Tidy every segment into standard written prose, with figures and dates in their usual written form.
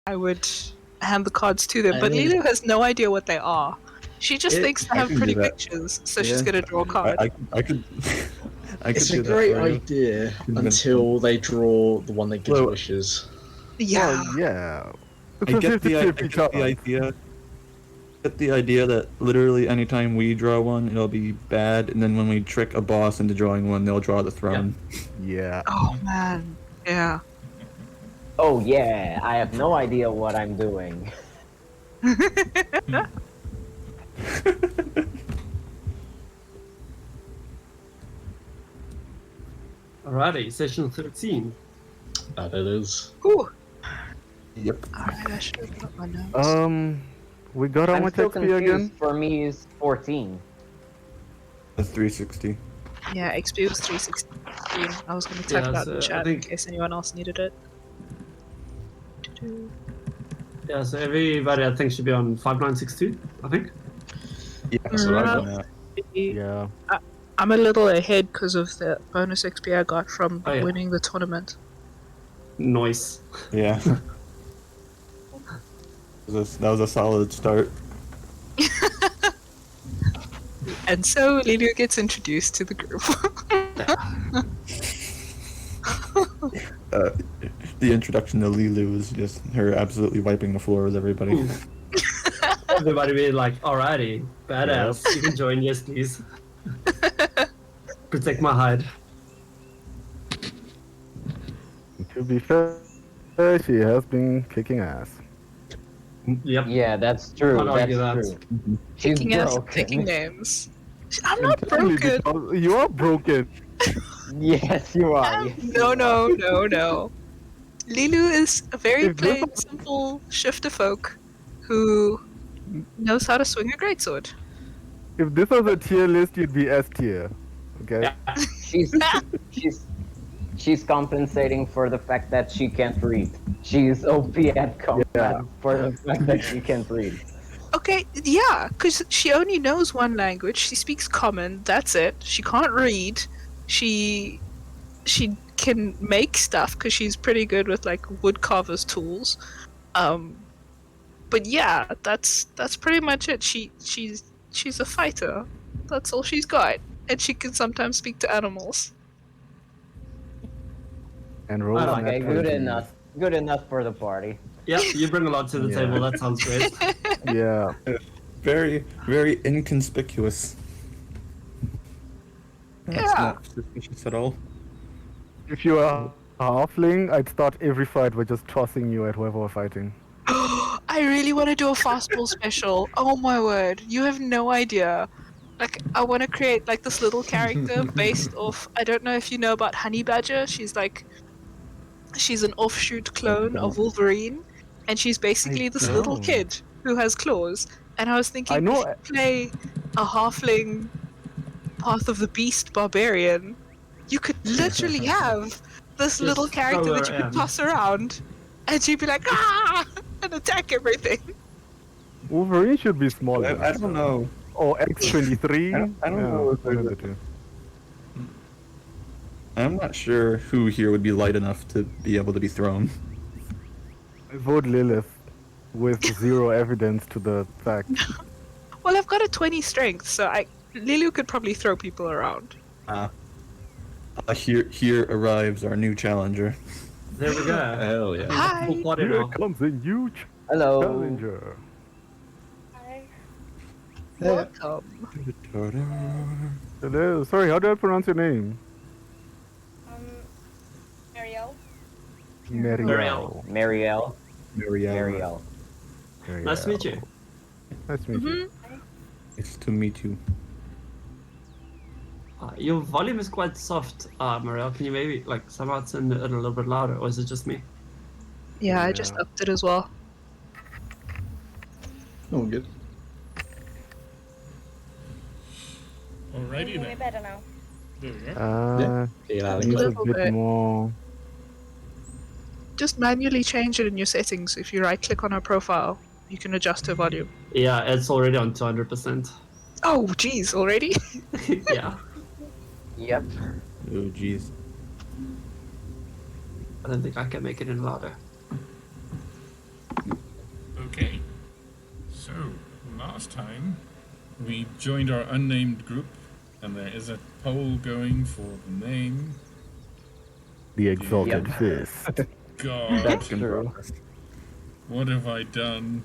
I would hand the cards to them. But Lilo has no idea what they are. She just thinks they have pretty pictures, so she's gonna draw a card. I could. It's a great idea until they draw the one that gives wishes. Yeah. Well, yeah. I get the idea. Get the idea that literally anytime we draw one, it'll be bad, and then when we trick a boss into drawing one, they'll draw the throne. Yeah. Oh man. Yeah. Oh yeah, I have no idea what I'm doing. Alrighty, session 13. That it is. Ooh. Yep. Alright, I should have got my notes. We got how I'm much still XP confused. again? For me, is 14. That's 360. Yeah, XP was 316. I was gonna type it out in the chat in case anyone else needed it. Yeah, so everybody I think should be on 5962, I think. Yeah, that's what I'm at. Yeah. I'm a little ahead because of the bonus XP I got from winning the tournament. Nice. Yeah. That was a solid start. And so Lilio gets introduced to the group. The introduction to Lilu is just her absolutely wiping the floor with everybody. Everybody being like, alrighty, badass, you can join, yes please. Protect my hide. To be fair, she has been kicking ass. Yep. Yeah, that's true. Can't argue That's that. true. She's Kicking ass, broken. taking names. I'm not broken. You are broken. Yes, you are. Yes, No. Lilu is a very If this plain, simple shifter folk who knows how to swing a greatsword. If this was a tier list, you'd be S tier. Okay? She's compensating for the fact that she can't read. She's OP at combat for the fact that she can't read. Okay, yeah, because she only knows one language. She speaks Common. That's it. She can't read. She can make stuff because she's pretty good with like woodcarver's tools. But yeah, that's pretty much it. She's a fighter. That's all she's got, and she can sometimes speak to animals. And roll on Okay, that good 20. enough. Good enough for the party. Yep, you bring a lot to the table, that sounds great. Yeah. Very, very inconspicuous. That's Yeah. not suspicious at all. If you are a halfling, I'd start every fight by just tossing you at whoever we're fighting. I really want to do a fastball special. Oh my word, you have no idea. Like, I want to create like this little character based off. I don't know if you know about Honey Badger. She's an offshoot clone of Wolverine, and she's basically this little kid who has claws. And I was thinking, if you play a halfling Path of the Beast barbarian, you could literally have this little character that you could toss around, and she'd be like, ah, and attack everything. Wolverine should be smaller. I don't know. Or X23. I don't know if there's I'm not sure who here would be light enough to be able to be thrown. I vote Lilith with zero evidence to the fact. Well, I've got a 20 strength, so Lilu could probably throw people around. Here arrives our new challenger. There we go. Hell yeah. Hi. Here comes a huge Hello. challenger. Hi. Hey. Welcome. Hello. Sorry, how do I pronounce your name? Marielle. Marielle. Marielle. Marielle. Nice to meet you. Nice to meet you. Nice to meet you. Your volume is quite soft, Marielle. Can you maybe somehow turn it a little bit louder, or is it just me? Yeah, I just upped it as well. Oh, good. Way Alrighty then. better now. There we go. Use a bit more. Just manually change it in your settings. If you right click on her profile, you can adjust her volume. Yeah, it's already on 200%. Oh, geez, already? Yeah. Yep. Oh, jeez. I don't think I can make it any louder. So, last time we joined our unnamed group, and there is a poll going for the name. The Exalted Yep. Fist. God, That's true. what have I done?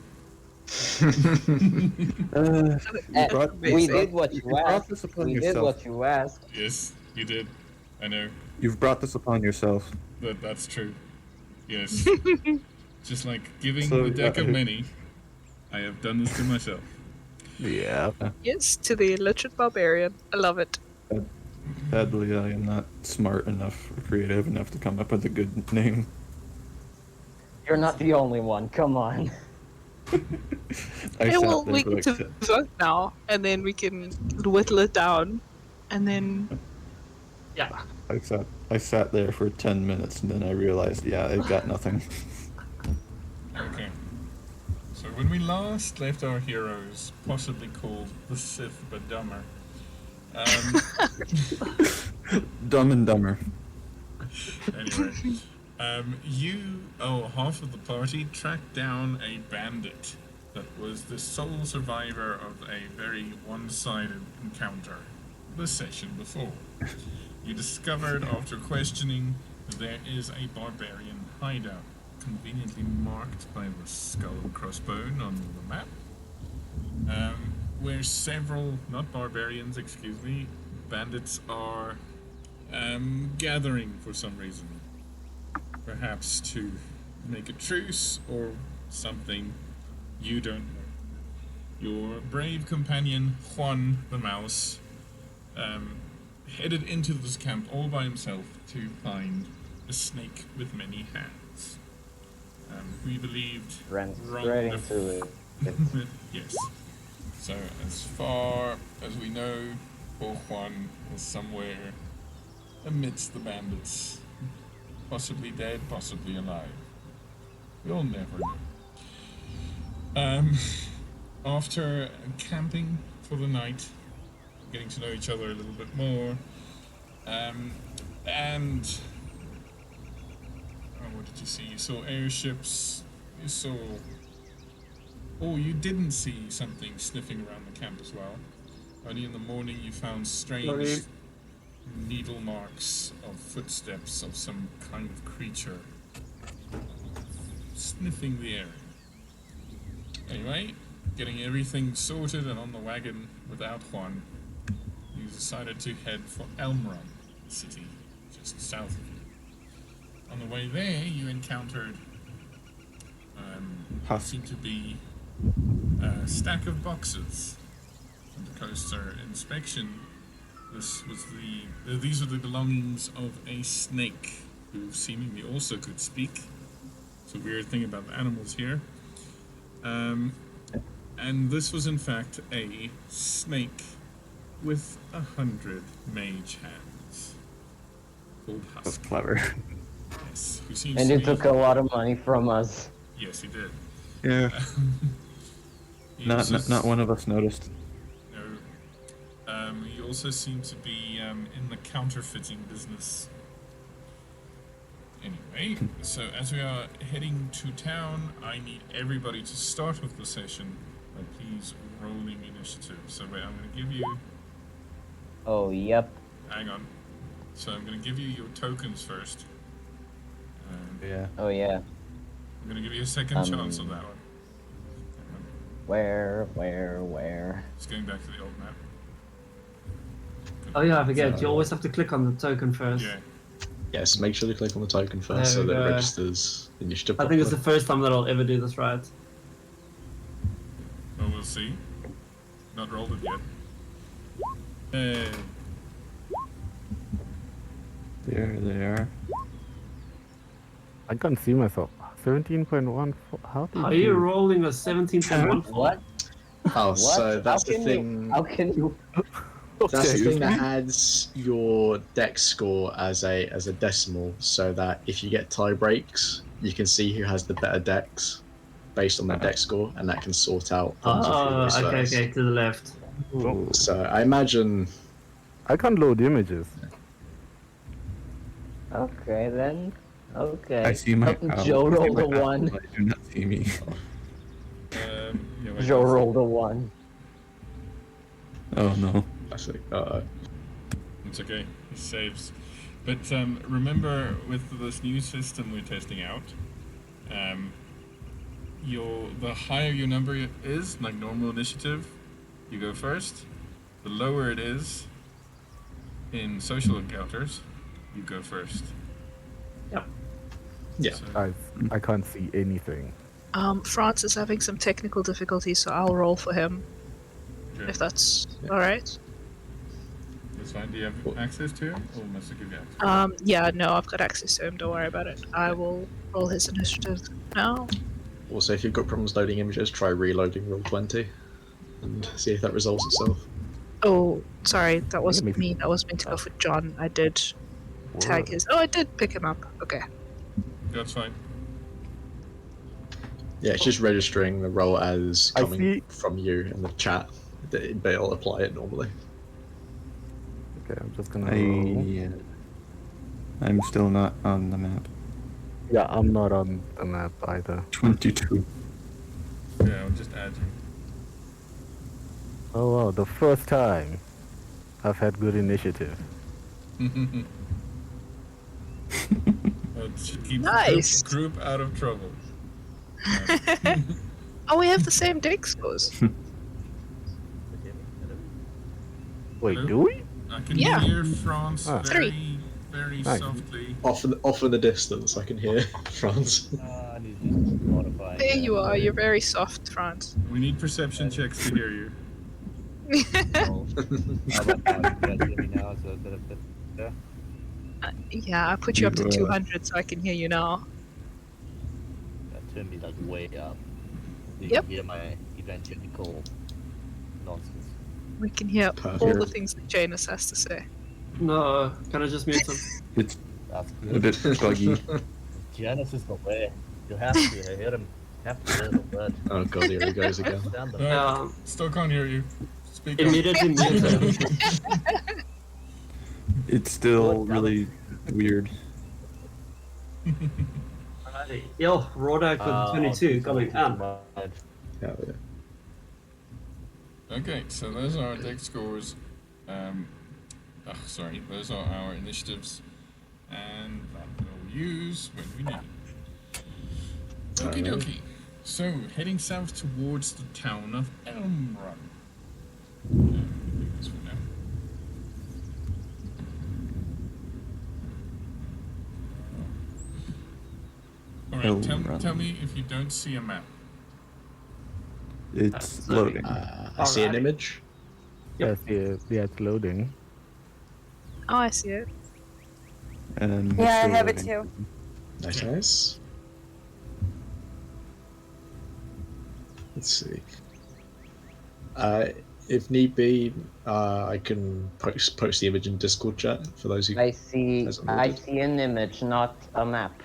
We did what you asked. This upon We yourself. did what you asked. Yes, you did. I know. You've brought this upon yourself. That's true. Yes. Just like giving So, the deck of yeah, many, I have done this to myself. Yeah. Yes, to the illiterate barbarian. I love it. Sadly, I am not smart enough or creative enough to come up with a good name. You're not the only one. Come on. I Yeah, sat well, there we for get like to vote now, and then we can whittle it down, and then Yeah. I sat there for 10 minutes and then I realized, yeah, it got nothing. Okay. So when we last left our heroes, possibly called the Sith but dumber, Dumb and Dumber. anyway, half of the party tracked down a bandit that was the sole survivor of a very one-sided encounter the session before. You discovered after questioning that there is a barbarian hideout, conveniently marked by the skull and crossbone on the map, where several, not barbarians, excuse me, bandits are gathering for some reason. Perhaps to make a truce or something, you don't know. Your brave companion, Juan the Mouse, headed into this camp all by himself to find a snake with many hands. We believed Ran wrong straight the into it. Yes. So as far as we know, poor Juan is somewhere amidst the bandits. Possibly dead, possibly alive. We'll never know. After camping for the night, getting to know each other a little bit more, and what did you see? You saw airships. You saw. Oh, you didn't see something sniffing around the camp as well. Early in the morning, you found strange needle marks of footsteps of some kind of creature sniffing the area. Anyway, getting everything sorted and on the wagon without Juan, you decided to head for Elmrun, the city just south of you. On the way there, you encountered what seemed to be a stack of boxes. Under closer inspection, these are the belongings of a snake, who seemingly also could speak. It's a weird thing about the animals here. And this was in fact a snake with 100 mage hands, called Husk. That's clever. Yes, who seems And to you be... took a lot of money from us. Yes, he did. Yeah. He Not one of us noticed. No. He also seemed to be in the counterfeiting business. Anyway, so as we are heading to town, I need everybody to start with the session by please rolling initiative. So wait, I'm going to give you... Oh, yep. Hang on. So I'm going to give you your tokens first. Yeah. Oh, yeah. I'm going to give you a second chance on that one. Where? Just going back to the old map. Oh yeah, I forget. You always have to click on the token first. Yeah. Yes, make sure to click on the token first so that it registers initiative. I think it's the first time that I'll ever do this right. Well, we'll see. Not rolled it yet. Hey. There they are. I can't see myself. 17.14. How did Are you rolling a 17.1? What? Oh, What? so that's How the can thing. How can you? That's the thing that adds your dex score as a decimal, so that if you get tie breaks, you can see who has the better dex based on their dex score, and that can sort out. Oh, okay, to the left. So I imagine. I can't load images. Okay then. Okay. I see my Joe rolled a 1. I do not see me. wait, Joe that's- rolled a 1. Oh no. That's like, It's okay. He saves. But remember, with this new system we're testing out, the higher your number is, like normal initiative, you go first. The lower it is in social encounters, you go first. yeah. So, I can't see anything. France is having some technical difficulties, so I'll roll for him, okay. if that's Yeah. alright. That's fine. Do you have access to him, or must I give you access? Yeah, no, I've got access to him, don't worry about it. I will roll his initiative now. Also, if you've got problems loading images, try reloading Roll20 and see if that resolves itself. Oh, sorry, that wasn't makes- me. That was meant to go for John. I did tag his. Oh, I did pick him up. Okay. That's fine. Yeah, it's just registering the roll as I coming see. from you in the chat, but it'll apply it normally. Okay, I'm just gonna roll. I'm still not on the map. Yeah, I'm not on the map either. 22. Yeah, I'll just add you. Oh wow, the first time I've had good initiative. It should keep Nice. the group out of trouble. Oh, we have the same deck scores. Wait, Hello? do we? I can Yeah. hear France Ah. very, very Nice. softly. Off in the distance, I can hear France. I need to modify. There you are. You're very soft, France. We need perception checks to hear you. How about now? You guys hear me now? Is it a bit of better? Yeah, I put you up to You, 200 so I can hear you now. That turned me like way up. You Yep. can hear my evangelical nonsense. We can hear all Perfect. the things that Janus has to say. No, can I just mute him? It's That's a good. bit buggy. Janus is the way. You have to hear him. Have to hear the word. Oh god, here he goes again. Stand the No, still can't hear you. Speak up. Immediately mute him. It's still really weird. Alrighty. Yo, Rodak with 22 coming in. Hell yeah. Okay, so those are our deck scores. Those are our initiatives, and that we'll use when we need it. Okie dokie. So, heading south towards the town of Elmrun. This for now. Alright, tell me if you don't see a map. It's loading. I see an Alrighty. image. Yes, yeah, it's loading. Oh, I see it. And it's Yeah, I still have it loading. too. Nice. Let's see. If need be, I can post the image in Discord chat for those who I see Hasn't I loaded. see an image, not a map.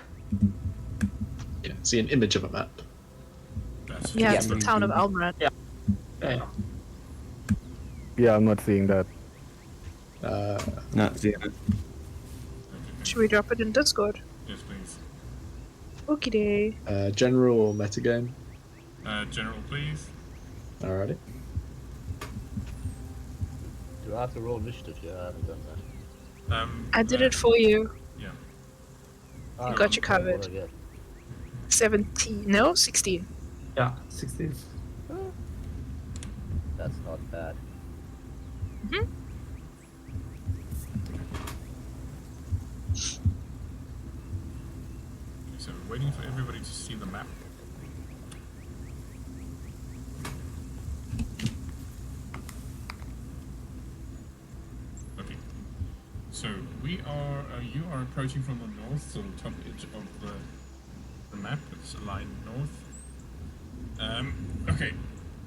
see an image of a map. That's Yeah, Yeah. it's the town of Elmrun. Okay. Yeah, I'm not seeing that. Not seeing it. Should we drop it in Discord? Yes, please. Okie day. General or metagame? General, please. Alrighty. Do I have to roll initiative? Yeah, I haven't done that. I did it for you. Yeah. Ah, Got you what covered. do I get? 17. No, 16. Yeah, 16. That's not bad. So we're waiting for everybody to see the map. Okay. So we are, you are approaching from the north, so the top edge of the map. It's aligned north. Okay.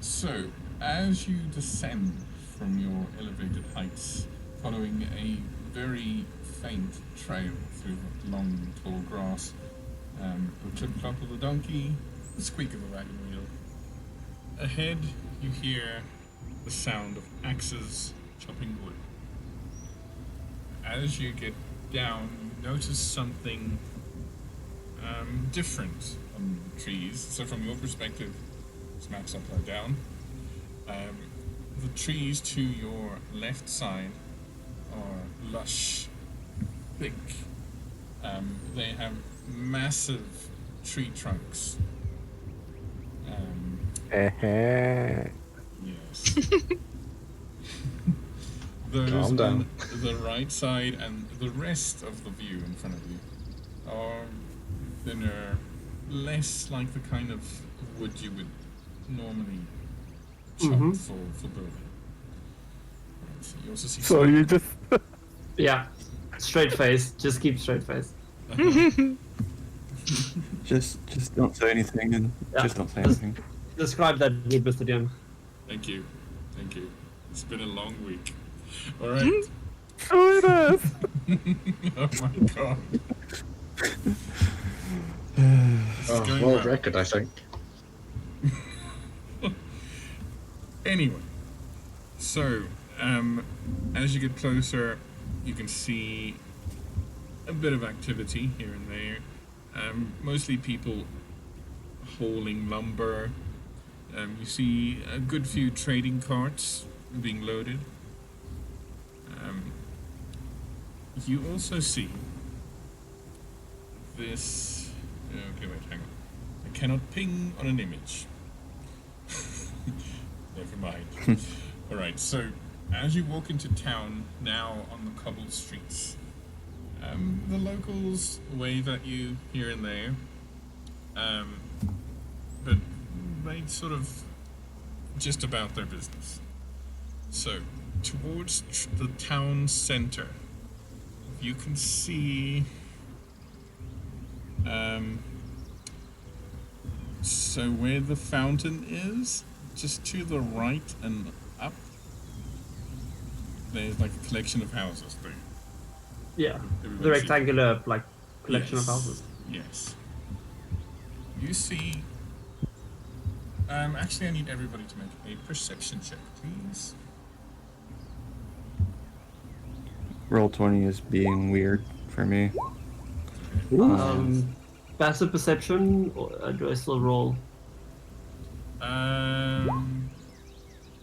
So as you descend from your elevated heights, following a very faint trail through the long, tall grass, the trip clop of the donkey, the squeak of the wagon wheel. Ahead, you hear the sound of axes chopping wood. As you get down, you notice something different on the trees. So from your perspective, It's maps upside down. The trees to your left side are lush, thick. They have massive tree trunks. Yes. Those Calm down. on the right side and the rest of the view in front of you are thinner, less like the kind of wood you would normally chop for building. Right, so you also see So you just... Yeah. Straight face. Just keep straight face. Just don't say anything, and Yeah. just don't say anything. Describe that with Mr. DM. Thank you. It's been a long week. All right. Oh, it is! Oh my god. Oh, going world well. record, I think. Anyway, so as you get closer, you can see a bit of activity here and there. Mostly people hauling lumber. You see a good few trading carts being loaded. You also see this. Okay, wait, hang on. I cannot ping on an image. Never mind. Alright, so as you walk into town now on the cobbled streets, the locals wave at you here and there, but they sort of just about their business. So, towards the town center, you can see so where the fountain is, just to the right and up, there's like a collection of houses there. Yeah. Everybody The see- rectangular collection of Yes. houses. Yes. You see. Actually, I need everybody to make a perception check, please. Roll 20 is being weird for me. Passive perception, or do I still roll?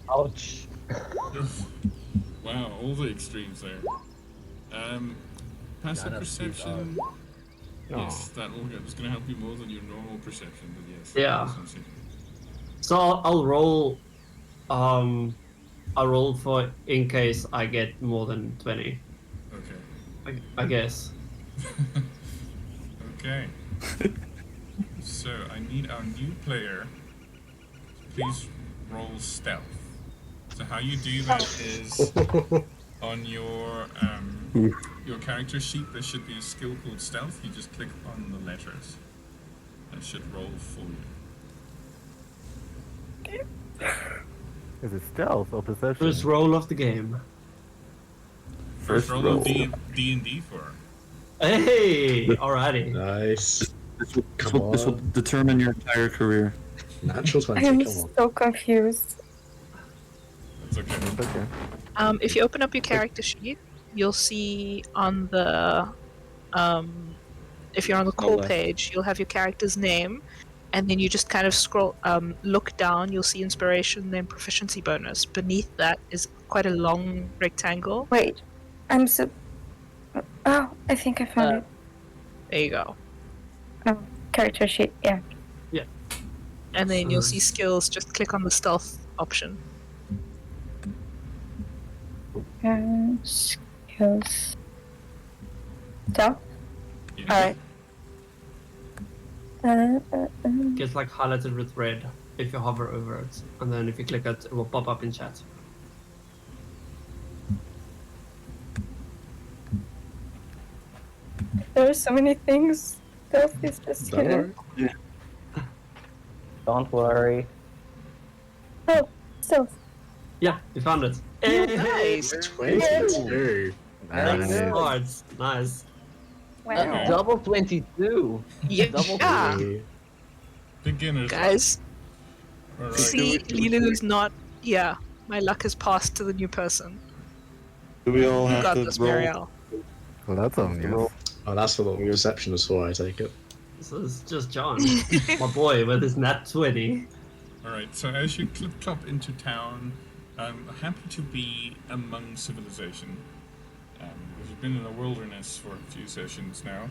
Ouch. Wow, all the extremes there. Passive perception. Yes, that will it's going to help you more than your normal perception, but yes. Yeah. that's what I'm saying. So I'll roll. I'll roll for in case I get more than 20. Okay. I guess. Okay. So I need our new player to please roll stealth. So how you do that is on your character sheet there should be a skill called stealth. You just click on the letters. That should roll for you. Is it stealth or perception? First roll of the game. First roll of D&D for her. Hey, alrighty. Nice. This will determine your entire career. Natural 20, I'm come on. so confused. That's okay. Okay. If you open up your character sheet, you'll see on the if you're on the call left. page, you'll have your character's name, and then you just kind of scroll, look down. You'll see inspiration, then proficiency bonus. Beneath that is quite a long rectangle. Wait, I'm so. Oh, I think I found it. There you go. Oh, character sheet, yeah. And then you'll see skills. Just click on the stealth option. Skills. Stealth? Yeah. Alright. Gets like highlighted with red if you hover over it, and then if you click it, it will pop up in chat. There are so many things. Stealth is just Don't hidden. worry. Don't worry. Oh, stealth. Yeah, you found it. Nice. 22. Nice. Nice. Wow. Double 22. Yeah, Double Beginners. guys. Alright. See, Lilu's not. Yeah, my luck has passed to the new person. Do we all You have got to this, roll? Marielle. Well, that's obvious. Oh, that's what the perception was for, I take it. This is just John, my boy, with his nat 20. Alright, so as you clip-clop into town, I'm happy to be among civilization. We've been in the wilderness for a few sessions now.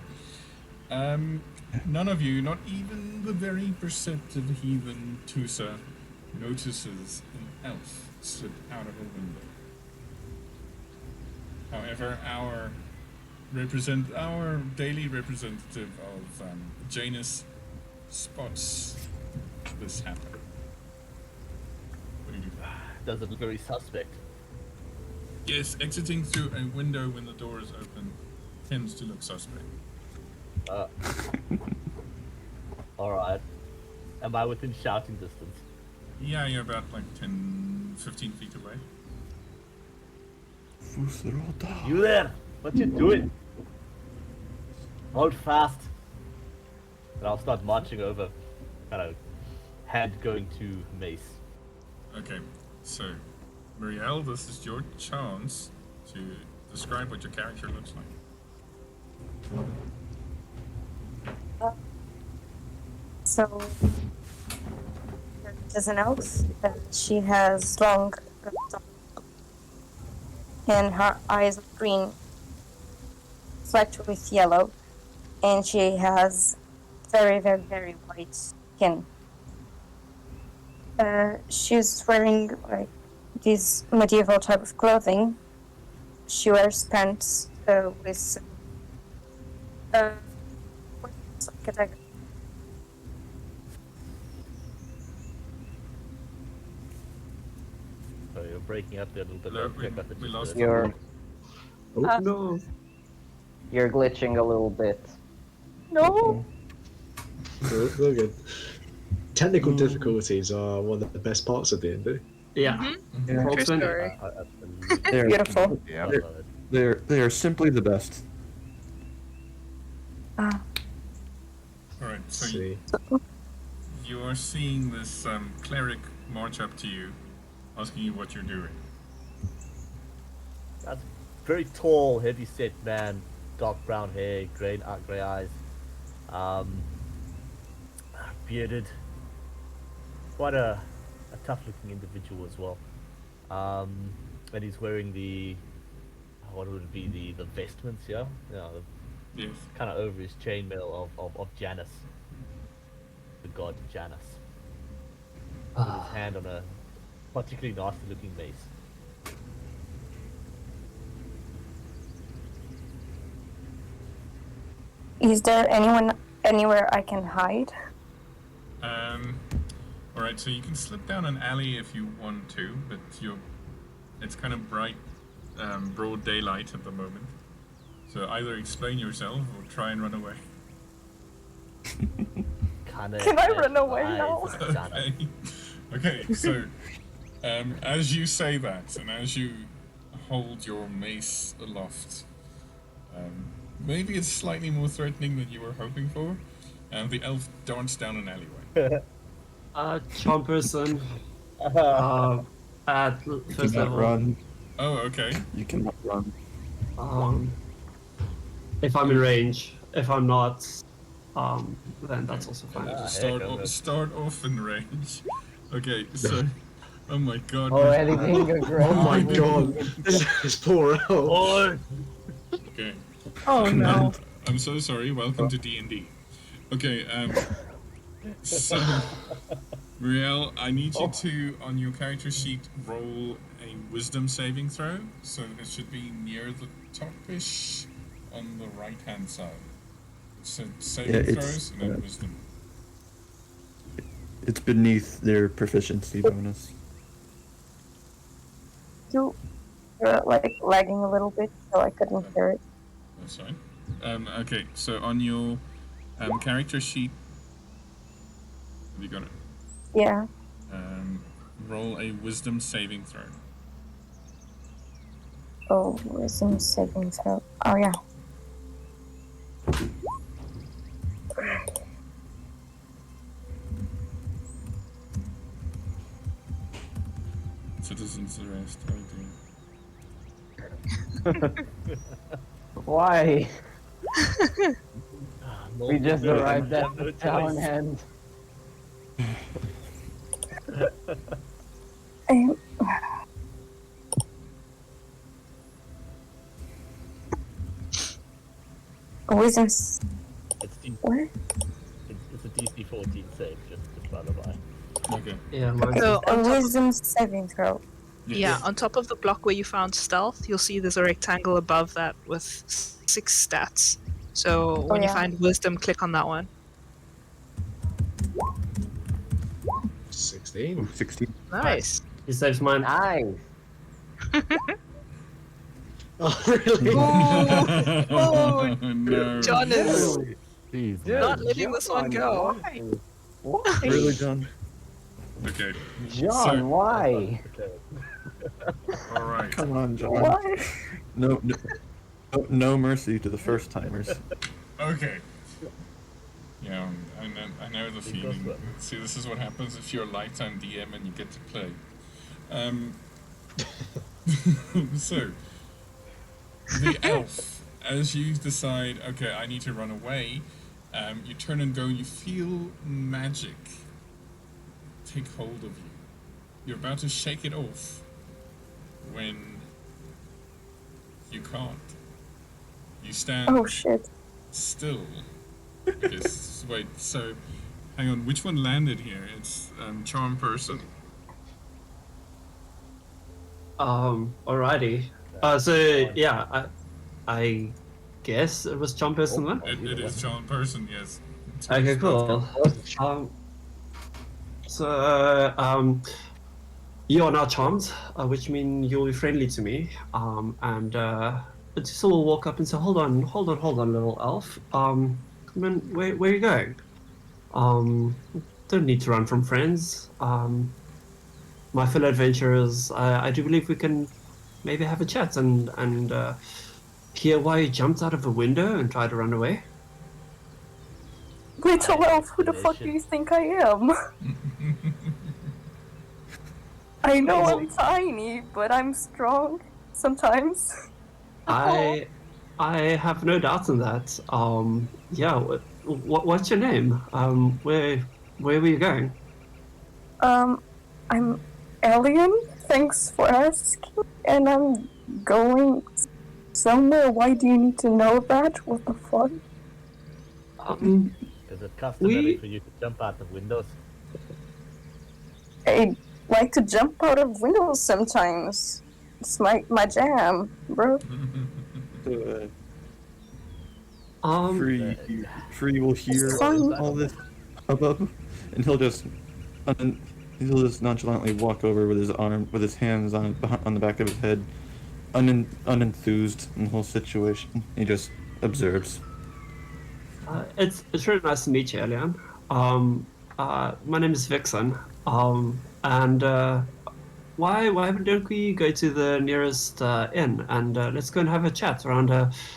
None of you, not even the very perceptive heathen Tusa, notices an elf slip out of a window. However, our daily representative of Janus spots this happen. What do you do? Does it look very suspect? Yes, exiting through a window when the door is open tends to look suspect. Alright. Am I within shouting distance? Yeah, you're about like 10, 15 feet away. You there? What you doing? Hold fast. And I'll start marching over. Kind of hand going to mace. Okay, so Muriel, this is your chance to describe what your character looks like. So, there's an elf. She has long, and her eyes are green, flecked with yellow, and she has very, very, very white skin. She's wearing like this medieval type of clothing. She wears pants with like a dagger. So you're breaking up there a little bit. Hello, we lost you. You're No. you're glitching a little bit. No. We're good. Technical difficulties are one of the best parts of D&D. Yeah. True Roll20. story. They're, Beautiful. Yeah. they are simply the best. Ah. Alright, so See. you are seeing this cleric march up to you, asking you what you're doing. That's very tall, heavy-set man, dark brown hair, grey eyes, bearded. Quite a tough-looking individual as well. And he's wearing the what would it be the vestments, yeah, Yes. kind of over his chainmail of Janus, the god Janus. With his hand on a particularly nasty-looking mace. Is there anyone anywhere I can hide? Alright, so you can slip down an alley if you want to, but it's kind of bright, broad daylight at the moment. So either explain yourself or try and run away. Can I run away now? Okay. Okay, so as you say that, and as you hold your mace aloft, maybe it's slightly more threatening than you were hoping for, and the elf darts down an alleyway. Charm person. At You first cannot level. run. Oh, okay. You cannot run. If I'm in range. If I'm not, then that's also fine. Start off in range. Okay, so oh my god. Oh, anything Oh my god. This poor elf. Okay. Oh no. I'm so sorry. Welcome to D&D. Okay, so Muriel, I need you to, on your character sheet, roll a wisdom saving throw. So it should be near the top-ish on the right-hand side. So saving throws and then wisdom. It's beneath their proficiency bonus. You like lagging a little bit, so I couldn't hear it. That's fine. Okay, so on your character sheet, have you got it? Yeah. Roll a wisdom saving throw. Oh, wisdom saving throw. Oh yeah. Citizens arrest. Oh dear. Why? We just No, arrived I at have no the town choice. and Um, Wisdom's It's, D- what? it's a DC 14 save, just by the by. Okay. Yeah, mine's So A on top, wisdom saving throw. yeah, on top of the block where you found stealth, you'll see there's a rectangle above that with 6 stats. So when you yeah. find wisdom, click on that one. 16. 16. Nice. he saves mine. Nice. Oh, really? Oh, No. John is Jeez, not man. letting this one go. Why? Really, John? Okay. John, So- why? All right. Come on, John. Why? No mercy to the first timers. Okay. Yeah, I know the feeling. See, this is what happens if you're a lifetime DM and you get to play. So, the elf, as you decide, okay, I need to run away, you turn and go, you feel magic take hold of you. You're about to shake it off when you can't. You stand Oh shit. still. Because, wait, so, hang on, which one landed here? It's charm person. Alrighty. So yeah, I guess it was John person then. It is charm person, yes. Okay, cool. You are now charmed, which means you'll be friendly to me. And Odessa will walk up and say, "Hold on, little elf. Man, where are you going? Don't need to run from friends. My fellow adventurers, I do believe we can maybe have a chat and hear why you jumped out of a window and tried to run away." Little elf, who the fuck do you think I am? I know I'm tiny, but I'm strong sometimes. I have no doubt in that. Yeah. What's your name? Where were you going? I'm Alien. Thanks for asking. And I'm going somewhere. Why do you need to know that? What the fuck? Is it customary for you to jump out of windows? I like to jump out of windows sometimes. It's my jam, bro. Free will hear all this above, and he'll just nonchalantly walk over with his hands on the back of his head, unenthused in the whole situation. He just observes. It's really nice to meet you, Elian. My name is Vixen. And why don't we go to the nearest inn and let's go and have a chat around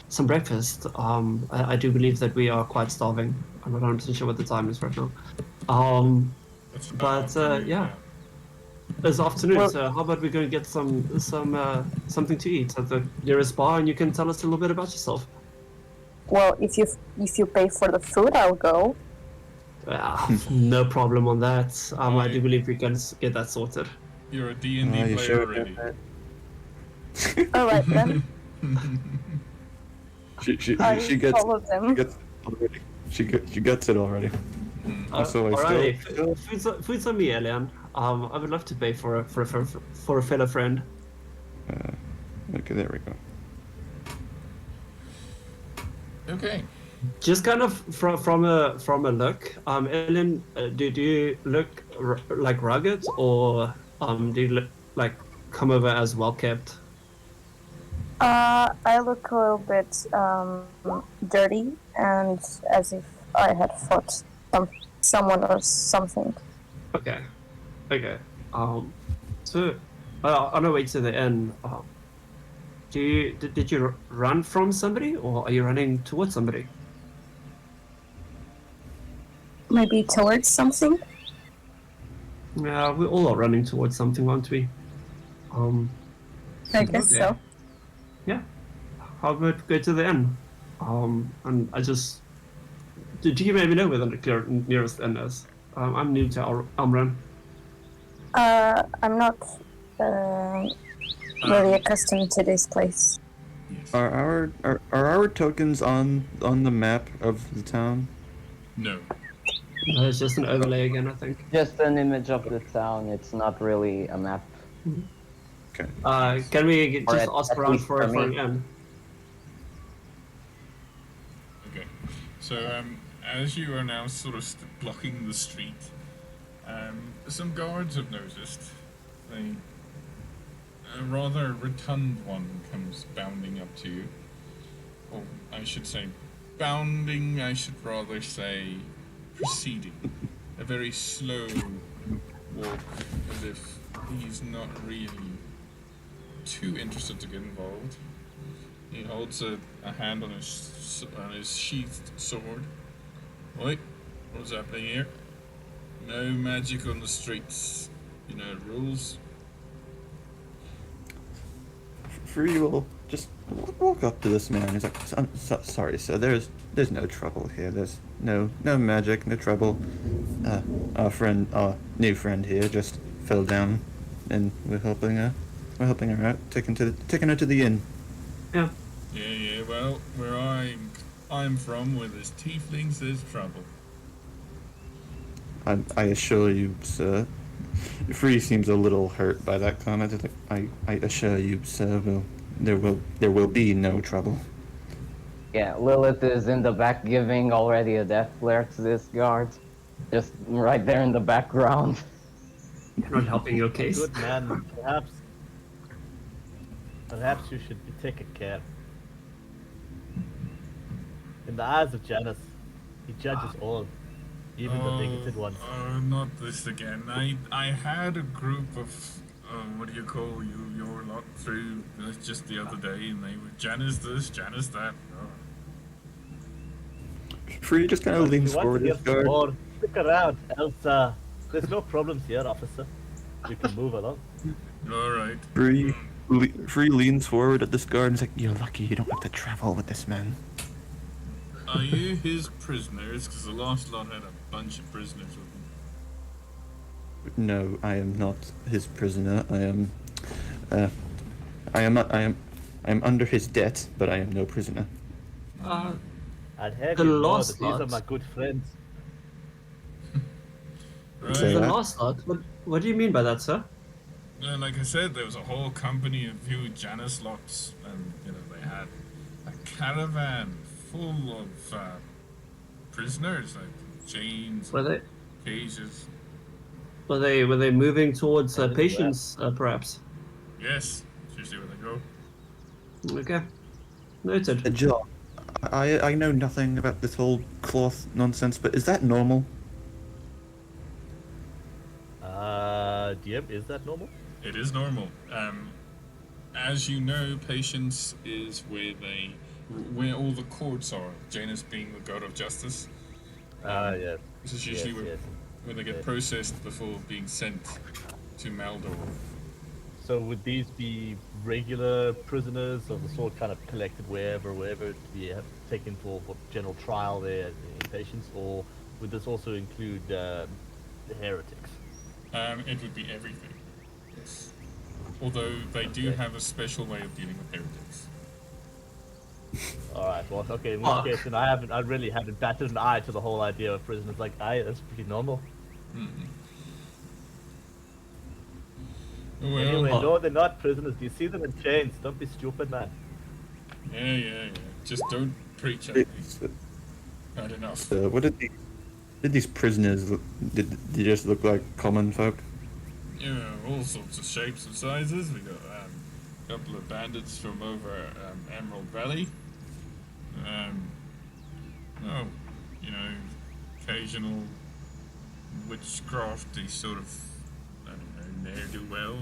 some breakfast. I do believe that we are quite starving. I'm not 100% sure what the time is right now. Yeah, it's afternoon. Well, so how about we go and get something to eat at the nearest bar, and you can tell us a little bit about yourself. Well, if you pay for the food, I'll go. No problem on that. I do believe we can get that sorted. You're a D&D player already. All right then. She follow them. She gets it already. Also, alright, food's on me, Elian. I would love to pay for a fellow friend. Okay, there we go. Okay. Just kind of from a look, Elian, do you look like rugged, or do you look like come over as well kept? I look a little bit dirty and as if I had fought someone or something. Okay. So on our way to the inn, did you run from somebody, or are you running towards somebody? Maybe towards something? Yeah, we all are running towards something, aren't we? I guess so. Yeah. How about go to the inn? And I just... Do you maybe know where the nearest inn is? I'm new to Elmrun. I'm not really accustomed to this place. Yes. Are our tokens on the map of the town? No. No, it's just an overlay again, I think. Just an image of the town. It's not really a map. Okay. Can we Or just at- ask at around least for for an me. inn? Okay. So, as you are now sort of blocking the street, some guards have noticed a rather rotund one comes bounding up to you. Or I should say, bounding, I should rather say, proceeding. A very slow walk, as if he's not really too interested to get involved. He holds a hand on his sheathed sword. Oi, what's happening here? No magic on the streets. You know the rules. Free will just walk up to this man. He's like, sorry, sir. There's no trouble here. There's no magic, no trouble. Our new friend here just fell down, and we're helping her out, taking her to the inn. Yeah. Yeah. Well, where I'm from, where there's tieflings, there's trouble. I assure you, sir. Free seems a little hurt by that comment. It's like, I assure you, sir, there will be no trouble. Yeah, Lilith is in the back giving already a death flare to this guard. Just right there in the background. Not helping your case. Good man. Perhaps you should be taking care. In the eyes of Janus, he judges all, even the bigoted ones. Not this again. I had a group of what do you call your lot through just the other day, and they were Janus this, Janus that. Free just kind of leans forward his guard. More, stick around, else there's no problems here, officer. You can move along. All right. Free leans forward at this guard and is like, "You're lucky you don't have to travel with this man." Are you his prisoners? Because the last lot had a bunch of prisoners with them. No, I am not his prisoner. I am under his debt, but I am no prisoner. I'd have The you know last that these are lot. my good friends. Right. Say The that? last lot? What do you mean by that, sir? Like I said, there was a whole company of few Janus lots, and they had a caravan full of prisoners, like chains, Were they cages. were they moving towards patients, perhaps? Yes, that's usually where they go. Okay. Noted. John, I know nothing about this whole cloth nonsense, but is that normal? DM, is that normal? It is normal. As you know, patience is where all the courts are. Janus being the god of justice. Yes. This is usually Yes. where they get processed before being sent to Maldor. So would these be regular prisoners of the sort kind of collected wherever to be taken for general trial there in patients, or would this also include the heretics? It would be everything. Yes. Although they do have a special way of dealing with heretics. All right. Well, okay. In this case, then I really haven't batted an eye to the whole idea of prisoners. Like, that's pretty normal. Mm-hmm. Anyway, no, they're not prisoners. Do you see them in chains? Don't be stupid, man. Yeah. Just don't preach at me. Not enough. What did these prisoners look? Did they just look like common folk? Yeah, all sorts of shapes and sizes. We got a couple of bandits from over Emerald Valley. Occasional witchcrafty sort of, I don't know, ne'er-do-well.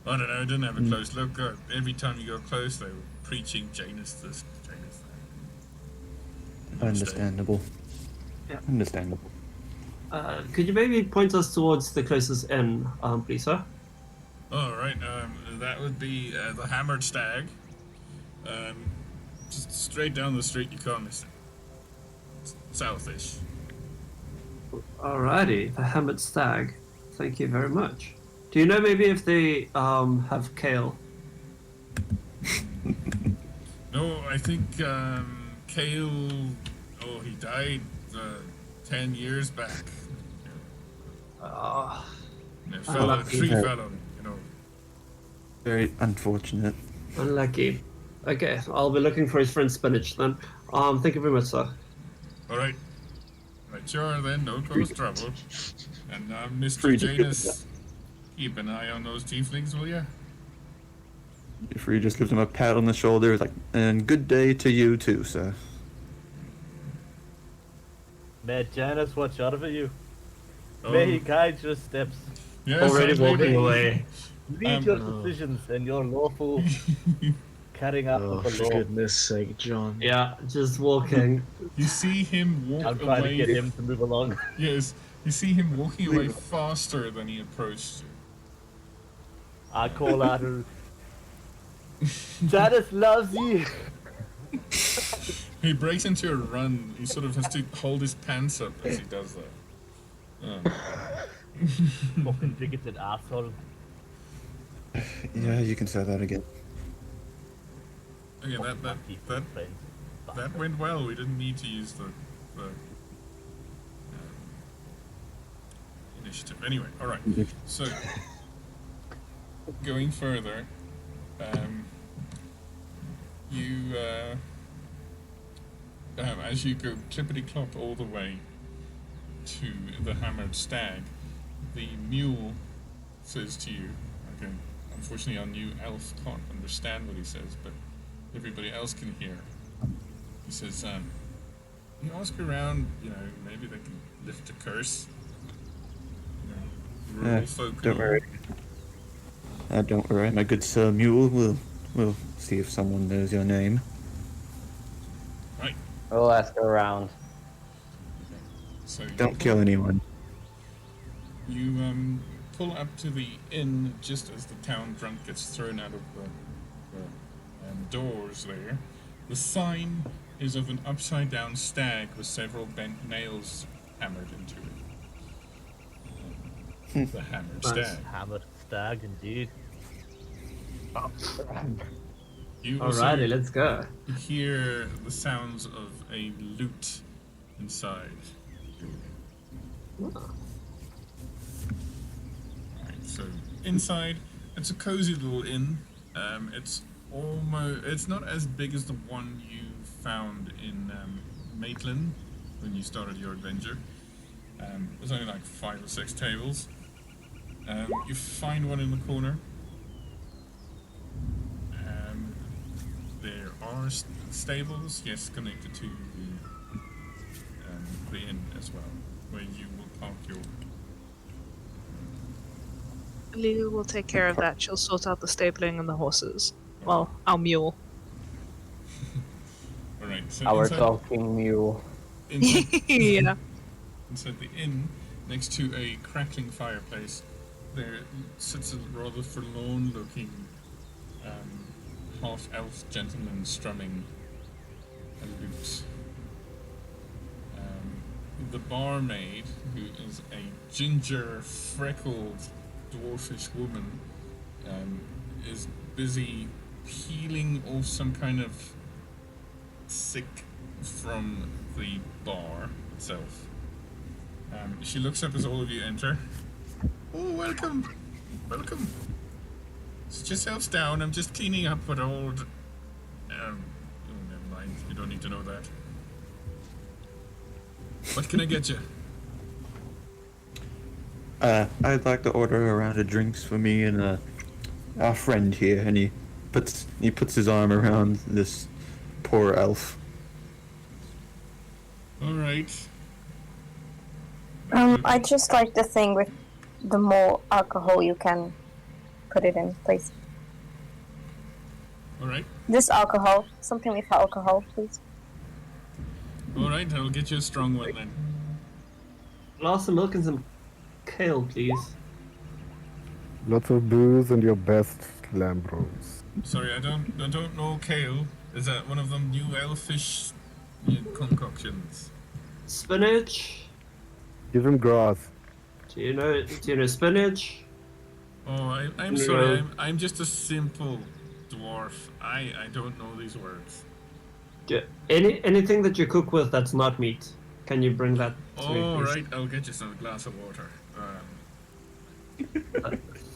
I don't know, I didn't have a close look. Every time you got close, they were preaching Janus this, Janus that. Understandable. Yeah. Understandable. Could you maybe point us towards the closest inn, please, sir? Alright, that would be the Hammered Stag. Just straight down the street, you can't miss it. Southish. Alrighty, the Hammered Stag. Thank you very much. Do you know maybe if they have kale? No, I think Kale. Oh, he died 10 years back. A tree fellow, you know. Very unfortunate. Unlucky. Okay, I'll be looking for his friend Spinach then. Thank you very much, sir. All right. Right, sure then. No cause trouble. And Mr. Janus, keep an eye on those tieflings, will ya? Free just gives him a pat on the shoulder, like, and good day to you too, sir. May Janus watch out for you. May he guide your steps. Yes, Already walking away. Lead your decisions and your lawful carrying out of the For law. goodness sake, John. Yeah, just walking. You see him walk I'm trying away. to get him to move along. Yes, you see him walking away faster than he approached you. I call out her. Janus loves you. He breaks into a run. He sort of has to hold his pants up as he does that. Fucking bigoted asshole. Yeah, you can say that again. Okay, that went well. We didn't need to use the initiative. Anyway, all right. So going further, you as you go clippity-clop all the way to the Hammered Stag, the mule says to you, okay, unfortunately our new elf can't understand what he says, but everybody else can hear. He says, you ask around, you know, maybe they can lift a curse. You know, rural folk. Don't worry. Don't worry, my good Sir Mule. We'll see if someone knows your name. Right. We'll ask around. So Don't kill anyone. You pull up to the inn just as the town drunk gets thrown out of the doors there. The sign is of an upside-down stag with several bent nails hammered into it. The Hammered Stag. Hammered Stag, indeed. You also Alrighty, let's go. hear the sounds of a lute inside. Alright, so inside, it's a cozy little inn. It's not as big as the one you found in Maitland when you started your adventure. There's only like 5 or 6 tables. You find one in the corner. There are stables, yes, connected to the inn as well, where you will park your... Lily will take care of that. She'll sort out the stabling and the horses. Well, our mule. Alright, so Our inside, talking mule. Yeah. inside the inn, next to a crackling fireplace, there sits a rather forlorn-looking half-elf gentleman strumming a lute. The barmaid, who is a ginger, freckled, dwarfish woman, is busy peeling off some kind of sick from the bar itself. She looks up as all of you enter. Oh, welcome! Welcome! Sit yourselves down, I'm just cleaning up what old... oh, never mind, you don't need to know that. What can I get you? I'd like to order a round of drinks for me and our friend here, and he puts his arm around this poor elf. Alright. I'd just like the thing with the more alcohol you can put it in, please. Alright. This alcohol, something with alcohol, please. Alright, I'll get you a strong one then. Glass of milk and some kale, please. Lots of booze and your best lamb rolls. Sorry, I don't know kale. Is that one of them new elfish concoctions? Spinach. Give him grass. Do you know spinach? Oh, I'm sorry. I'm just a simple dwarf. I don't know these words. Anything that you cook with that's not meat, can you bring that to me, Oh, please? right. I'll get you some glass of water.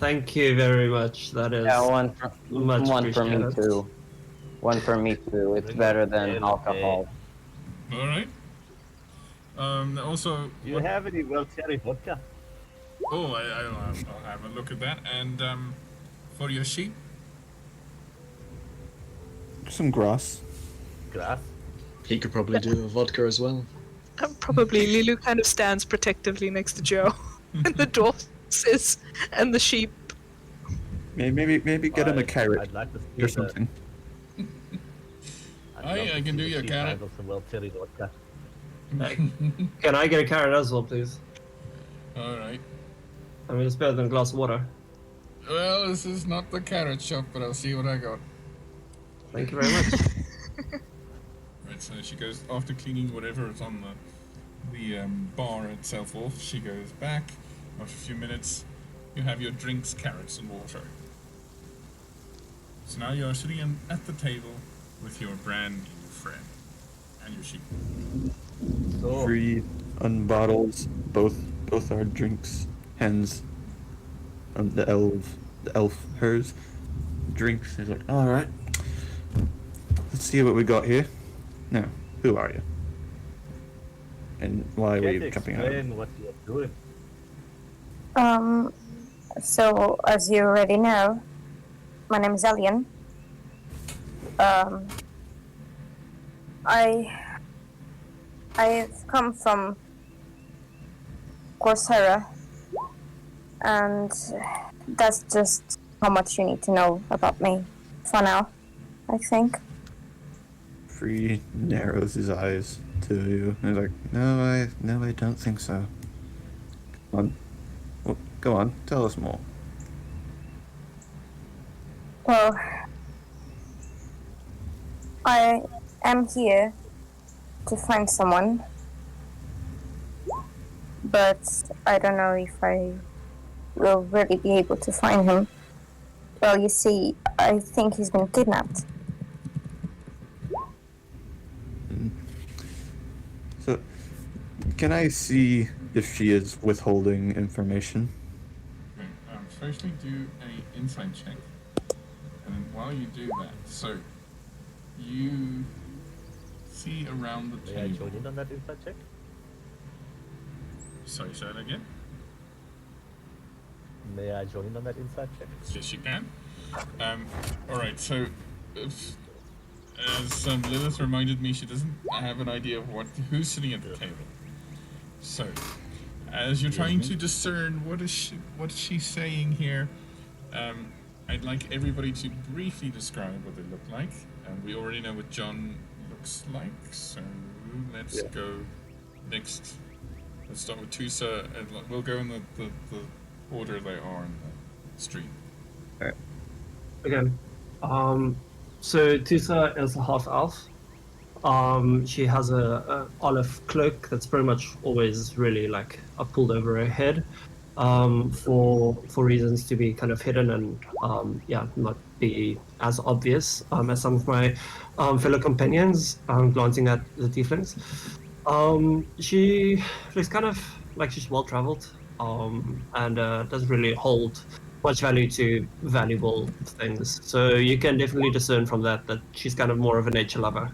Thank you very much. That is Yeah, much one for me appreciated. too. One for me too. It's Bring better it than in, alcohol. All right. Also, Do you have any Welteri vodka? oh, I'll have a look at that. And for your sheep, Some grass. Grass? He could probably do a vodka as well. Probably Lilu kind of stands protectively next to Joe, and the horses and the sheep. Maybe get him a carrot I'd like to see or something. I can do your carrot. Some Welteri vodka. Can I get a carrot as well, please? All right. I mean, it's better than a glass of water. Well, this is not the carrot shop, but I'll see what I got. Thank you very much. Right, so she goes, after cleaning whatever is on the bar itself off, she goes back. After a few minutes, you have your drinks, carrots, and water. So now you're sitting at the table with your brand new friend and your sheep. So, Free unbottles both our drinks. Hens. The elf hers drinks. He's like, all right. Let's see what we got here. Now, who are you? And why were you jumping out? Explain what you're doing. So as you already know, my name is Elian. I've come from Coursera, and that's just how much you need to know about me for now, I think. Free narrows his eyes to you. He's like, no, I don't think so. Come on. Well, go on, tell us more. Well, I am here to find someone, but I don't know if I will really be able to find him. Well, you see, I think he's been kidnapped. So, can I see if she is withholding information? Okay, firstly do an insight check. And then while you do that, so you see around the May I table. join in on that insight check? Sorry, say that again? May I join in on that insight check? Yes, you can. Alright, so as Lilith reminded me, she doesn't have an idea of who's sitting at the table. So, as you're trying to discern what's she saying here, I'd like everybody to briefly describe what they look like. We already know what John looks like, so let's go next. Let's start with Tusa, and we'll go in the order they are in the street. Alright. Okay. So Tusa is a half elf. She has a olive cloak that's pretty much always really like pulled over her head, for reasons to be kind of hidden and not be as obvious as some of my fellow companions glancing at the tieflings. She looks kind of like she's well traveled, and doesn't really hold much value to valuable things. So you can definitely discern from that she's kind of more of a nature lover.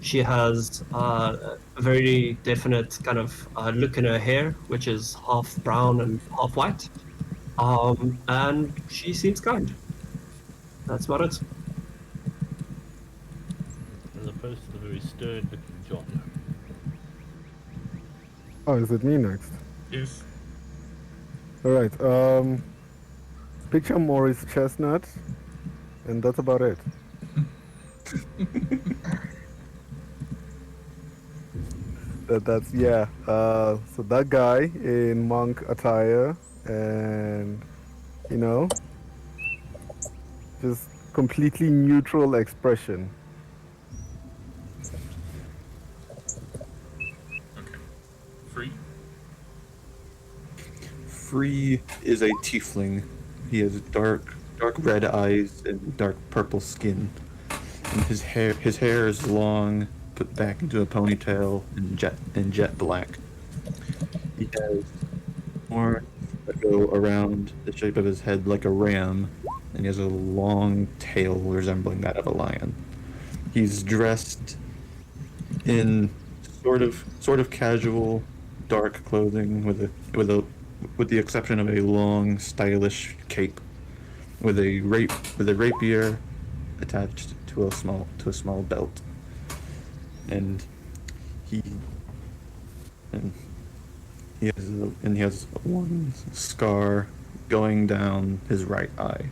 She has a very definite kind of look in her hair, which is half brown and half white. And she seems kind. That's about it. As opposed to the very stern-looking John. Oh, is it me next? Yes. Alright, picture Maurice Chestnut, and that's about it. So that guy in monk attire, and just completely neutral expression. Okay. Free? Free is a tiefling. He has dark red eyes and dark purple skin. And his hair is long, put back into a ponytail and jet black. He has horns that go around the shape of his head like a ram, and he has a long tail resembling that of a lion. He's dressed in sort of casual, dark clothing with the exception of a long, stylish cape with a rapier attached to a small belt, and he has one scar going down his right eye.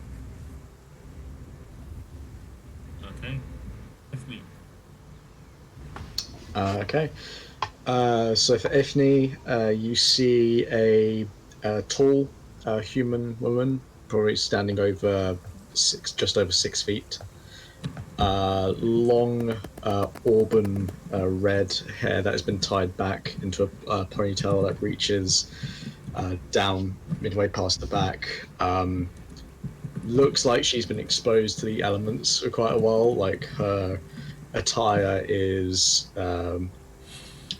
Okay. Ifni. Okay. So for Ifni, you see a tall human woman, probably standing over just over 6 feet. Long auburn red hair that has been tied back into a ponytail that reaches down midway past the back. Looks like she's been exposed to the elements for quite a while. Like her attire is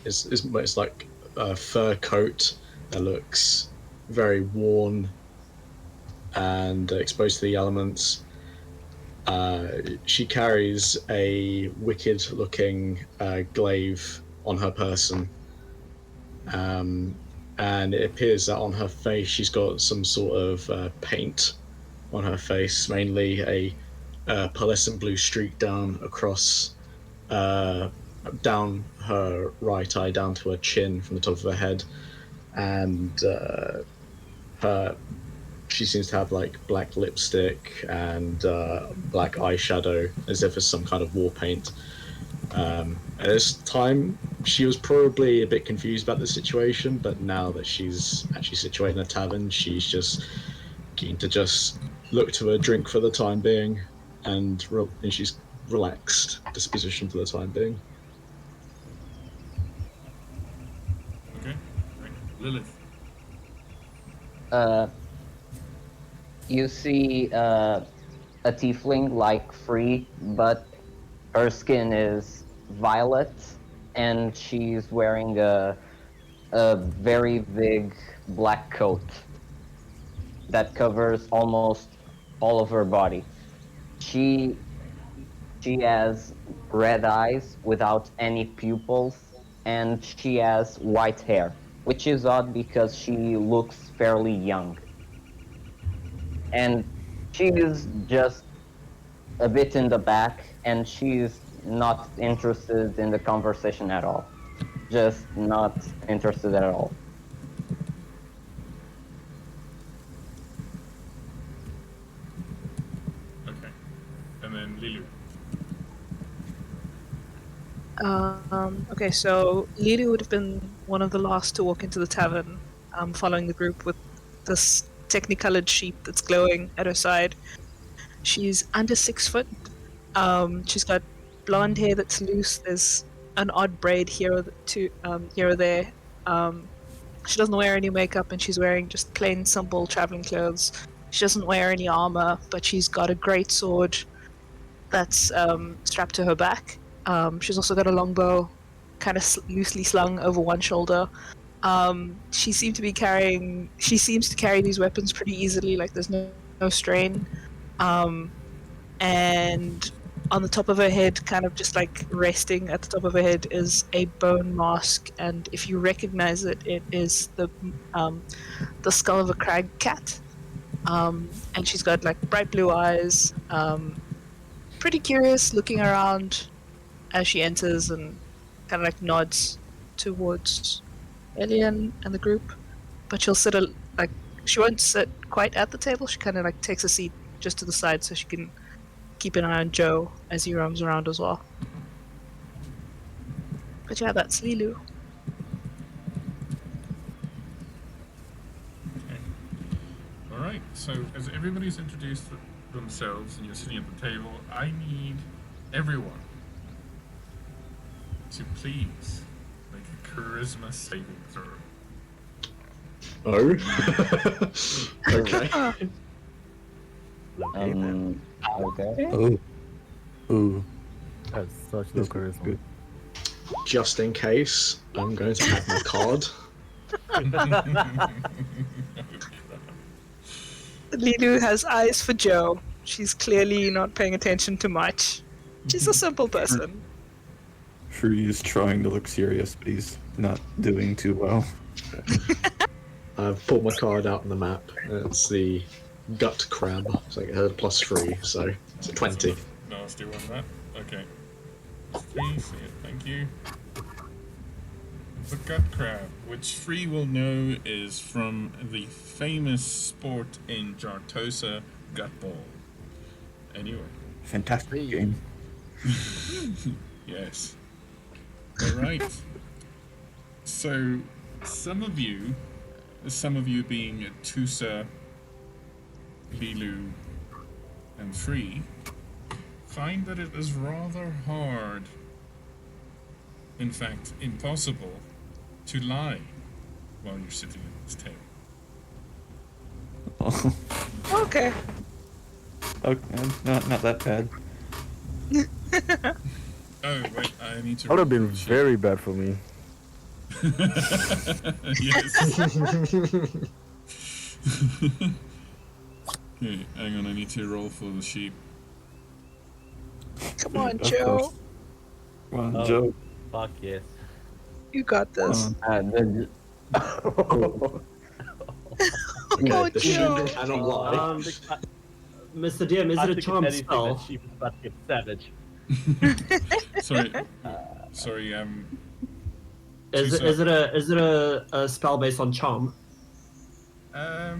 it's like a fur coat that looks very worn and exposed to the elements. She carries a wicked-looking glaive on her person, and it appears that on her face she's got some sort of paint on her face, mainly a pearlescent blue streak down across down her right eye, down to her chin from the top of her head, and she seems to have like black lipstick and black eyeshadow, as if it's some kind of war paint. At this time, she was probably a bit confused about the situation, but now that she's actually situated in a tavern, she's just keen to just look to her drink for the time being, and she's relaxed disposition for the time being. Okay. Right. Lilith. You see a tiefling like Free, but her skin is violet, and she's wearing a very big black coat that covers almost all of her body. She has red eyes without any pupils, and she has white hair, which is odd because she looks fairly young. And she is just a bit in the back, and she's not interested in the conversation at all. Just not interested at all. Okay. And then Lilu. Okay, so Lily would have been one of the last to walk into the tavern, following the group with this technicolored sheep that's glowing at her side. She's under 6 foot. She's got blonde hair that's loose. There's an odd braid here or there. She doesn't wear any makeup, and she's wearing just plain, simple traveling clothes. She doesn't wear any armor, but she's got a great sword that's strapped to her back. She's also got a longbow, kind of loosely slung over one shoulder. She seems to carry these weapons pretty easily. Like there's no strain. And on the top of her head, kind of just like resting at the top of her head, is a bone mask. And if you recognize it, it is the skull of a crag cat. And she's got like bright blue eyes. Pretty curious, looking around as she enters and kind of like nods towards Elian and the group. But she won't sit quite at the table. She kind of like takes a seat just to the side so she can keep an eye on Joe as he roams around as well. But yeah, that's Lilu. Okay. Alright, so as everybody's introduced themselves and you're sitting at the table, I need everyone to please make a charisma saving throw. Oh. Okay. Okay. Oh. Ooh. That's such low charisma. Good. Just in case, I'm going to have my card. Lilu has eyes for Joe. She's clearly not paying attention to much. She's a simple person. Free is trying to look serious, but he's not doing too well. I've pulled my card out on the map. It's the gut crab. So I get a +3, so it's a 20. Nasty one, that. Okay. 3, see it, thank you. The gut crab, which Free will know is from the famous sport in Jartosa, gut ball. Anyway. Fantastic game. Yes. Alright. So, some of you being Tusa, Lilu, and Free, find that it is rather hard, in fact impossible, to lie while you're sitting in this tail. Okay. Okay, not that bad. Oh, wait, I need to... That would have been very bad for me. Yes. Okay, hang on, I need to roll for the sheep. Come on, Of Joe. course. Come on, Joe. Fuck yes. You got this. Okay, Oh, the Joe. sheep cannot lie. Mr. DM, is I it a think charm if anything, spell? that sheep is about to get savage. Sorry, Is it a spell based on charm? No.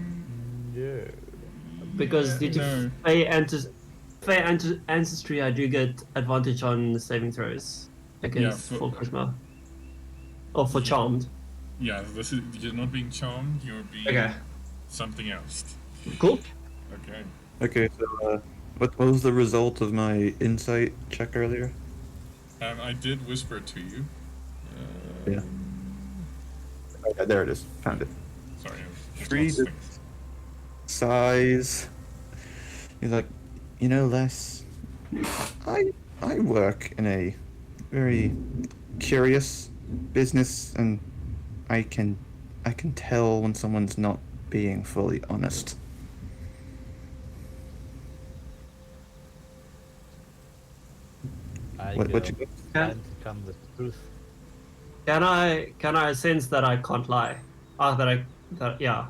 Because due to no. Fey Ancestry, I do get advantage on saving throws against Yeah, for charisma. Or for charmed. Yeah, this is, you're not being charmed, you're being something else. Cool. Okay. Okay, so what was the result of my insight check earlier? I did whisper to you. Yeah. Okay, there it is. Found it. Sorry, there's Free lots of things. size. He's like, you know, Les, I work in a very curious business, and I can tell when someone's not being fully honest. What you Time to come with truth. Can I sense that I can't lie? Yeah.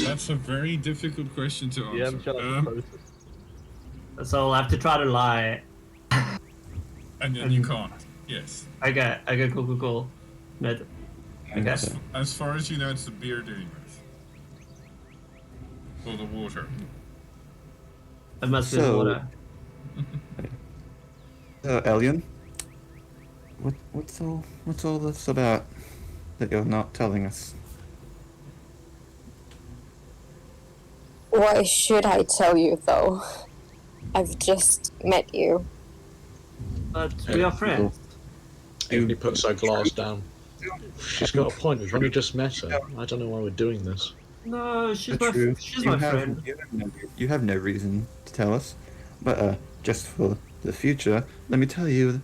That's a very difficult question to Yeah, answer. I'm sure that's process. So I'll have to try to lie. And then you can't. Yes. Okay, cool. Noted. Okay. As far as you know, it's the beer doing this. Or the water. It must be the water. Elian, what's all this about that you're not telling us? Why should I tell you, though? I've just met you. But we are friends. He puts her glass down. She's got a point. We've only just met her. I don't know why we're doing this. No, she's The my truth, she's you my have- friend. You have no reason to tell us, but just for the future, let me tell you.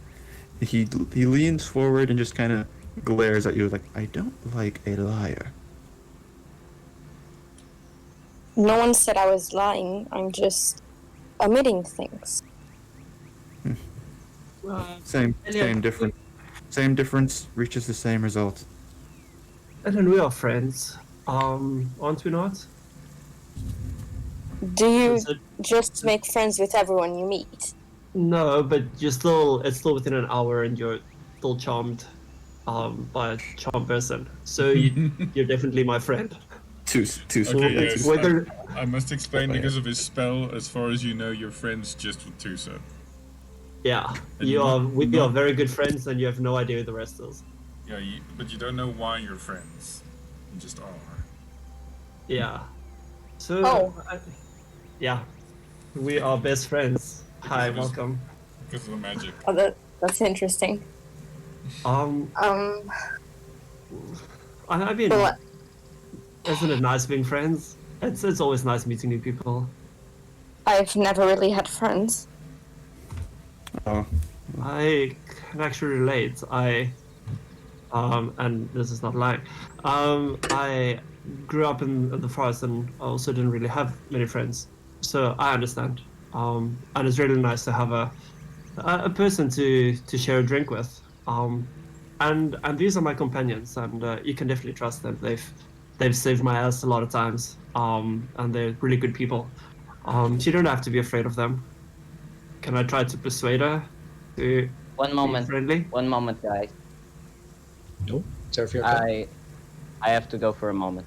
He leans forward and just kind of glares at you like, I don't like a liar. No one said I was lying. I'm just omitting things. Same difference. Same difference reaches the same result. And then we are friends. Aren't we not? Do you Is it- just make friends with everyone you meet? No, but it's still within an hour, and you're still charmed, by a charmed person. So you're definitely my friend. Two. Okay, yes. Whether I must explain because of his spell. As far as you know, you're friends just with Tusa. yeah, And we not- are very good friends, and you have no idea who the rest is. Yeah, but you don't know why you're friends. You just are. Yeah. So. Oh. Yeah, we are best friends. Hi, Because of his- welcome. Because of the magic. Oh, that's interesting. Um, Um, I mean, well, isn't it nice being friends? It's always nice meeting new people. I've never really had friends. Oh, I can actually relate. And this is not lying. I grew up in the forest and also didn't really have many friends, so I understand. And it's really nice to have a person to share a drink with. And these are my companions, and you can definitely trust them. They've saved my ass a lot of times. And they're really good people. So you don't have to be afraid of them. Can I try to persuade her to One be moment. friendly? One moment, guys. No, sorry for your time. I have to go for a moment.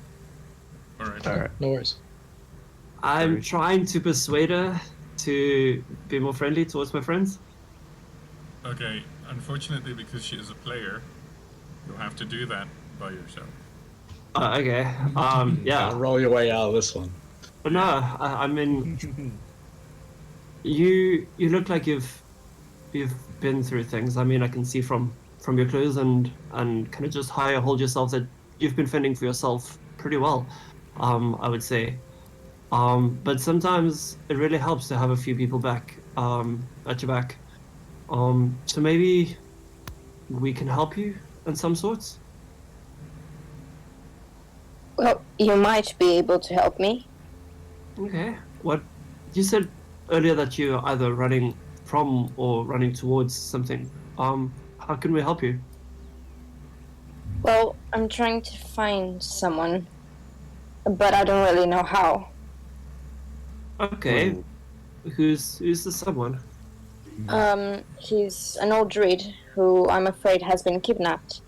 All right. all right. No worries. I'm Sorry. trying to persuade her to be more friendly towards my friends. Okay. Unfortunately, because she is a player, you'll have to do that by yourself. Okay. Gotta Yeah. roll your way out of this one. But no, I mean, you look like you've been through things. I mean, I can see from your clothes and kind of just how you hold yourself that you've been fending for yourself pretty well. I would say. But sometimes it really helps to have a few people back at your back. So maybe we can help you in some sorts. Well, you might be able to help me. Okay. What you said earlier that you're either running from or running towards something. How can we help you? Well, I'm trying to find someone, but I don't really know how. Okay. Well, Who's the someone? He's an old druid who I'm afraid has been kidnapped.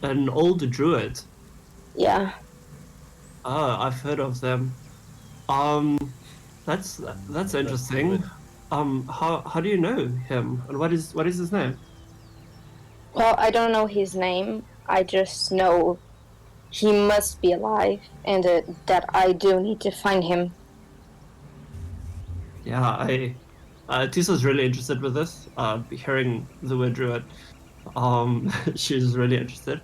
An old druid. Yeah. Ah, I've heard of them. That's interesting. How do you know him? And what is his name? Well, I don't know his name. I just know he must be alive, and that I do need to find him. Yeah, Tisa's really interested with this. Hearing the word druid, she's really interested.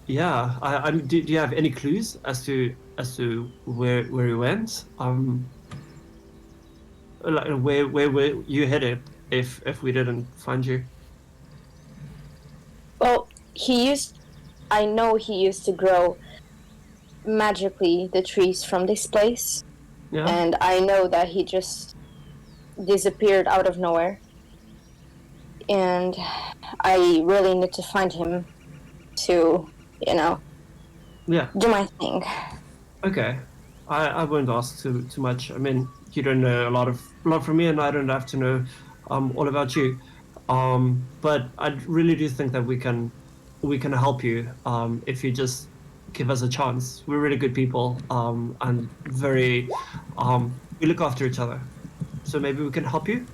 Yeah, do you have any clues as to where he went? Like where you headed if we didn't find you? Well, I know he used to grow magically the trees from this place, Yeah. and I know that he just disappeared out of nowhere. And I really need to find him to, Yeah. do my thing. Okay. I won't ask too much. I mean, you don't know a lot from me, and I don't have to know all about you. But I really do think that we can help you if you just give us a chance. We're really good people and very we look after each other. So maybe we can help you.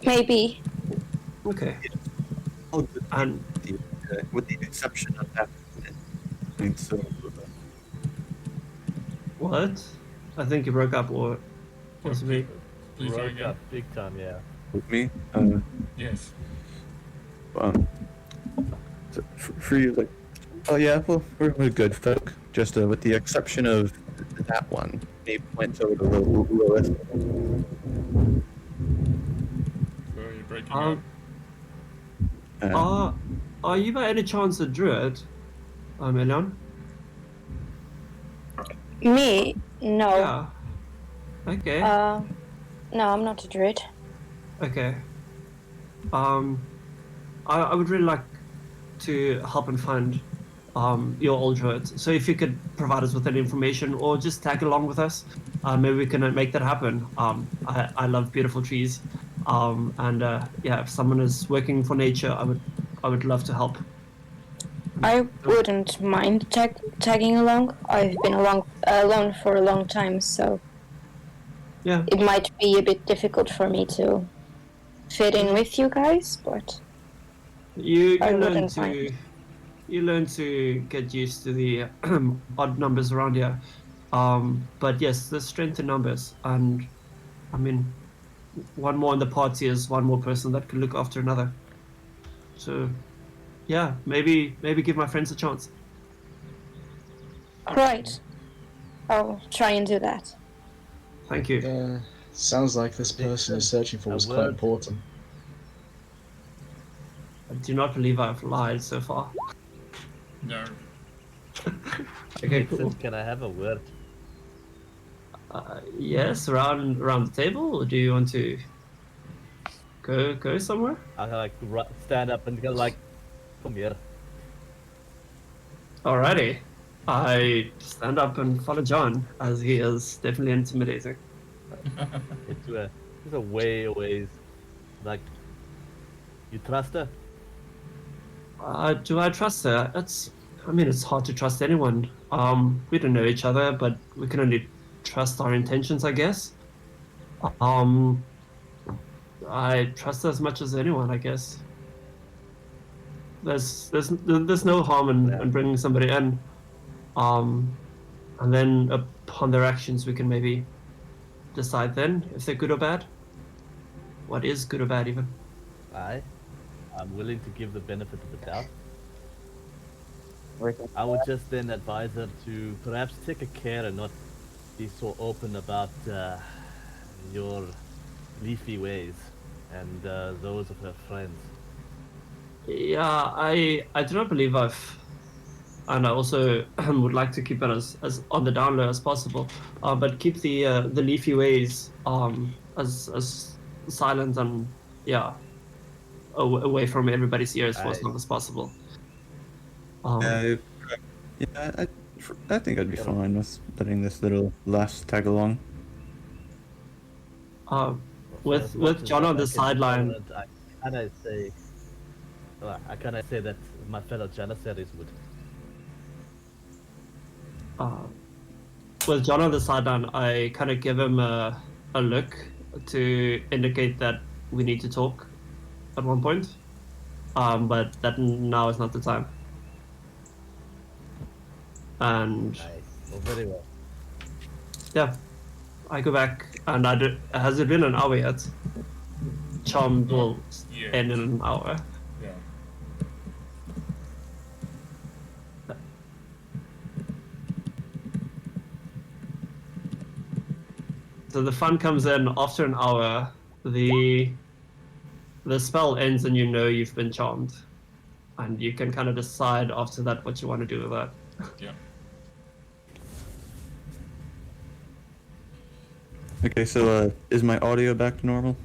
Maybe. Okay. Oh, And with the exception of that, I think so. what? I think you broke up, or was it me? Please try Broke again. up big time, yeah. With me, Yes. so for you, like, oh yeah, well, we're good folk. Just with the exception of that one, they went over to Lilith. So you're breaking up. Are you by any chance a druid, Elion? Me? No. Yeah. Okay. No, I'm not a druid. Okay. I would really like to help and find your old druid. So if you could provide us with any information or just tag along with us, maybe we can make that happen. I love beautiful trees. And yeah, if someone is working for nature, I would love to help. I wouldn't mind tagging along. I've been alone for a long time, so Yeah. it might be a bit difficult for me to fit in with you guys, but You I learn wouldn't to mind. you learn to get used to the odd numbers around here. But yes, there's strength in numbers, and I mean, one more in the party is one more person that can look after another. So, yeah, maybe give my friends a chance. All right. I'll try and do that. Thank you. Sounds like this person is searching for was quite important. I do not believe I've lied so far. No. Okay, cool. Can I have a word? Yes, around the table, or do you want to go somewhere? I like stand up and go like, come here. Alrighty. I stand up and follow John, as he is definitely intimidating. It's a ways. Like, you trust her? Do I trust her? It's hard to trust anyone. We don't know each other, but we can only trust our intentions, I guess. I trust her as much as anyone, I guess. There's no harm in bringing somebody in. And then upon their actions, we can maybe decide then if they're good or bad. What is good or bad, even? I'm willing to give the benefit of the doubt. I would just then advise her to perhaps take a care and not be so open about your leafy ways and those of her friends. Yeah, I do not believe and I also would like to keep it as on the down low as possible, but keep the leafy ways as silent and away from everybody's ears for as long as possible. I think I'd be fine with letting this little lass tag along. With John on the sideline, I cannot say that my fellow Janissaries would. With John on the sideline, I kind of give him a look to indicate that we need to talk at one point, but that now is not the time. And well, very well. Yeah, I go back, and has it been an hour yet? Charm will end in an hour. Yeah. So the fun comes in after an hour. The spell ends, and you know you've been charmed, and you can kind of decide after that what you want to do with that. Yeah. Okay, so is my audio back to normal?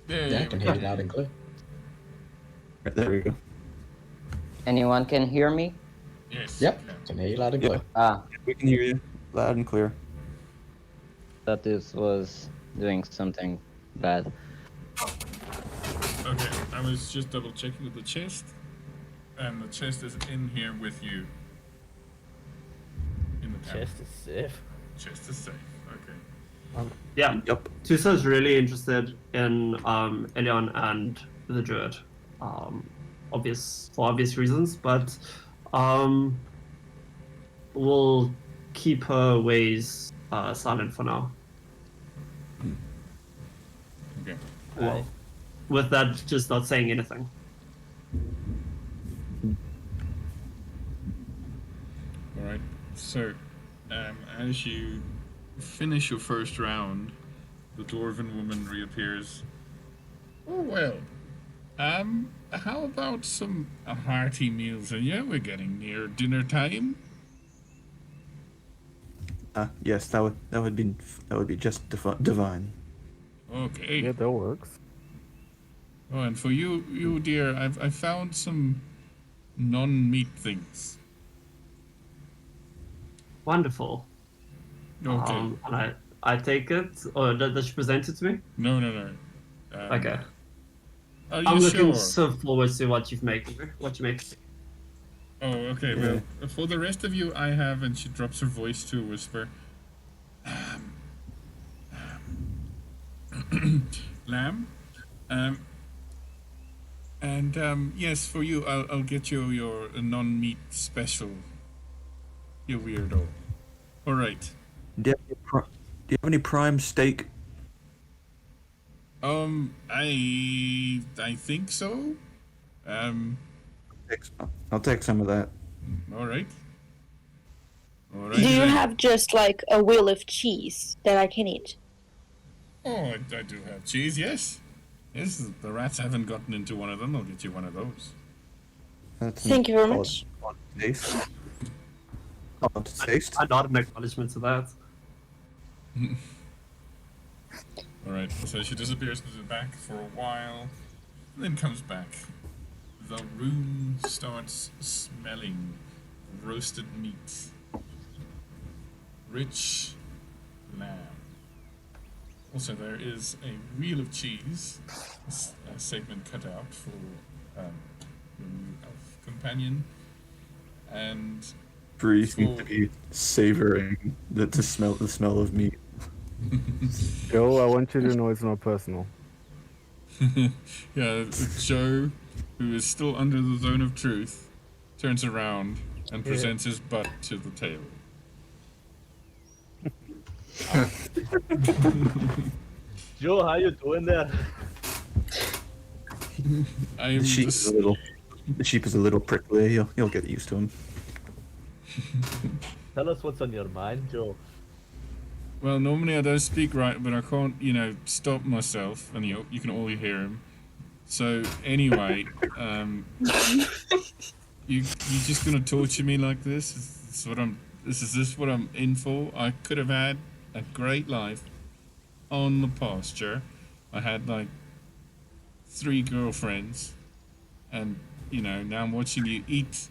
Yeah, I can hear you loud and clear. Right, there we go. Anyone can hear me? Yes. Yep, can hear you loud and clear. We can hear you loud and clear. That this was doing something bad. Okay, I was just double checking with the chest, and the chest is in here with you. In the chest is safe. Chest is safe. Okay. Yeah. Yep. Tusa's really interested in Elion and the Druid, for obvious reasons, but we'll keep her ways silent for now. Okay. Well, with that, just not saying anything. All right. So, as you finish your first round, the dwarven woman reappears. Oh well. How about some hearty meals? Yeah, we're getting near dinner time. Yes, that would be just divine. Okay. Yeah, that works. Oh, and for you dear, I found some non-meat things. Wonderful. Okay. And I take it, or does she present it to me? No. Okay. Are you I'm looking sure? so forward to what you make. Oh, okay. Yeah. Well, for the rest of you, I have, and she drops her voice to a whisper. Lamb, yes, for you, I'll get you your non-meat special. You weirdo. All right. Do you have any prime steak? I think so. I'll take some of that. All right. All right. Do you have just like a wheel of cheese that I can eat? Oh, I do have cheese. Yes. Yes. The rats haven't gotten into one of them. I'll get you one of those. Thank you very much. Taste. Taste. I nod an acknowledgement to that. Alright, so she disappears to the back for a while, and then comes back. The room starts smelling roasted meat. Rich lamb. Also, there is a wheel of cheese, a segment cut out for your new elf companion, and Bree seems to be savoring the smell of meat. Joe, I want you to know it's not personal. Yeah, Joe, who is still under the zone of truth, turns around and presents his butt to the table. Joe, how you doing there? The sheep is a little prickly. You'll get used to him. Tell us what's on your mind, Joe. Well, normally I don't speak right, but I can't, stop myself, and you can all hear him. So anyway, you just gonna torture me like this? Is this what I'm in for? I could have had a great life on the pasture. I had like 3 girlfriends, and now I'm watching you eat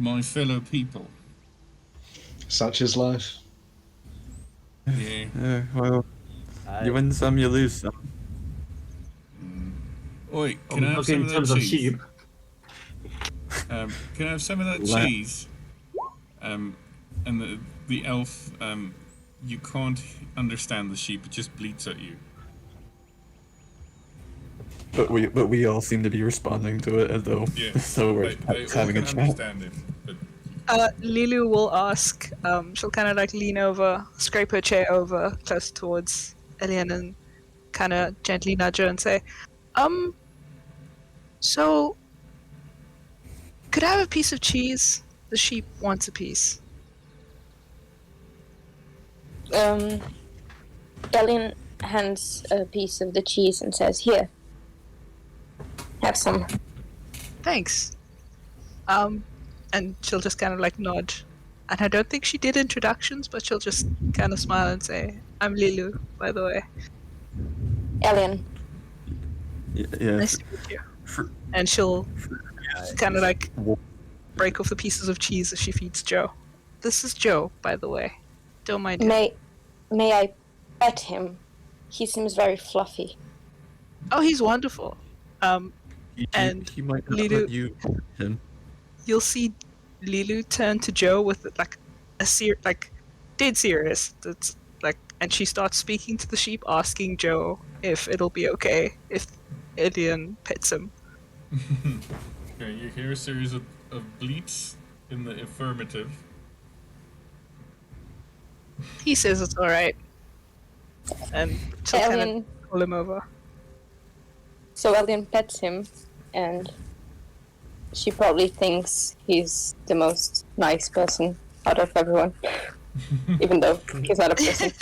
my fellow people. Such is life. Yeah. Well, you win some, you lose some. Oi, can I have some of that cheese? Can I have some of that cheese? And the elf, you can't understand the sheep; it just bleats at you. But we all seem to be responding to it as though we're having a chat. Understand it, but Lilu will ask. She'll kind of like lean over, scrape her chair over close towards Elian, and kind of gently nudge her and say, so could I have a piece of cheese? The sheep wants a piece. Elian hands a piece of the cheese and says, "Here, have some." Thanks. And she'll just kind of like nod. And I don't think she did introductions, but she'll just kind of smile and say, "I'm Lilu, by the way." Elian. Yeah. Nice to meet you. And she'll kind of like break off the pieces of cheese as she feeds Joe. This is Joe, by the way. Don't mind him. May I pet him? He seems very fluffy. Oh, he's wonderful. And he might not Lilu, let you him. you'll see Lilu turn to Joe with like dead serious. That's like, and she starts speaking to the sheep, asking Joe if it'll be okay if Elian pets him. Okay, you hear a series of bleats in the affirmative. He says it's alright. And she'll kind of pull him over. So Elian pets him, and she probably thinks he's the most nice person out of everyone, even though he's not a person.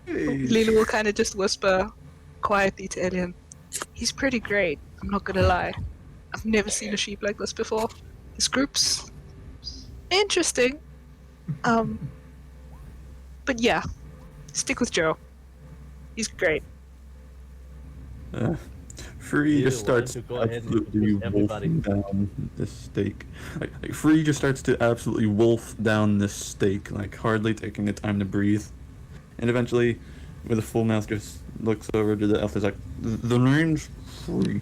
Lila will kind of just whisper quietly to Elian, "He's pretty great, I'm not gonna lie. I've never seen a sheep like this before. This group's interesting. But yeah, stick with Joe. He's great." Free just starts absolutely wolfing down this steak. Like Free just starts to absolutely wolf down this steak, like hardly taking the time to breathe. And eventually, with a full mouth, just looks over to the elf. Is like, "The name's Free."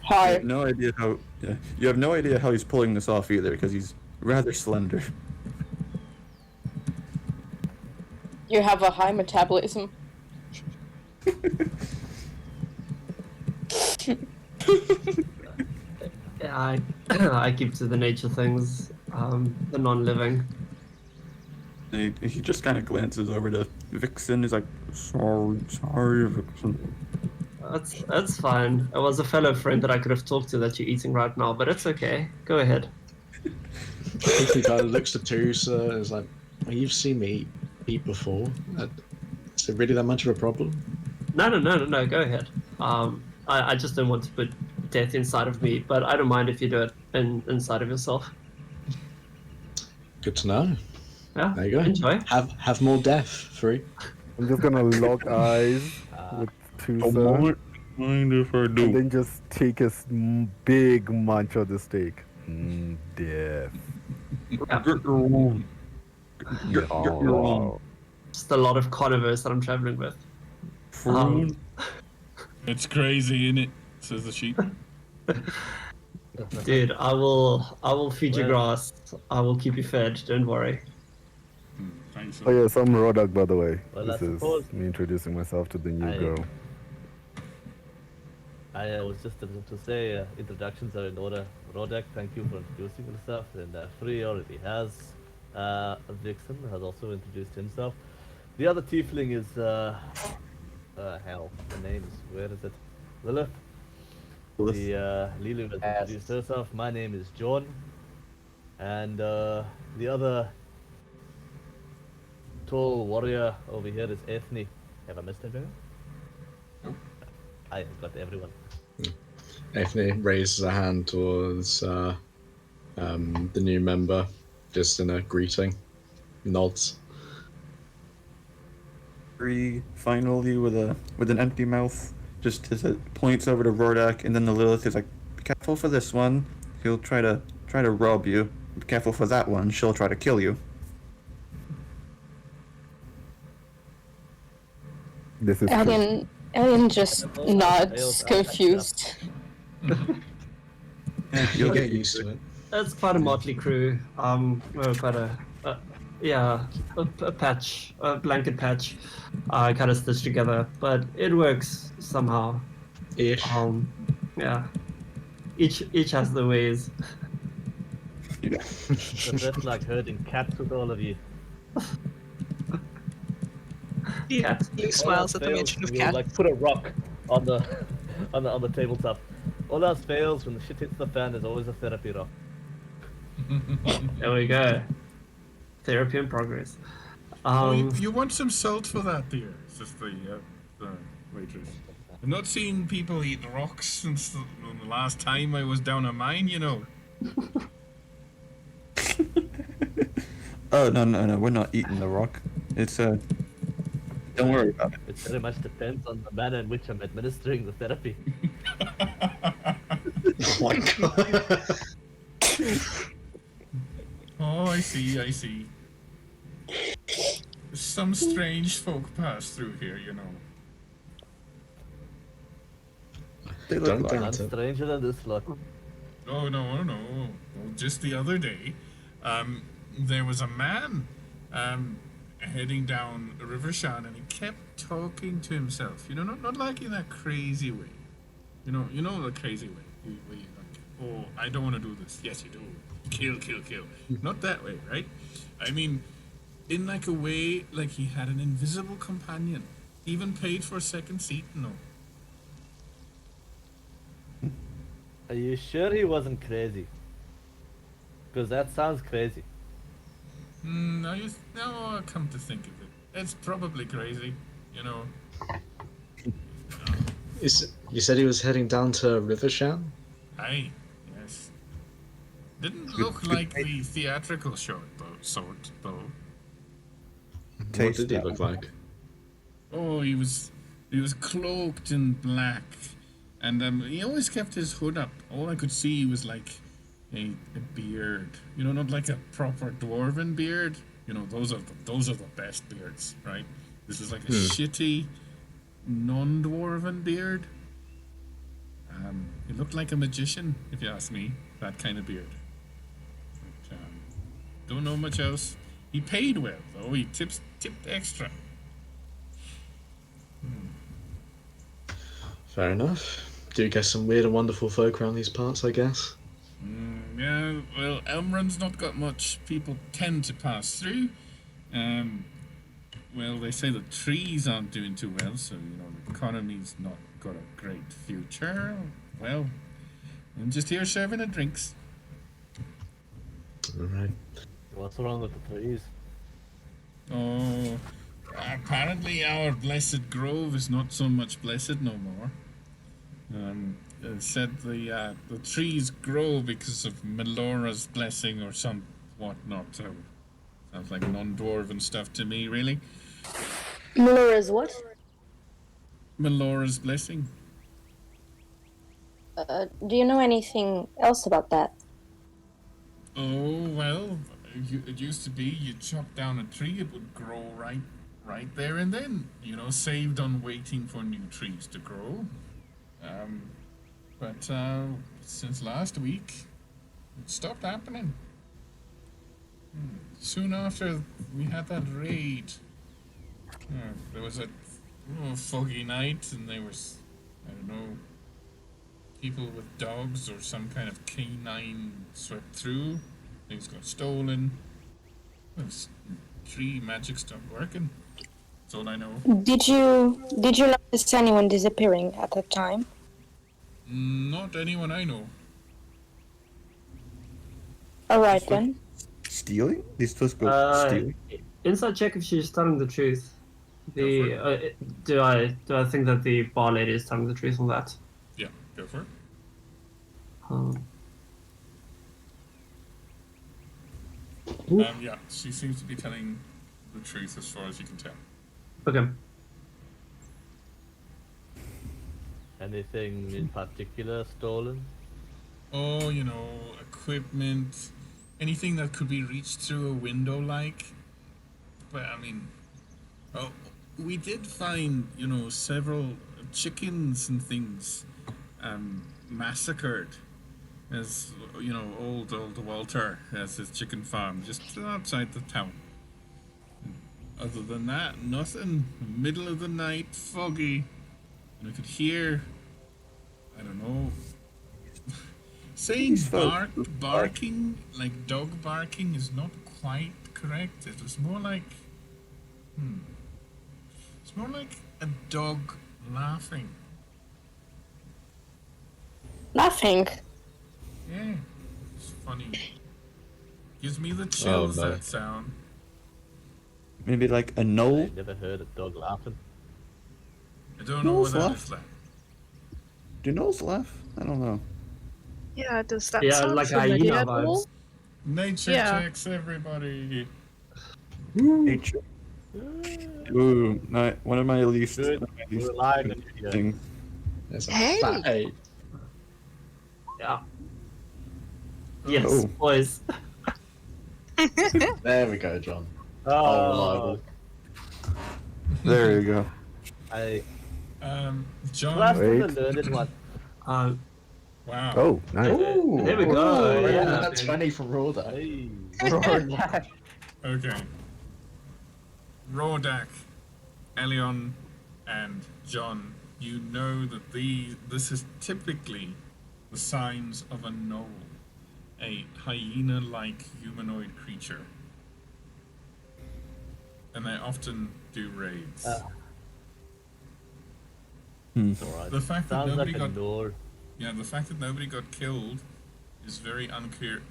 Hi. You have no idea how. Yeah, you have no idea how he's pulling this off either, because he's rather slender. You have a high metabolism. Yeah, I keep to the nature things, the non-living. He just kind of glances over to Vixen. He's like, sorry, Vixen. That's fine. It was a fellow friend that I could have talked to that you're eating right now, but it's okay. Go ahead. He kind of looks to Teresa and is like, well, you've seen me eat before. Is it really that much of a problem? No. Go ahead. I just don't want to put death inside of me, but I don't mind if you do it inside of yourself. Good to know. Yeah. There you go. Enjoy. Have more death, Free. I'm just gonna lock eyes with Tusa, Mind if I and do? then just take a big munch of the steak. Death. Get your own. Get your own. Just a lot of carnivores that I'm traveling with. Food. It's crazy, innit? Says the sheep. Dude, I will feed you grass. I will keep you fed. Don't worry. Thanks. Oh yes, I'm Rodak, by the way. Well, This I is suppose me introducing myself to the new girl. I was just to say introductions are in order. Rodak, thank you for introducing yourself, and Free already has. Vixen has also introduced himself. The other tiefling is hell. The name is, where is it? Lilith. Lily has introduced herself. My name is John, and the other tall warrior over here is Ethne. Have I missed anything? I got everyone. Ethne raises a hand towards the new member, just in a greeting. Nods. Free finally with an empty mouth, just as it points over to Rodak, and then the Lilith is like, "Be careful for this one. He'll try to rob you. Be careful for that one. She'll try to kill you." This is Alien just nods, confused. You'll get used to it. It's quite a motley crew. We're quite a patch, a blanket patch, kind of stitched together, but it works somehow. Ish. Yeah. Each has their ways. It's just like herding cats with all of you. Yeah, he smiles at the Fails mention of when you, cats. like put a rock on the on the tabletop. All else fails when the shit hits the fan. There's always a therapy rock. There we go. Therapy in progress. Oh, you want some salt for that, dear? Says the waitress. I've not seen people eat rocks since the last time I was down a mine, you know. Oh no, we're not eating the rock. It's don't worry about it. It very much depends on the manner in which I'm administering the therapy. Oh my god. Oh, I see. Some strange folk pass through here, you know. They Don't look like doubt I'm it. stranger than this lot. Oh, no. Well, just the other day, there was a man heading down River Shan, and he kept talking to himself. You know, not like in that crazy way. You know the crazy way. Where you like, oh, I don't want to do this. Yes, you do. Kill. Not that way, right? I mean, in like a way, like he had an invisible companion. Even paid for a second seat, no. Are you sure he wasn't crazy? Because that sounds crazy. No, I come to think of it. It's probably crazy, you know. You said he was heading down to Rivershan? Aye, yes. Didn't look like the theatrical sort, though. What did he look like? Oh, he was cloaked in black, and he always kept his hood up. All I could see was like a beard. You know, not like a proper dwarven beard. You know, those are the best beards, right? This was like a shitty, non-dwarven beard. He looked like a magician, if you ask me. That kind of beard. But, don't know much else. He paid well, though. He tipped extra. Fair enough. Do get some weird and wonderful folk around these parts, I guess. Yeah, well, Elmrun's not got much people tend to pass through. Well, they say the trees aren't doing too well, so, the economy's not got a great future. Well, I'm just here serving the drinks. Alright. What's wrong with the trees? Oh, apparently our blessed grove is not so much blessed no more. It said the trees grow because of Melora's blessing or some whatnot. So, sounds like non-dwarven stuff to me, really. Melora's what? Melora's blessing. Do you know anything else about that? Oh, well, it used to be you chop down a tree, it would grow right there and then. Saved on waiting for new trees to grow. But since last week, it stopped happening. Soon after we had that raid, there was a foggy night, and there was, I don't know, people with dogs or some kind of canine swept through. Things got stolen. Tree magic stopped working. That's all I know. Did you notice anyone disappearing at that time? Not anyone I know. Alright then. Stealing? These first go stealing? Inside check if she's telling the truth. Do I think that the bar lady is telling the truth on that? Yeah, go for it. Yeah, she seems to be telling the truth as far as you can tell. Okay. Anything in particular stolen? Oh, equipment, anything that could be reached through a window, like. But I mean, we did find, several chickens and things, massacred. As old Walter has his chicken farm just outside the town. Other than that, nothing. Middle of the night, foggy. And I could hear, I don't know, saying barking, like dog barking, is not quite correct. It was more like, it's more like a dog laughing. Laughing? Yeah, it's funny. Gives me the chills, Oh, no. that sound. Maybe like a gnoll? I've never heard a dog laughing. I don't know what that is like. Do gnolls laugh? I don't know. Yeah, does that Yeah, sound like familiar hyena at all? vibes. Nature Yeah. checks, everybody. Nature. Ooh, one of my least, Good. one of my least We're live in here. things. There's a Hey! fat 8. Yeah. Yes, Oh. boys. There we go, John. Oh, reliable. There you go. John. Last Wait. one learned one. Wow. Oh, nice. Ooh, There we go, Ooh, yeah. That's 20 from Rorda. Hey. Okay. Rodak, Elion, and John, you know that this is typically the signs of a gnoll, a hyena-like humanoid creature. And they often do raids. It's alright. The fact that Sounds nobody like a got Nord. the fact that nobody got killed is very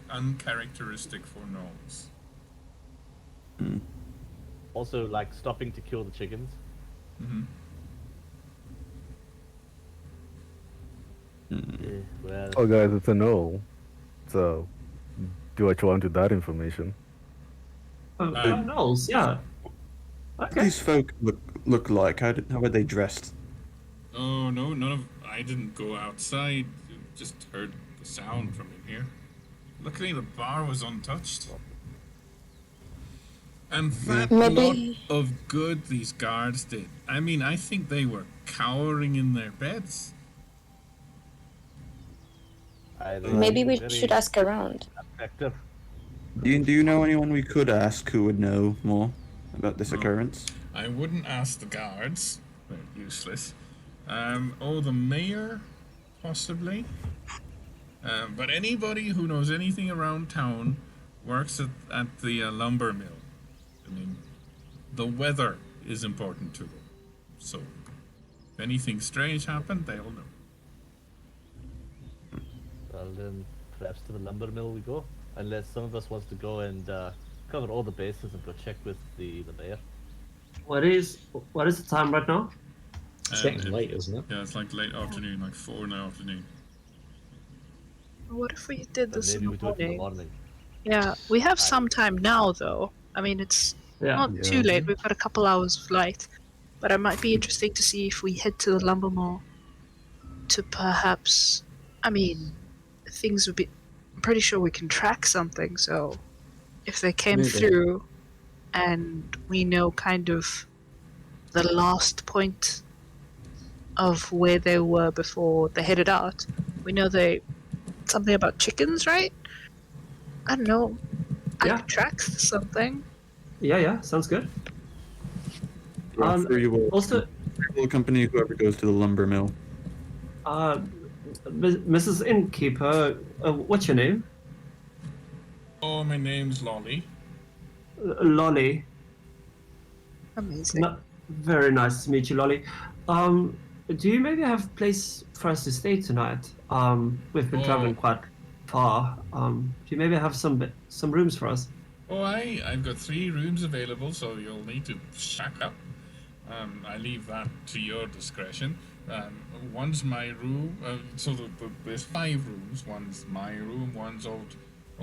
uncharacteristic for gnolls. Also, like stopping to kill the chickens. Mm-hmm. Yeah, well, Oh, guys, it's a no. So, do what you want with that information. Gnolls, yeah. Okay. These folk look like? How were they dressed? Oh no, I didn't go outside. Just heard the sound from in here. Luckily, the bar was untouched. And that Maybe- lot of good these guards did. I mean, I think they were cowering in their beds. Maybe we should ask around. Effective. Do you know anyone we could ask who would know more about this occurrence? I wouldn't ask the guards. They're useless. The mayor, possibly. But anybody who knows anything around town works at the lumber mill. I mean, the weather is important to them. So, if anything strange happened, they'll know. Well, then perhaps to the lumber mill we go. Unless some of us wants to go and cover all the bases and go check with the mayor. What is the time right now? It's getting late, isn't it? Yeah, it's like late afternoon, like 4 in the afternoon. What if we did But this maybe in we the do it in the morning? morning. Yeah, we have some time now, though. I mean, it's not too late. We've got a couple hours of light. But it might be interesting to see if we head to the lumber mill to perhaps... I mean, things would be... I'm pretty sure we can track something, so if they came through and we know kind of the last point of where they were before they headed out, we know something about chickens, right? I don't know. Yeah. I could track something. Yeah, sounds good. I'm sure you will. Also, You will accompany whoever goes to the lumber mill. Mrs. Innkeeper, what's your name? Oh, my name's Lolly. Lolly. Amazing. Very nice to meet you, Lolly. Do you maybe have a place for us to stay tonight? We've been traveling quite far. Do you maybe have some rooms for us? Oh, I've got 3 rooms available, so you'll need to shack up. I leave that to your discretion. One's my room, so there's 5 rooms. One's my room, one's old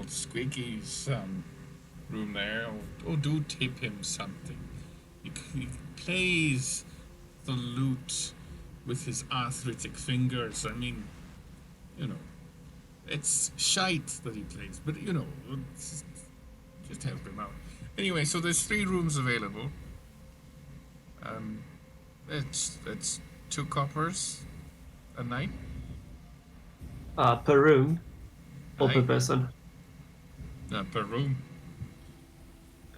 Squeaky's room there. Oh, do tip him something. He plays the lute with his arthritic fingers. I mean, you know, it's shite that he plays, but you know, just help him out. Anyway, so there's 3 rooms available. It's 2 coppers a night. Per room or per person? Per room.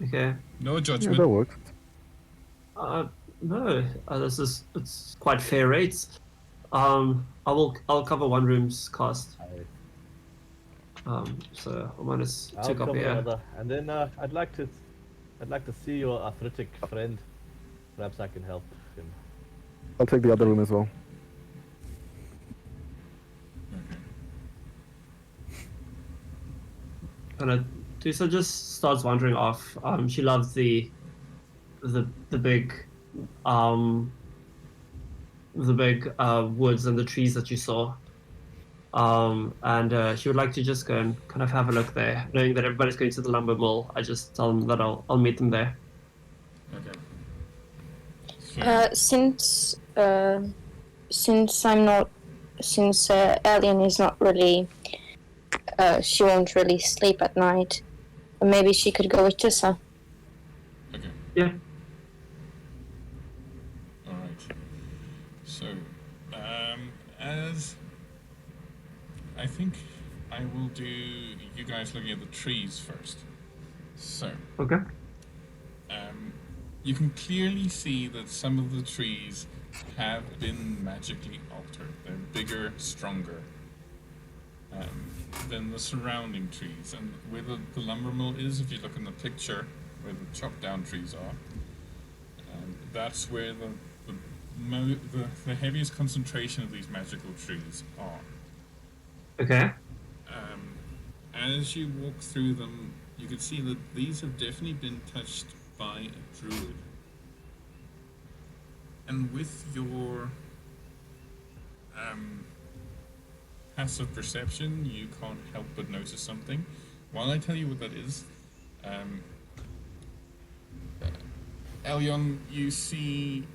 Okay. No judgment. Yeah, that works. No, it's quite fair rates. I'll cover 1 room's cost. So minus 2 I'll copper. cover Yeah. another. And then I'd like to see your arthritic friend. Perhaps I can help him. I'll take the other room as well. And Tusa just starts wandering off. She loves the big woods and the trees that you saw. And she would like to just go and kind of have a look there, knowing that everybody's going to the lumber mill. I just tell them that I'll meet them there. Okay. Since Alien is not really, she won't really sleep at night. Maybe she could go with Tissa. Okay. Yeah. All right. So, as I think I will do you guys looking at the trees first. So. Okay. You can clearly see that some of the trees have been magically altered. They're bigger, stronger than the surrounding trees. And where the lumber mill is, if you look in the picture where the chopped down trees are, that's where the heaviest concentration of these magical trees are. Okay. As you walk through them, you can see that these have definitely been touched by a druid. And with your passive perception, you can't help but notice something. While I tell you what that is, Elyon, you see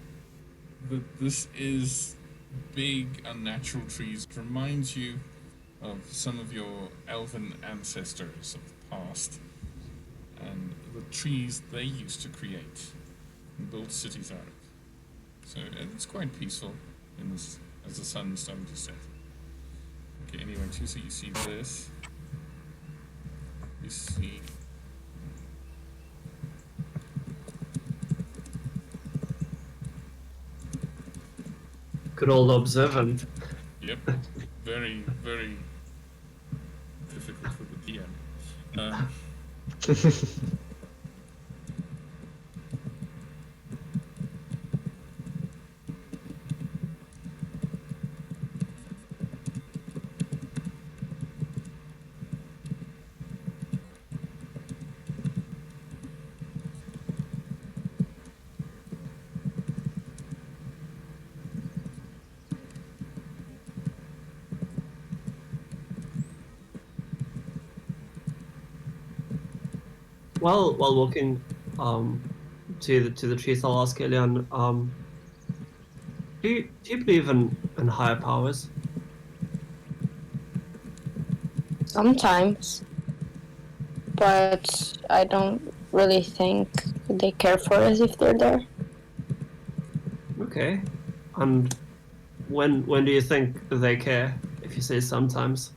that this is big, unnatural trees. It reminds you of some of your elven ancestors of the past and the trees they used to create and build cities out of. So it's quite peaceful in this as the sun's starting to set. Okay, anyway, so you see this. You see Good old observant. Yep. Very, very difficult for the DM. while walking to the trees, I'll ask Elian, do you believe in higher powers? Sometimes, but I don't really think they care for us if they're there. Okay. And when do you think they care? If you say sometimes.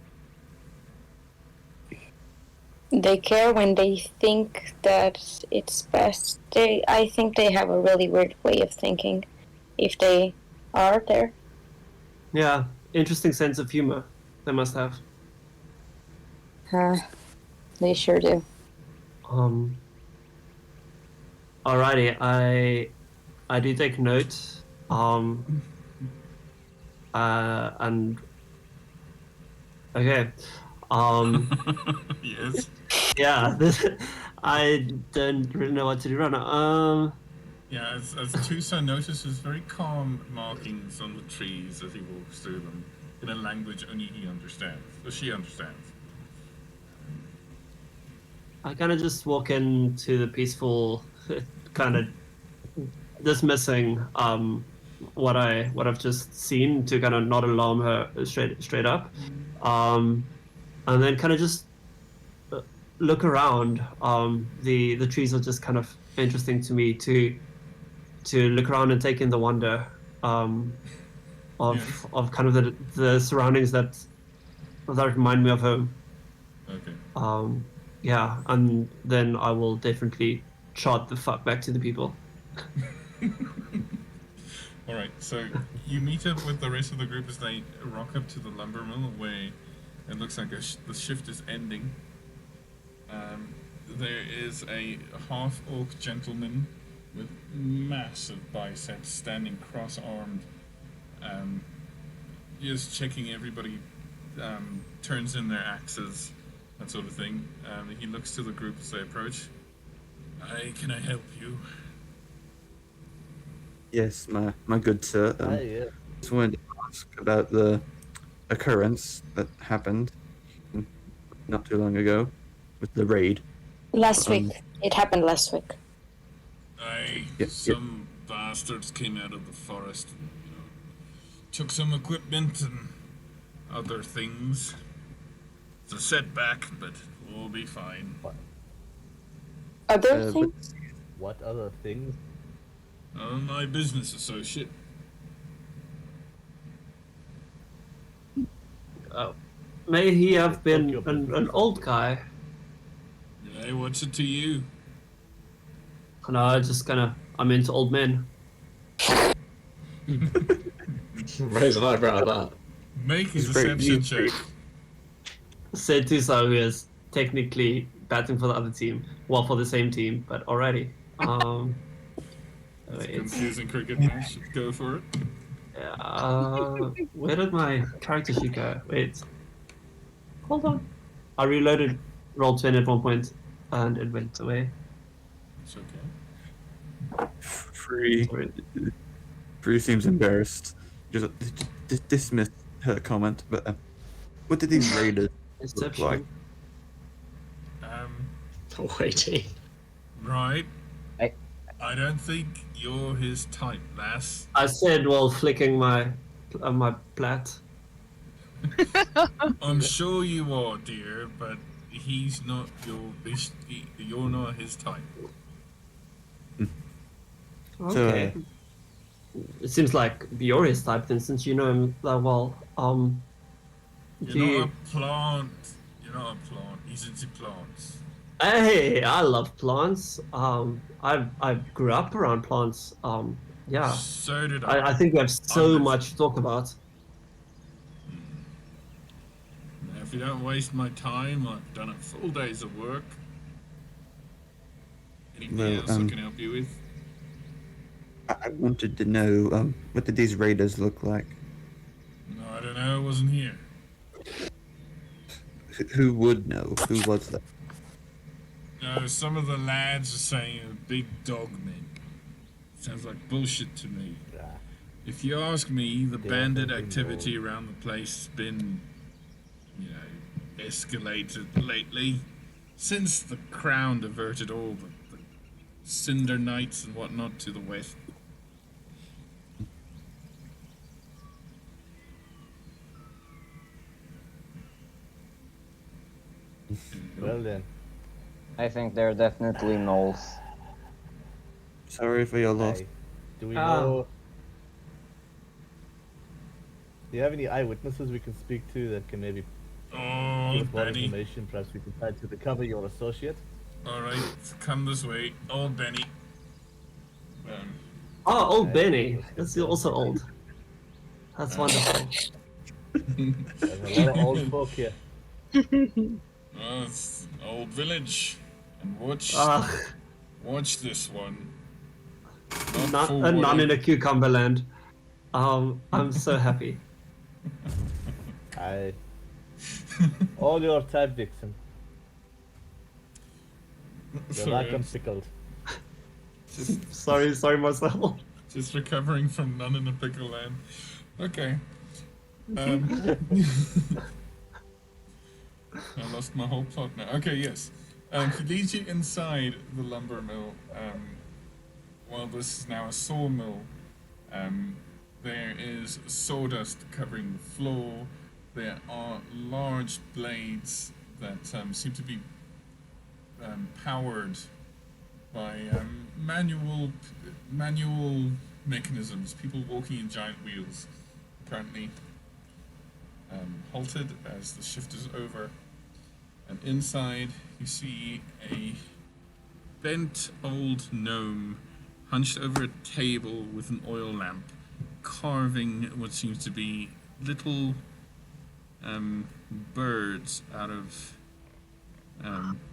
They care when they think that it's best. I think they have a really weird way of thinking if they are there. Yeah, interesting sense of humor they must have. They sure do. Alrighty, I do take note. And okay. Yes. Yeah, I don't really know what to do right now. Yeah, as Tucson notices very calm markings on the trees as he walks through them in a language only he understands, or she understands. I kind of just walk into the peaceful, kind of dismissing what I've just seen to kind of not alarm her straight up, and then kind of just look around. The trees are just kind of interesting to me to look around and take in the wonder of Yes. of kind of the surroundings that remind me of home. Okay. Yeah, and then I will definitely chart the fuck back to the people. Alright, so you meet up with the rest of the group as they rock up to the lumber mill where it looks like the shift is ending. There is a half-orc gentleman with massive biceps standing cross-armed, just checking everybody turns in their axes, that sort of thing. He looks to the group as they approach. Can I help you? Yes, my good sir. Yeah. Just wanted to ask about the occurrence that happened not too long ago with the raid. Last week. It happened last week. Some bastards came out of the forest and, took some equipment and other things. It's a setback, but we'll be fine. Other things? What other things? My business associate. May he have been an old guy. Hey, what's it to you? And I'm into old men. Raise an eyebrow at that. Make a deception check. Said Tusa, who is technically batting for the other team, well, for the same team, but already. Confusing cricket match. Go for it. Where did my character sheet go? Wait. Hold on. I reloaded Roll20 at one point, and it went away. It's okay. Free seems embarrassed. Just dismiss her comment. But what did these raiders look like? Waiting. Right. I don't think you're his type, lass. I said while flicking my plat. I'm sure you are, dear, but he's not you're not his type. Okay. It seems like you're his type then, since you know him that well. You're not a plant. You're not a plant. He's into plants. Hey, I love plants. I grew up around plants. Yeah. So did I. I think we have so much to talk about. Now, if you don't waste my time, I've done a full days of work. Anything else I can help you with? I wanted to know, what did these raiders look like? No, I don't know. I wasn't here. Who would know? Who was that? No, some of the lads are saying a big dog men. Sounds like bullshit to me. If you ask me, the bandit activity around the place has been, escalated lately. since the crown diverted all the cinder knights and whatnot to the west. Well then. I think they're definitely Gnolls. Sorry for your loss. Hey, do we know? Do you have any eyewitnesses we can speak to that can maybe Oh, give us more Benny. information? Perhaps we can try to recover your associate. Alright, come this way. Old Benny. Oh, old Benny. That's also old. That's wonderful. There's a lot of old folk here. Oh, it's old village. And watch this one. Not a nun in a cucumber land. I'm so happy. All your time, Vixen. You're Sorry, welcome, pickled. Sorry, Marcel. Just recovering from none in a pickle land. Okay. I lost my whole plot now. Okay, yes. He leads you inside the lumber mill. While this is now a sawmill, there is sawdust covering the floor. There are large blades that seem to be powered by manual mechanisms. People walking in giant wheels, apparently halted as the shift is over. And inside, you see a bent old gnome hunched over a table with an oil lamp, carving what seems to be little birds out of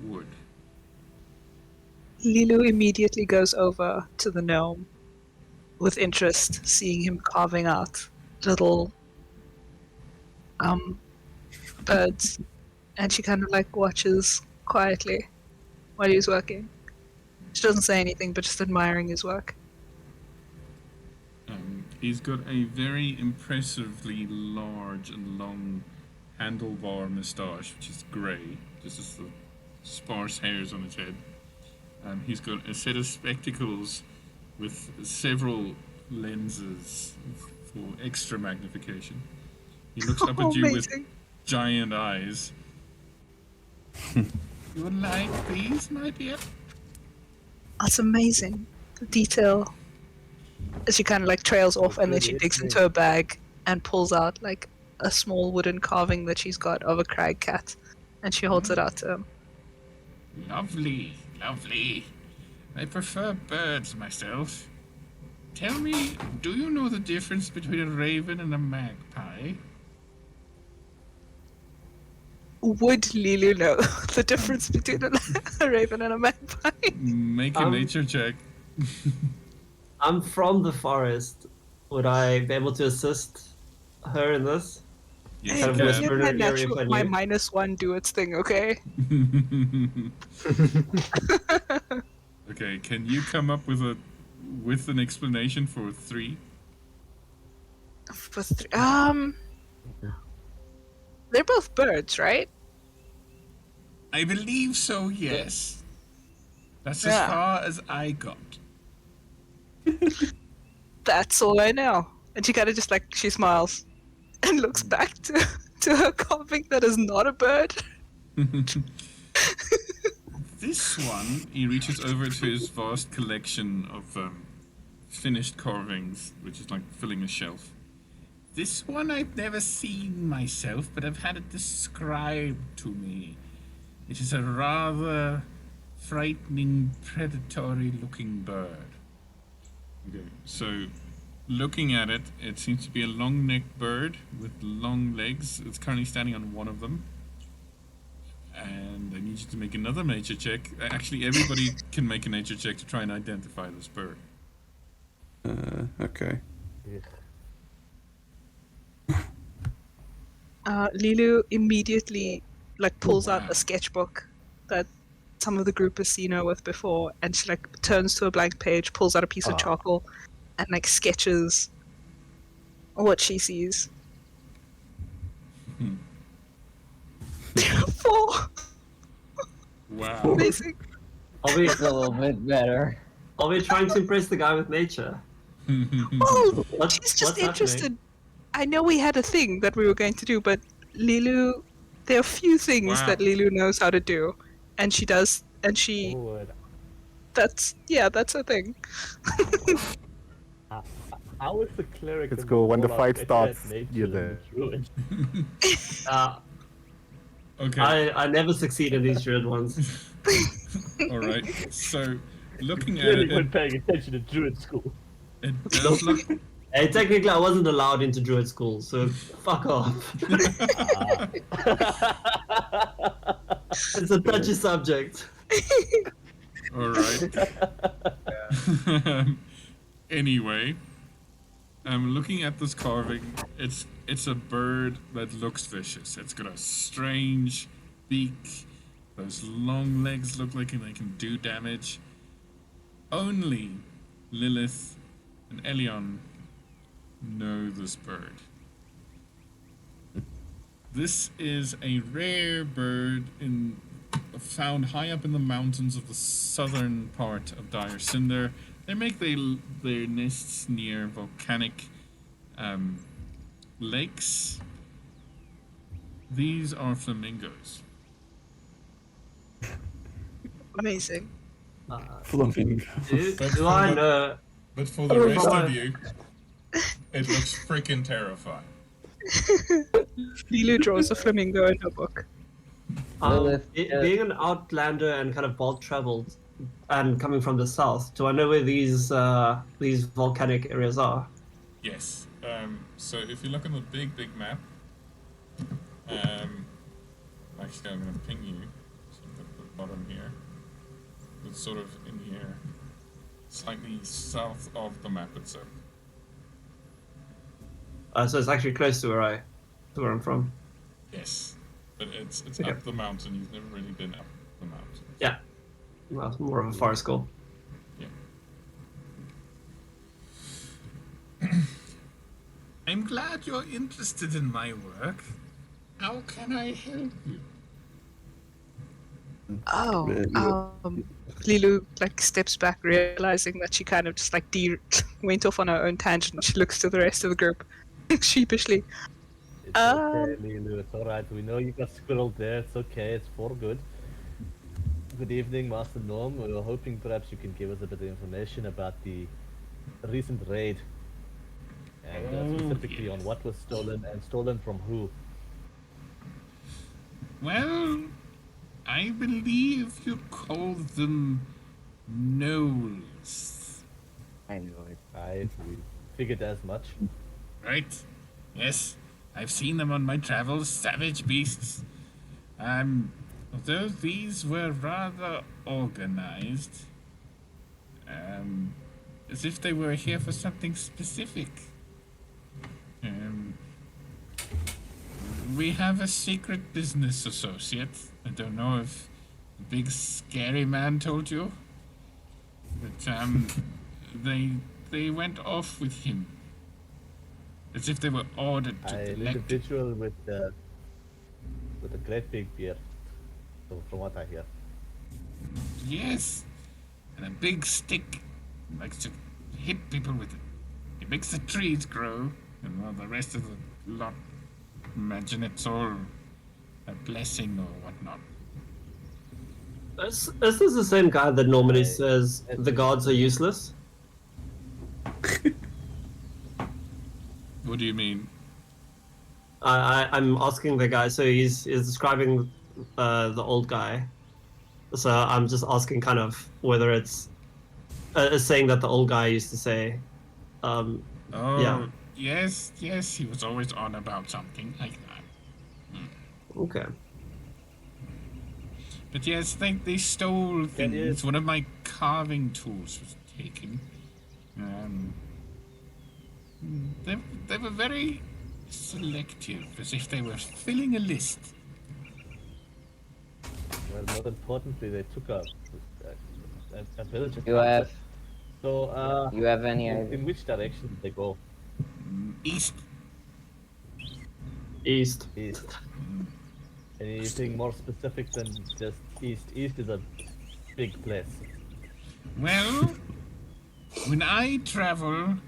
wood. Lilu immediately goes over to the gnome with interest, seeing him carving out little birds, and she kind of like watches quietly while he's working. She doesn't say anything, but just admiring his work. He's got a very impressively large and long handlebar moustache, which is grey, just as the sparse hairs on his head. He's got a set of spectacles with several lenses for extra magnification. He looks up at you with giant eyes. You like these, my dear? That's amazing. The detail. As she kind of like trails off, and then she digs into her bag and pulls out like a small wooden carving that she's got of a crag cat, and she holds it out to him. Lovely, lovely. I prefer birds myself. Tell me, do you know the difference between a raven and a magpie? Would Lilu know the difference between a raven and a magpie? Make a nature check. I'm from the forest. Would I be able to assist her in this? Yes, Hey, you let can. my -1 do its thing, okay? Okay, can you come up with an explanation for 3? For 3, they're both birds, right? I believe so, yes. That's as Yeah. far as I got. That's all I know. And she kind of just like, she smiles and looks back to her carving that is not a bird. This one, he reaches over to his vast collection of finished carvings, which is like filling a shelf. This one I've never seen myself, but I've had it described to me. It is a rather frightening, predatory-looking bird. Okay, so looking at it, it seems to be a long-necked bird with long legs. It's currently standing on one of them. And I need you to make another nature check. Actually, everybody can make a nature check to try and identify this bird. Okay. Lilu immediately like pulls out a sketchbook that some of the group has seen her with before, and she like turns to a blank page, pulls out a piece of charcoal, and like sketches what she sees. 4. Wow. Amazing. Are we, It's a little bit better. are we trying to impress the guy with nature? Oh, What's, she's just what's interested. happening? I know we had a thing that we were going to do, but Lilu, there are few things Wow. that Lilu knows how to do, and she does, and she. Oh, That's a thing. how is the cleric? Let's and go. When the warlock fight better starts, at nature you're than there. the druid? Okay. I never succeed in these druid ones. All right. So, looking at Clearly it, weren't paying attention to druid school. it does look. Hey, technically, I wasn't allowed into druid school, so fuck off. It's a touchy subject. All right. Anyway, looking at this carving, it's a bird that looks vicious. It's got a strange beak. Those long legs look like they can do damage. Only Lilith and Elion know this bird. This is a rare bird found high up in the mountains of the southern part of Dyrecinder. They make their nests near volcanic lakes. These are flamingos. Amazing. Flamingo. Do I know? But for the rest of you, it looks freaking terrifying. Lilu draws a flamingo in her book. Lilith, Being an outlander and kind of bulk traveled, and coming from the south, do I know where these volcanic areas are? Yes. So if you look on the big map, actually I'm going to ping you at the bottom here. It's sort of in here, slightly south of the map itself. So it's actually close to where I'm from. Yes, but it's Okay. up the mountain. You've never really been up the mountain. Yeah. Well, it's more of a forest goal. I'm glad you're interested in my work. How can I help you? Oh, Lilu like steps back, realizing that she kind of just like went off on her own tangent. She looks to the rest of the group sheepishly. It's okay, Lilu, it's alright. We know you got squirreled there. It's okay, it's for good. Good evening, Master Norm. We were hoping perhaps you can give us a bit of information about the recent raid. And specifically on what was stolen and stolen from who. Well, I believe you call them Gnolls. I know it. We figured as much. Right? Yes, I've seen them on my travels, savage beasts. Although these were rather organized, as if they were here for something specific. We have a secret business associate. I don't know if the big scary man told you, but they went off with him, as if they were ordered to An collect. individual with a great big beard, so from what I hear. Yes, and a big stick. Likes to hit people with it. It makes the trees grow, and well, the rest of the lot. Imagine it's all a blessing or whatnot. Is this the same guy that normally says the gods are useless? What do you mean? I'm asking the guy, so he's describing the old guy. So I'm just asking kind of whether it's a saying that the old guy used to say. Yeah. Yes, he was always on about something like that. Okay. But yes, they stole things. One of my carving tools was taken. They were very selective, as if they were filling a list. Well, more importantly, they took a village. You have. So, You have any idea? in which direction did they go? East. East. Anything more specific than just east? East is a big place. Well, when I travel,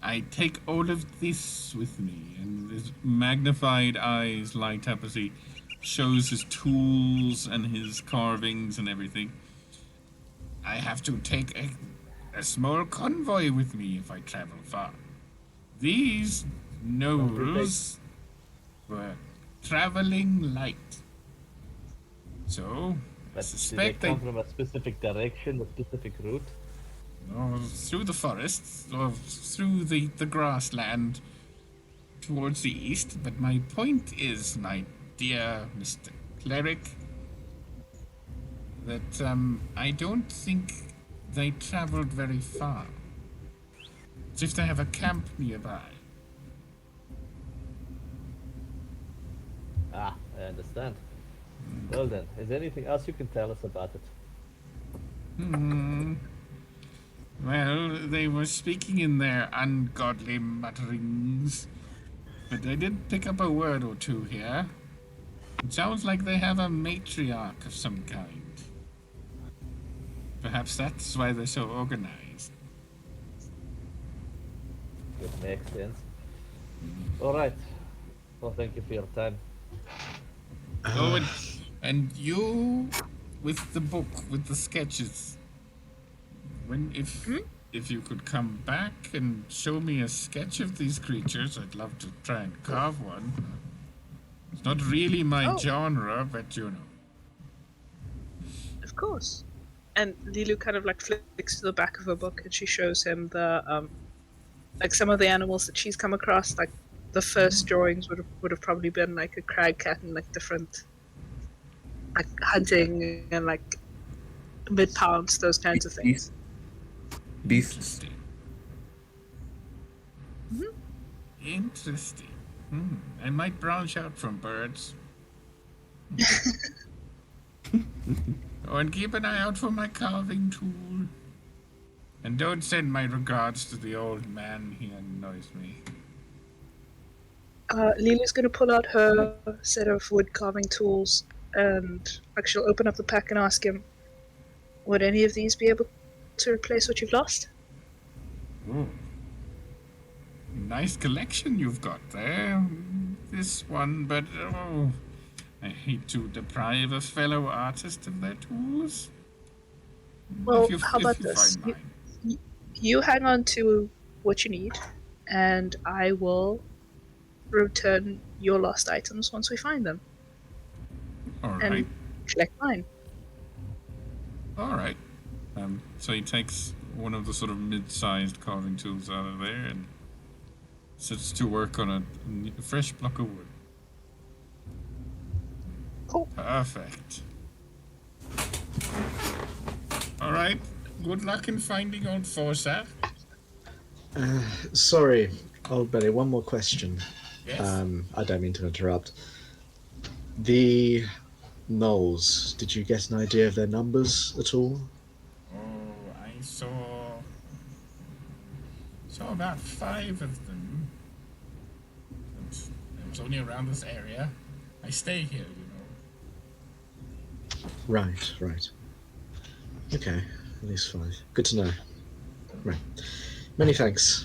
I take all of this with me, and his magnified eyes light up as he shows his tools and his carvings and everything. I have to take a small convoy with me if I travel far. These gnolls were traveling light. So, I But suspect did they come from a specific direction, a specific route? or through the forests, or through the grassland towards the east. But my point is, my dear Mr. Cleric, that I don't think they traveled very far. As if they have a camp nearby. Ah, I understand. Well then, is there anything else you can tell us about it? Well, they were speaking in their ungodly mutterings, but I did pick up a word or two here. It sounds like they have a matriarch of some kind. Perhaps that's why they're so organized. It makes sense. Alright. Well, thank you for your time. Oh, and you, with the book, with the sketches. If you could come back and show me a sketch of these creatures, I'd love to try and carve one. It's not really my genre, but you know. Of course. And Lilu kind of like flicks to the back of her book and she shows him the like some of the animals that she's come across. Like the first drawings would have probably been like a crag cat and like different like hunting and like mid-pounds, those kinds of things. Beasts. Interesting. I might branch out from birds. Oh, and keep an eye out for my carving tool. And don't send my regards to the old man, he annoys me. Lilu's going to pull out her set of wood carving tools and like she'll open up the pack and ask him, would any of these be able to replace what you've lost? Nice collection you've got there. This one, but oh, I hate to deprive a fellow artist of their tools. Well, how about this? You hang on to what you need, and I will return your lost items once we find them. All and right. Collect mine. All right. So he takes one of the sort of mid-sized carving tools out of there and sits to work on a fresh block of wood. Cool. Perfect. All right. Good luck in finding old Forsyth. Sorry, old Betty, one more question. Yes. I don't mean to interrupt. The Gnolls, did you get an idea of their numbers at all? Oh, I saw about 5 of them. It was only around this area. I stay here, you know. Right. Okay, at least 5. Good to know. Right. Many thanks.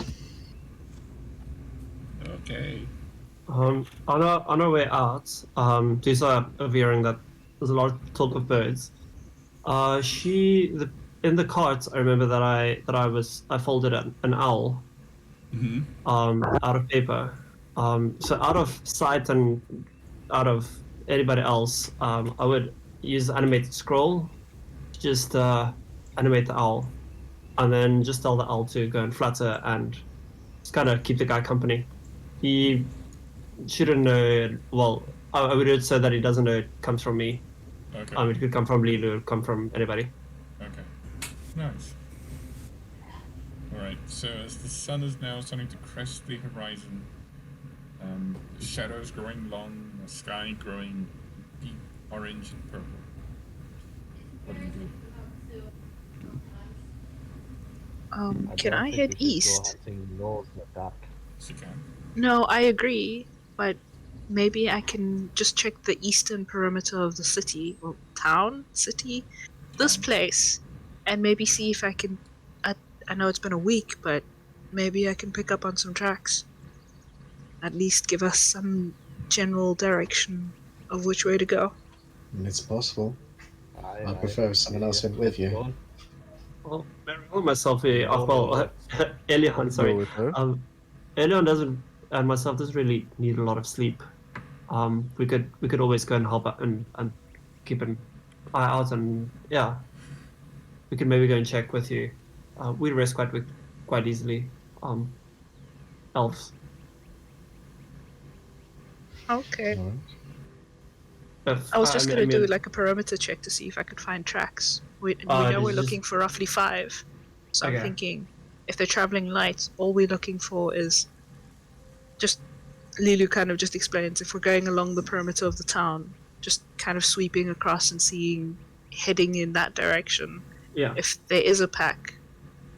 Okay. On our way out, these are hearing that there's a lot of talk of birds. In the carts, I remember that I folded an owl, out of paper. So out of sight and out of anybody else, I would use the animated scroll, just animate the owl, and then just tell the owl to go and flutter and just kind of keep the guy company. He shouldn't know. Well, I would do it so that he doesn't know it comes from me. Okay. It could come from Lilu, it could come from anybody. Okay. Nice. Alright, so as the sun is now starting to crest the horizon, the shadows growing long, the sky growing deep orange and purple. What do you do? Can I head east? Gnolls in the dark. Yes, you can. No, I agree, but maybe I can just check the eastern perimeter of the city, or city, this place, and maybe see if I can. I know it's been a week, but maybe I can pick up on some tracks. At least give us some general direction of which way to go. It's possible. I I prefer if someone else went with you. Well, Mariel and myself here. No, Well, Elion, sorry. Go with her. Elion doesn't, and myself doesn't really need a lot of sleep. We could always go and help out and keep an eye out, and yeah, we could maybe go and check with you. We rest quite easily. Elves. Okay. Alright. If, I was just mean- gonna I mean, do like a perimeter check to see if I could find tracks. We did know you we're just- looking for roughly 5. So I'm Okay. thinking if they're traveling light, all we're looking for is just Lilu kind of just explains if we're going along the perimeter of the town, just kind of sweeping across and heading in that direction. Yeah. If there is a pack,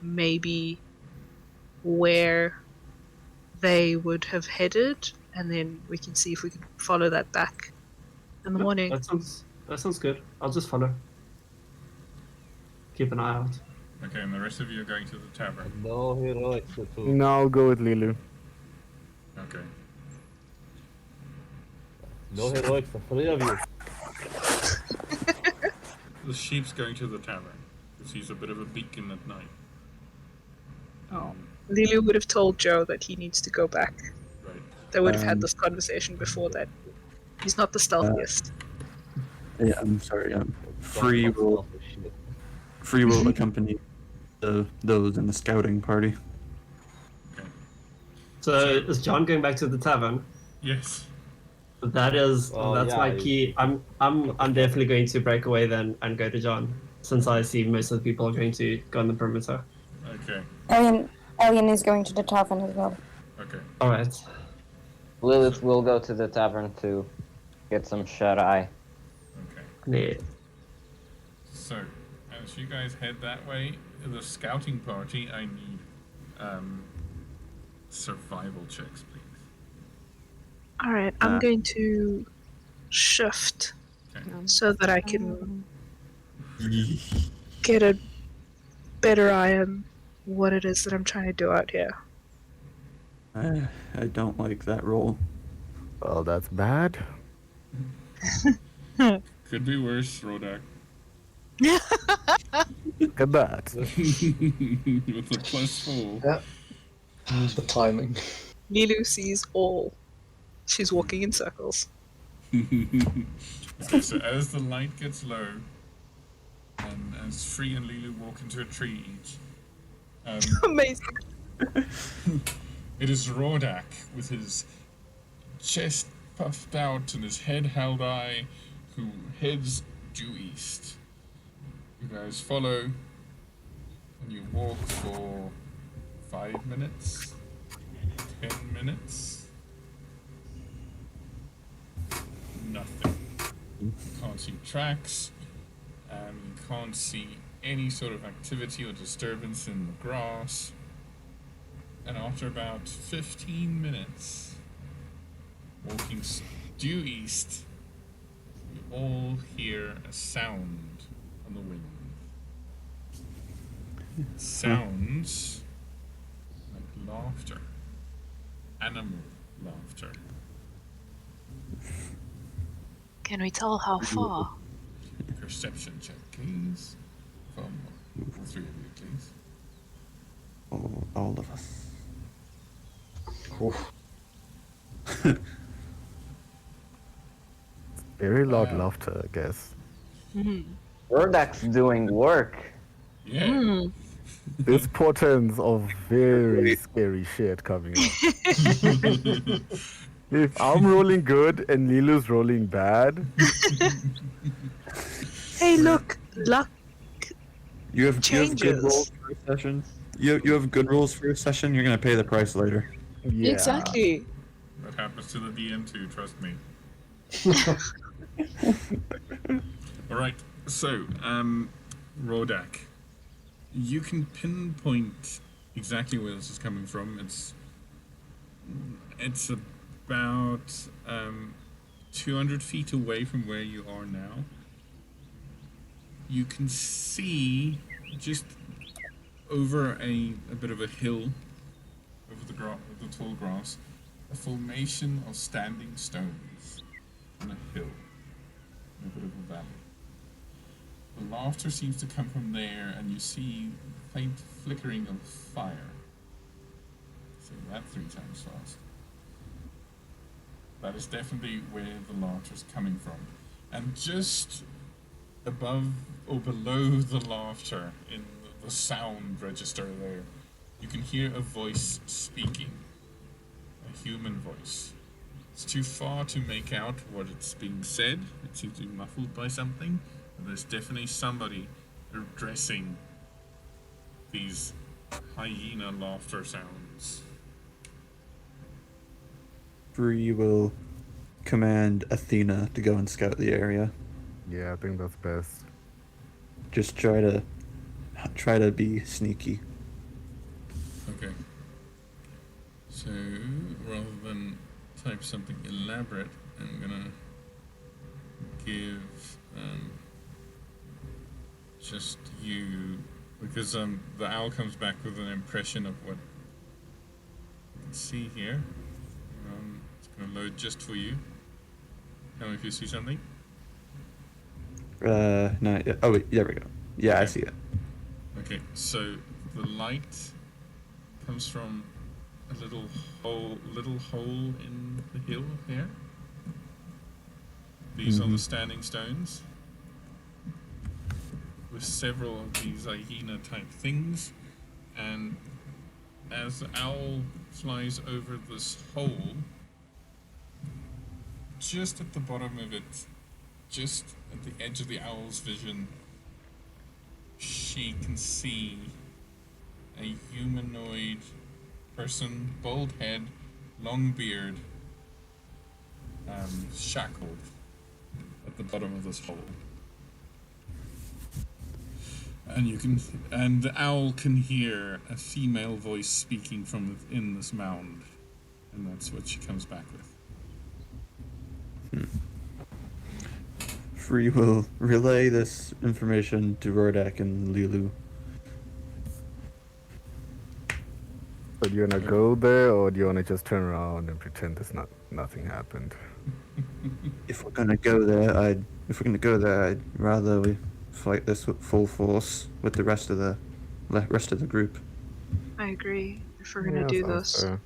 maybe where they would have headed, and then we can see if we can follow that back in the morning. That sounds good. I'll just follow. Keep an eye out. Okay, and the rest of you are going to the tavern. No heroics at all. No, I'll go with Lilu. Okay. No heroics, the 3 of you. The sheep's going to the tavern, because he's a bit of a beacon at night. Oh. Lilu would have told Joe that he needs to go back. Right. They would have had this conversation before that. He's not the stealthiest. Yeah, I'm sorry. Free will accompany those in the scouting party. So is John going back to the tavern? Yes. That's yeah, my key. I'm definitely going to break away then and go to John, since I see most of the people are going to go on the perimeter. Okay. Alien is going to the tavern as well. Okay. All right. Lilith will go to the tavern to get some shut-eye. Okay. Yeah. So, as you guys head that way, the scouting party, I need survival checks, please. Alright, I'm going to shift Okay. so that I can get a better eye on what it is that I'm trying to do out here. I don't like that roll. Well, that's bad. Could be worse, Rodak. Look at that. With a +4. Yeah. The timing. Lilu sees all. She's walking in circles. Okay, so as the light gets low, and as Free and Lilu walk into a tree each, Amazing. it is Rodak with his chest puffed out and his head held high, who heads due east. You guys follow, and you walk for 5 minutes, 10 minutes. Nothing. You can't see tracks, you can't see any sort of activity or disturbance in the grass. And after about 15 minutes, walking due east, you all hear a sound on the wind. It sounds like laughter. Animal laughter. Can we tell how far? Perception check, please. From all 3 of you, please. All of us. Very loud laughter, I guess. Rodak's doing work. Yeah. This portends of very scary shit coming up. If I'm rolling good and Lilu's rolling bad, Hey, look! Luck You have good changes. rolls for a session. You have good rolls for a session. You're gonna pay the price later. yeah. Exactly. That happens to the DM too, trust me. Alright, so, Rodak. You can pinpoint exactly where this is coming from. It's a about 200 feet away from where you are now, you can see just over a bit of a hill, over the tall grass, a formation of standing stones on a hill, in a bit of a valley. The laughter seems to come from there, and you see faint flickering of fire. Say that 3 times fast. That is definitely where the laughter's coming from. And just above or below the laughter, in the sound register there, you can hear a voice speaking. A human voice. It's too far to make out what it's being said. It seems to be muffled by something. But there's definitely somebody addressing these hyena laughter sounds. Bree will command Athena to go and scout the area. Yeah, I think that's best. Just try to be sneaky. Okay. So, rather than type something elaborate, I'm gonna give just you, because the owl comes back with an impression of what you can see here. It's gonna load just for you. Tell me if you see something. No, yeah. Oh wait, there we go. Yeah, Okay. I see it. Okay, so the light comes from a little hole in the hill here. These are the standing stones, with several of these hyena type things, and as the owl flies over this hole, just at the bottom of it, just at the edge of the owl's vision, she can see a humanoid person, bald head, long beard, shackled at the bottom of this hole. And the owl can hear a female voice speaking from within this mound, and that's what she comes back with. Free will relay this information to Rodak and Lulu. So do you wanna go there, or do you wanna just turn around and pretend nothing happened? If we're gonna go there, I'd rather we fight this with full force with the rest of the group. I agree. If we're gonna Yeah, do sounds this, fair.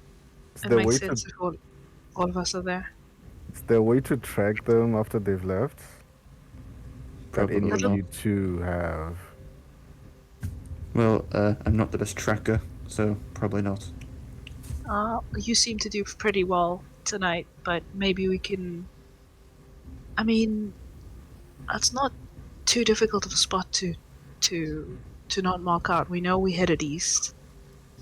Is it there a makes way sense if all of us are there. Is there a way to track them after they've left? That any Probably of not. you two have? Well, I'm not the best tracker, so probably not. You seem to do pretty well tonight, but maybe we can. I mean, that's not too difficult of a spot to not mark out. We know we headed east,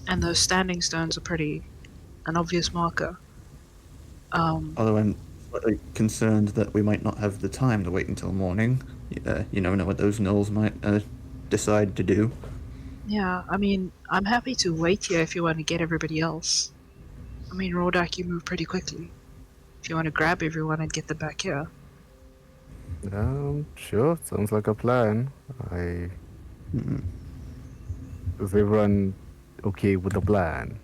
and those standing stones are an obvious marker. Although I'm slightly concerned that we might not have the time to wait until morning. You never know what those Gnolls might decide to do. Yeah, I mean, I'm happy to wait here if you want to get everybody else. I mean, Rodak, you move pretty quickly. If you want to grab everyone and get them back here. Sure. Sounds like a plan. Is everyone okay with the plan?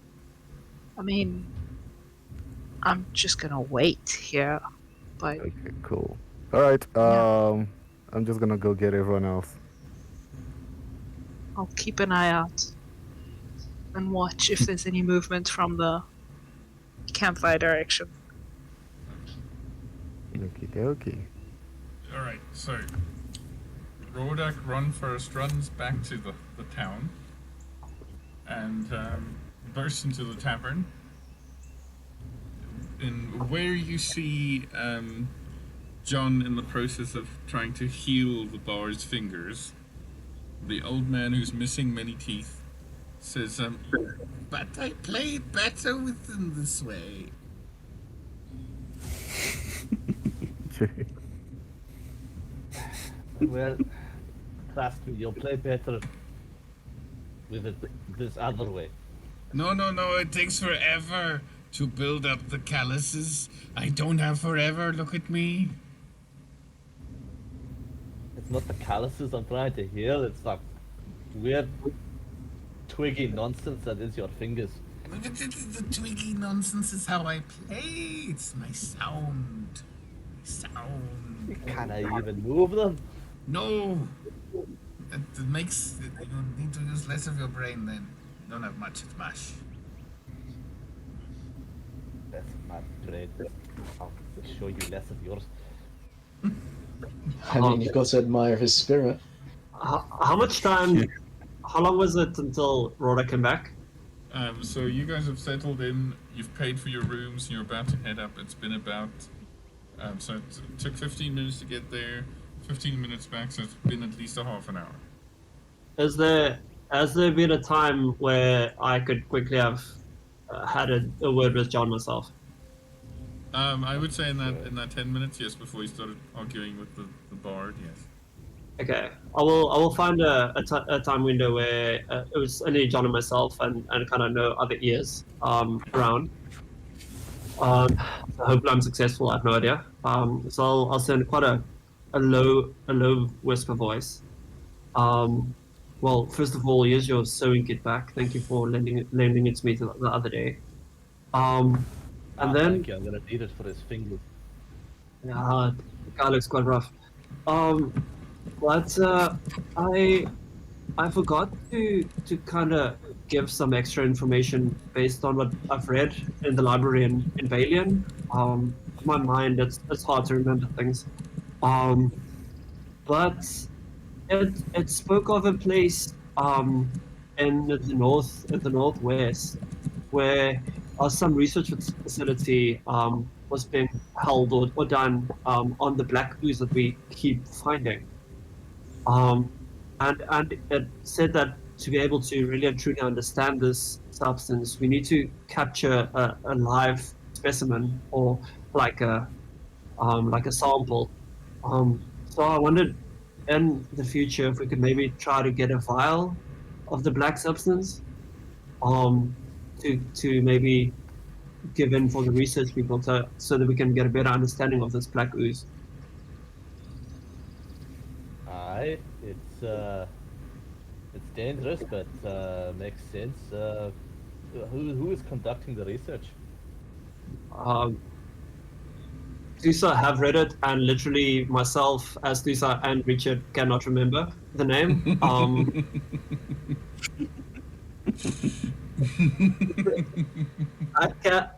I mean, I'm just gonna wait here, but Okay, cool. All right. Yeah. I'm just gonna go get everyone else. I'll keep an eye out and watch if there's any movement from the campfire direction. Okie dokie. Alright, so Rodak runs back to the town and bursts into the tavern. And where you see John in the process of trying to heal the bar's fingers, the old man who's missing many teeth says, but I play better with them this way. Well, trust me, you'll play better with it this other way. No, it takes forever. to build up the calluses I don't have forever. Look at me. It's not the calluses I'm trying to heal, it's like weird twiggy nonsense that is your fingers. The twiggy nonsense is how I play. It's my sound. You can't even move them. No. It makes you need to use less of your brain then. You don't have much. It's mash. That's my brain. I'll show you less of yours. I mean, you've got to admire his spirit. How much time? How long was it until Rhoda came back? So you guys have settled in. You've paid for your rooms. You're about to head up. It's been about. So it took 15 minutes to get there. 15 minutes back. So it's been at least a half an hour. Has there been a time where I could quickly have had a word with John myself? I would say in that 10 minutes, yes, before you started arguing with the bard, yes. Okay, I will find a time window where it was only John and myself and kind of no other ears around. So hopefully I'm successful. I have no idea. So I'll send quite a low whisper voice. Well, first of all, here's your sewing kit back. Thank you for lending it to me the other day. And then Thank you. I'm gonna need it for his fingers. yeah, the guy looks quite rough. But I forgot to kind of give some extra information based on what I've read in the library in Valian. My mind, it's hard to remember things. But it spoke of a place in the northwest where some research facility was being held or done on the black ooze that we keep finding. And it said that to be able to really and truly understand this substance, we need to capture a live specimen or like a sample. So I wondered in the future if we could maybe try to get a vial of the black substance to maybe give in for the research people so that we can get a better understanding of this black ooze. Aye, it's dangerous, but makes sense. Who is conducting the research? Dusa have read it, and literally myself, as Dusa and Richard, cannot remember the name. I can't.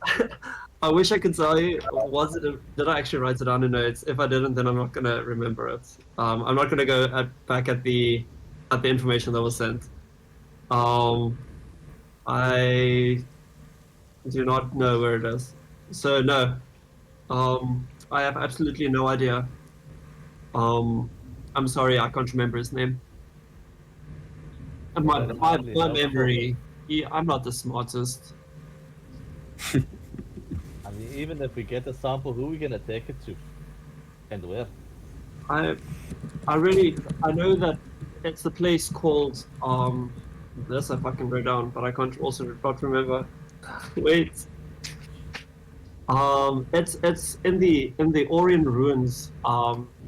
I wish I could tell you. Did I actually write it down in notes? If I didn't, then I'm not gonna remember it. I'm not gonna go back at the information that was sent. I do not know where it is. So no. I have absolutely no idea. I'm sorry, I can't remember his name. And my memory, I'm not the smartest. I mean, even if we get a sample, who are we gonna take it to? And where? I know that it's the place called, this I fucking wrote down, but I can't remember. Wait. It's in the Orient ruins.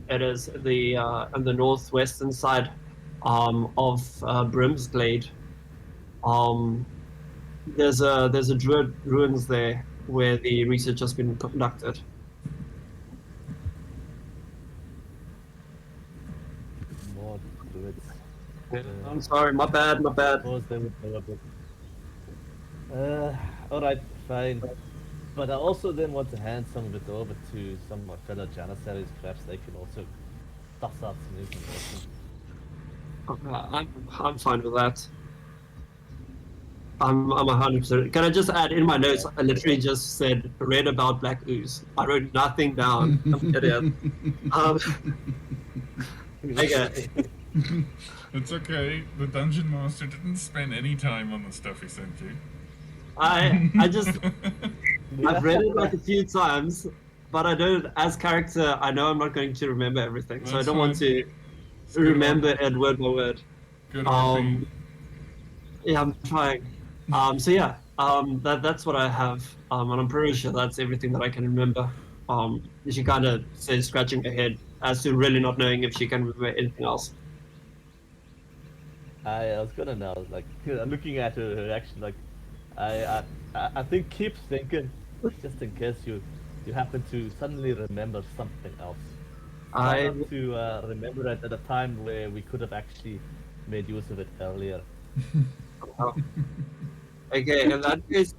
It is in the northwestern side of Brimsglade. There's a Druid ruins there where the research has been conducted. More Druids. I'm sorry, my bad. Suppose they would know about alright, fine. But I also then want to hand some of it over to some of my fellow Janissaries. Perhaps they can also suss out some information. I'm fine with that. I'm 100%. Can I just add in my notes? I literally just said read about black ooze. I wrote nothing down. I'm an idiot. Okay. It's okay. The dungeon master didn't spend any time on the stuff he sent you. I've read it like a few times, but I don't. As character, I know I'm not going to remember everything, so I don't want to remember it word by word. Good RP. Yeah, I'm trying. So yeah, That's what I have, and I'm pretty sure that's everything that I can remember. She kind of says, scratching her head, as to really not knowing if she can remember anything else. I was gonna know, like, looking at her action, like, I, I think keep thinking, just in case you happen to suddenly remember something else. Try I not to remember it at a time where we could have actually made use of it earlier. Okay, in that case,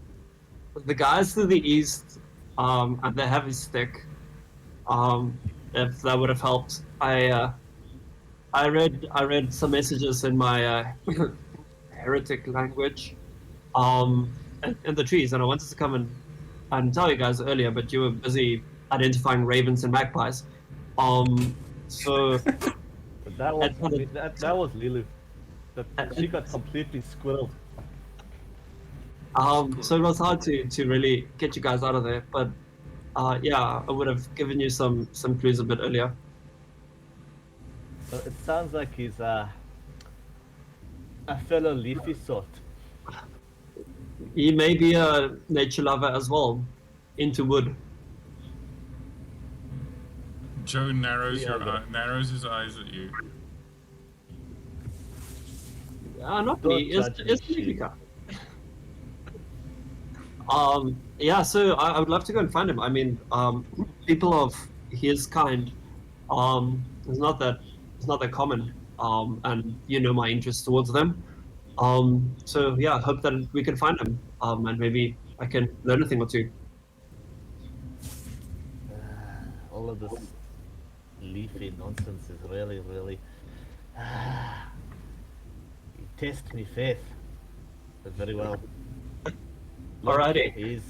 the guys to the east, and they have his stick. If that would have helped, I read some messages in my heretic language, in the trees, and I wanted to come and tell you guys earlier, but you were busy identifying ravens and magpies. So But that was I kinda- that was Lulu. That she got completely squirreled. so it was hard to really get you guys out of there, but yeah, I would have given you some clues a bit earlier. It sounds like he's a fellow leafy sort. He may be a nature lover as well, into wood. Joe Yeah, narrows his eyes at you. Not Don't me. judge me, It's sheep. Mika. Yeah. So I would love to go and find him. I mean, people of his kind, it's not that common. And you know my interest towards them. So yeah, I hope that we can find him. And maybe I can learn a thing or two. All of this leafy nonsense is really, really. You test me faith. But very well. Look, Alrighty. he's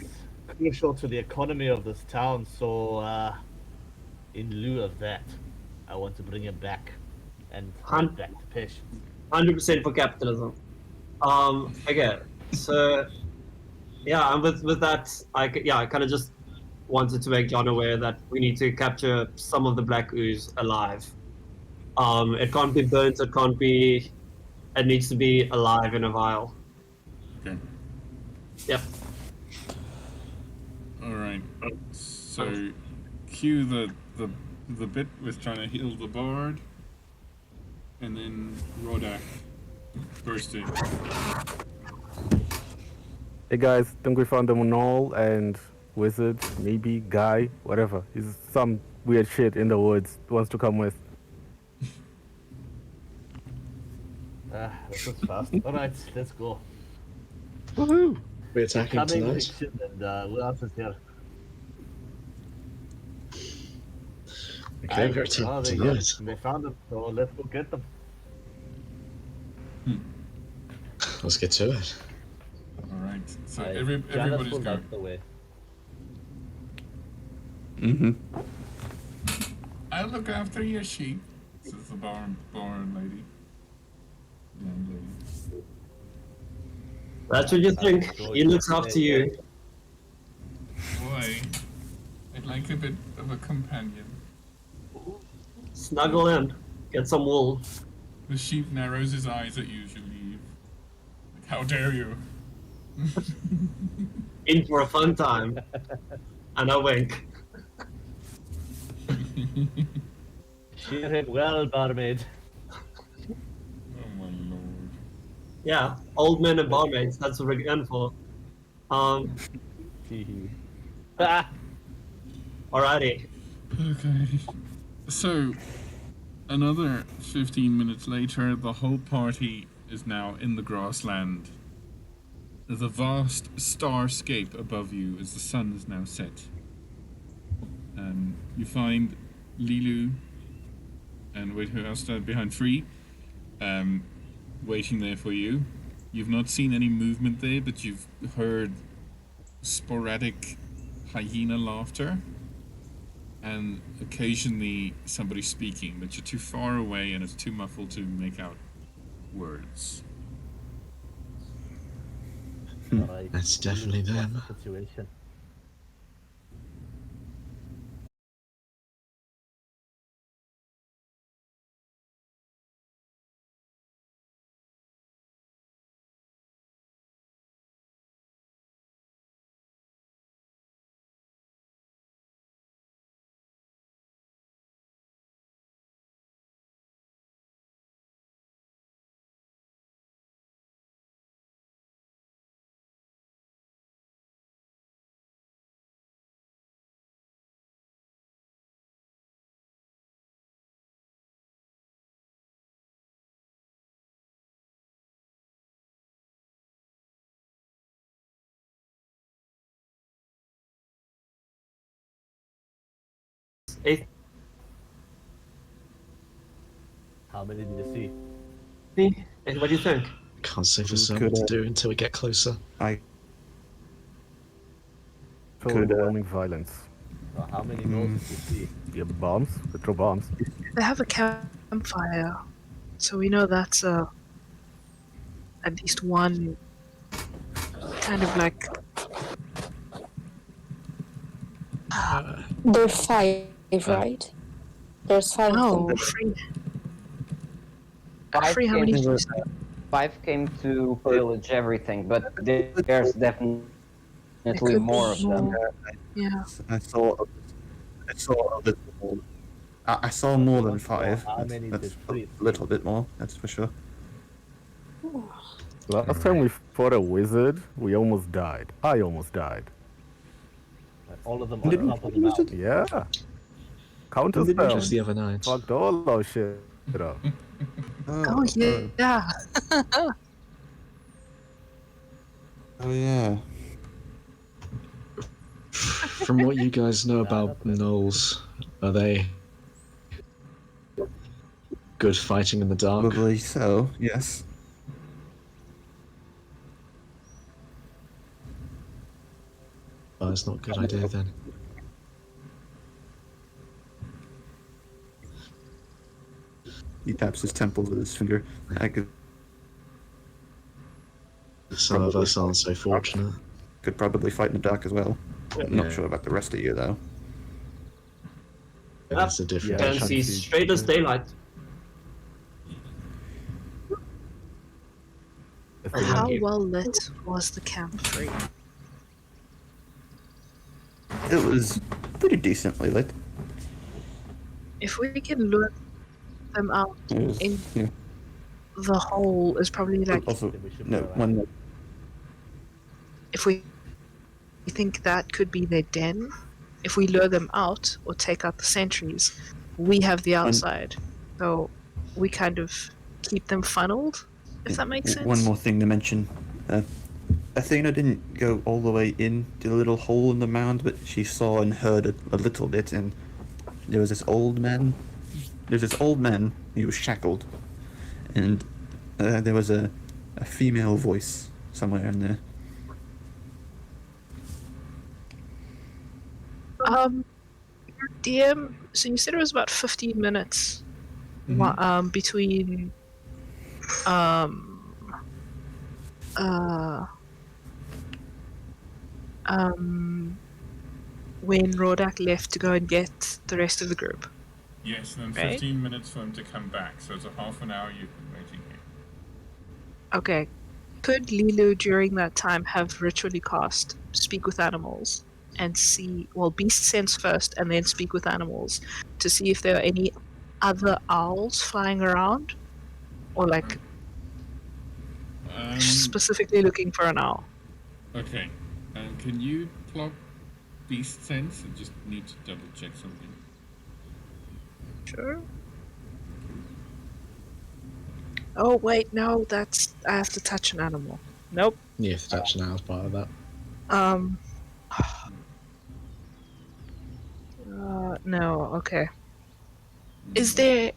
crucial to the economy of this town, so in lieu of that, I want to bring him back and get back to patience. 100% for capitalism. Okay. So yeah, and with that, I kind of just wanted to make John aware that we need to capture some of the black ooze alive. It can't be burnt. It can't be. It needs to be alive in a vial. Okay. Yep. All right. So, cue the bit with trying to heal the bard, and then Rodak bursting. Hey guys, think we found the Gnoll and wizard, maybe guy, whatever. He's some weird shit in the woods. Wants to come with. This was fast. Alright, let's go. Woohoo! We're attacking Coming tonight. fiction and what else is here? Okay, we're attacking tonight. We found them, so let's go get them. Let's get to it. All right. So Janice everybody's will go. light the way. Mm-hmm. I'll look after your sheep, says the barn lady. Landlady. That's what you think. He looks after you. Boy, I'd like a bit of a companion. Snuggle in. Get some wool. The sheep narrows his eyes at you as you leave. Like, how dare you? In for a fun time. And a wink. Cheer him well, barmaid. Oh my lord. Yeah, old men and barmaids. That's what we're going for. Alrighty. Okay. So, another 15 minutes later, the whole party is now in the grassland. The vast starscape above you as the sun is now set. You find Lilu and wait, who else behind Free? Waiting there for you. You've not seen any movement there, but you've heard sporadic hyena laughter and occasionally somebody speaking, but you're too far away and it's too muffled to make out words. Alright. That's definitely them. Situation. 8. How many did you see? And what do you think? Can't say for You certain could, what to do until we get closer. I So Could, overwhelming violence. So how many gnolls did you see? Yeah, bombs. They throw bombs. They have a campfire, so we know that's at least one kind of like. There are 5, right? There's 5 of No, them. free. Five Free, how came, many did you to, say? 5 came to pillage everything, but there's definitely could more be of them. more. Yeah. I saw a little more. I saw more than 5. How many That's did a Fritz little bit more. That's for sure. Last time we fought a wizard, we almost died. I almost died. All of them Did on we top of fight the a wizard? mountain. Yeah. Counter Did we spell. Just the other night. Fucked all our shit up. Oh yeah. Yeah. Oh yeah. From what you guys know about gnolls, are they good fighting in the dark? Probably so. Yes. Oh, it's not a good idea then. He taps his temples with his finger. I could Some of us aren't so fortunate. probably fight in the dark as well. I'm not Yeah. sure about the rest of you though. That's a different Yeah. Can issue. see straight as daylight. How well lit was the camp free? It was pretty decently lit. If we can lure them out It was, in yeah. the hole is probably like Also, Then we should no go around. one. if we think that could be their den. If we lure them out or take out the sentries, we have the outside. So we kind of keep them funneled, if that makes sense. One more thing to mention. Athena didn't go all the way in to the little hole in the mound, but she saw and heard a little bit, and there was this old man. There's this old man. He was shackled, and there was a female voice somewhere in there. DM, so you said it was about 15 minutes between when Rodak left to go and get the rest of the group. Yes, and then Right. 15 minutes for him to come back, so it's a half an hour you've been waiting here. Okay. Could Lilu during that time have ritually cast Speak with Animals and see, well, Beast Sense first and then Speak with Animals to see if there are any other owls flying around? Or like specifically looking for an owl? Okay, can you plug Beast Sense? I just need to double check something. Sure. Oh wait, no, I have to touch an animal. Nope. Yeah, if that's now as part of that. No, okay. Is there...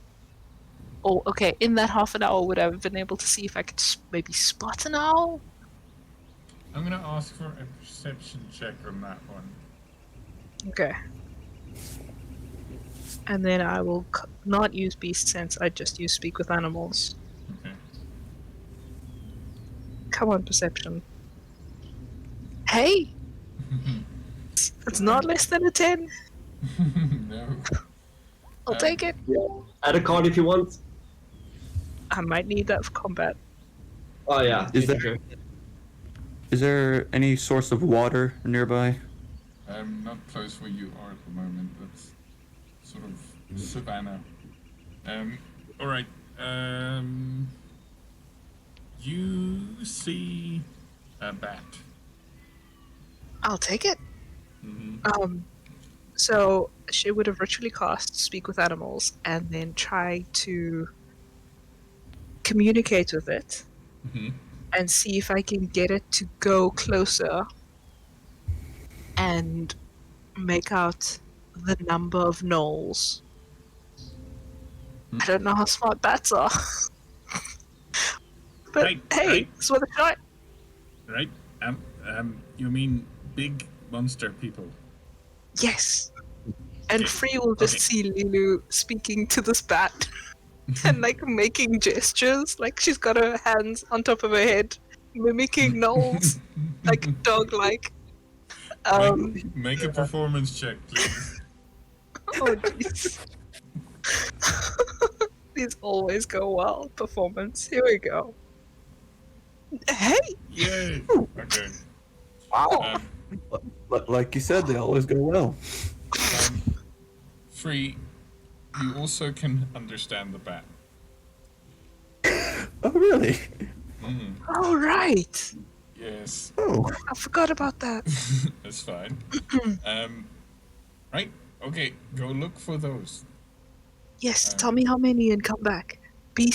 Oh, okay, in that half an hour would I have been able to see if I could maybe spot an owl? I'm gonna ask for a perception check on that one. Okay. And then I will not use Beast Sense, I just use Speak with Animals. Okay. Come on, perception. Hey! It's not less than a 10. No. I'll take it. Add a card if you want. I might need that for combat. Oh yeah. Is there any source of water nearby? Not close where you are at the moment. That's sort of savannah. Alright. You see a bat. I'll take it. Mm-hmm. So she would have ritually cast Speak with Animals and then try to communicate with it Mm-hmm. and see if I can get it to go closer and make out the number of Gnolls. I don't know how smart bats are. But Right, hey, right. it's worth a shot. Right? You mean big monster people? Yes. And Okay, Free will just okay. see Lulu speaking to this bat and like making gestures, like she's got her hands on top of her head, mimicking Gnolls, like dog-like. Make a performance check, please. Oh jeez. These always go well. Performance. Here we go. Hey! Yay! Okay. Wow. Like you said, they always go well. Free, you also can understand the bat. Oh, really? Oh, right! Yes, Oh. I forgot about that. that's fine. Right? Okay, go look for those. Yes, tell me how many and come back. Be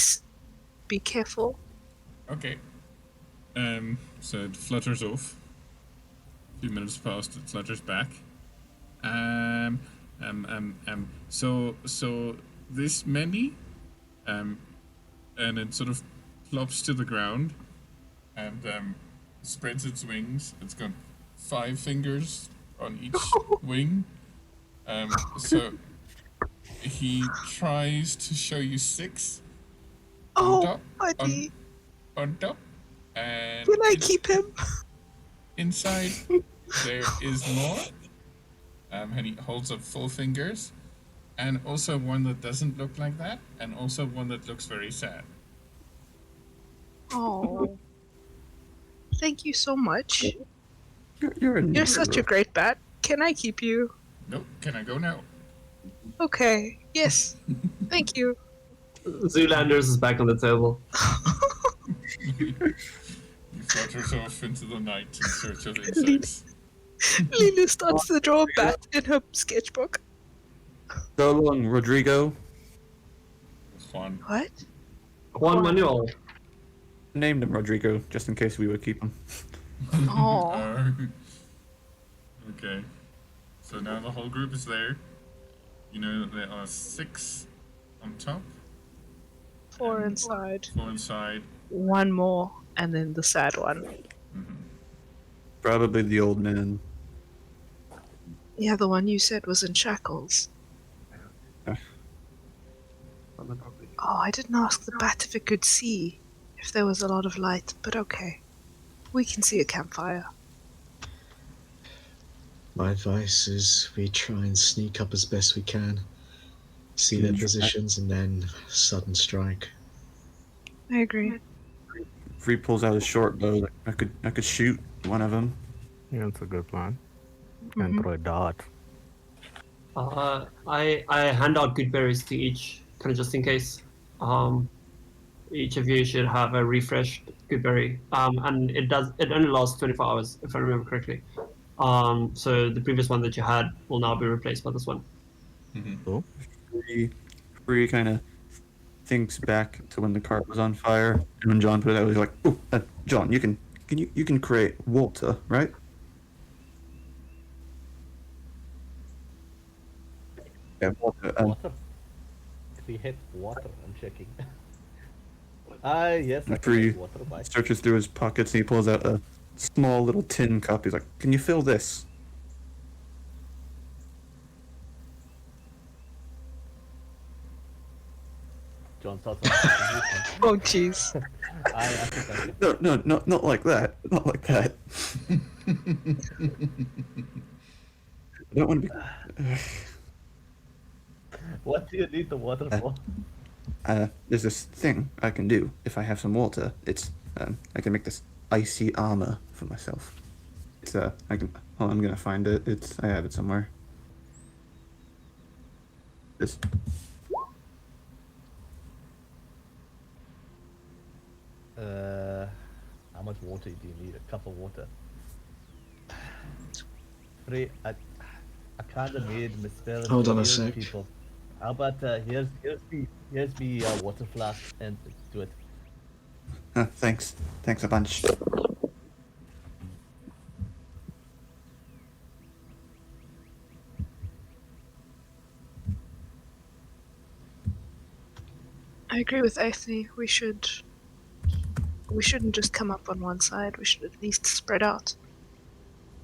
careful. Okay. So it flutters off. 2 minutes passed, it flutters back. So this many, and it sort of plops to the ground, and spreads its wings. It's got 5 fingers on each wing. So he tries to show you 6. Oh, buddy. On top. And Can I keep him? inside there is more. And he holds up 4 fingers. And also one that doesn't look like that. And also one that looks very sad. Oh. Thank you so much. You're Such a great bat. Can I keep you? Nope, can I go now? Okay. Yes. Thank you. Zoolanders is back on the table. He flutters off into the night in search of insects. Lulu starts to draw a bat in her sketchbook. So long, Rodrigo. Juan. What? Juan Manuel. Named him Rodrigo, just in case we would keep him. Oh. Okay. So now the whole group is there. You know that there are 6 on top. 4 inside. 4 inside. 1 more, and then the sad one. Probably the old man. Yeah, the one you said was in shackles. Oh, I didn't ask the bat if it could see, if there was a lot of light, but okay. We can see a campfire. My advice is we try and sneak up as best we can, see their positions, and then sudden strike. I agree. Free pulls out his short bow. Like, I could shoot one of them. Yeah, that's a good plan. And throw a dart. I hand out good berries to each, kind of just in case. Each of you should have a refreshed good berry. And it only lasts 24 hours, if I remember correctly. So the previous one that you had will now be replaced by this one. Cool. Free kind of thinks back to when the cart was on fire, and when John put it out, he's like, "Oh, John, you can create water, right?" Yeah, water. Water. We hit water. I'm checking. Yes. I can Free make water by. searches through his pockets and he pulls out a small little tin cup. He's like, "Can you fill this?" John starts. Oh, jeez. I think I can. No, not like that. Not like that. I don't want to be. What do you need the water for? There's this thing I can do if I have some water. It's I can make this icy armor for myself. It's I can. Oh, I'm gonna find it. I have it somewhere. This. How much water do you need? A cup of water. Free, I kind of made misspelling. Hold on a sec. People. How about here's me water flask and do it. Thanks a bunch. I agree with Aethne. We shouldn't just come up on one side. We should at least spread out.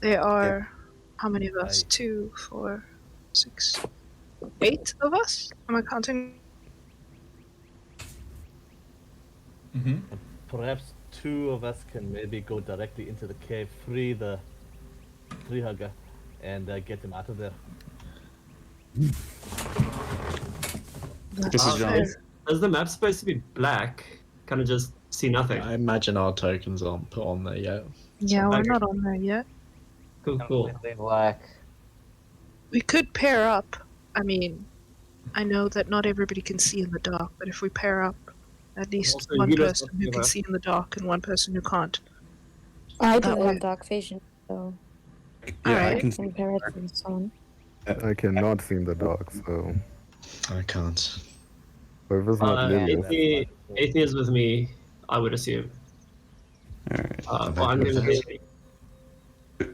There are how many of us? Aye. 2, 4, 6, 8 of us? Am I counting? Mm-hmm. Perhaps 2 of us can maybe go directly into the cave, free the tree hugger, and get him out of there. This is John. Is the map supposed to be black? Kind of just see nothing. I imagine our tokens aren't put on there yet. Yeah, we're Okay. not on there yet. Cool, cool. Completely black. We could pair up. I mean, I know that not everybody can see in the dark, but if we pair up, at least Also, one you don't person have who to can have- see in the dark and one person who can't. I That do way- have dark vision, so Yeah, I Alright. can. compare it to someone. I cannot see in the dark, so I can't. whoever's not Lily. Aethne is with me, I would assume. All right. Well, I'm going to be.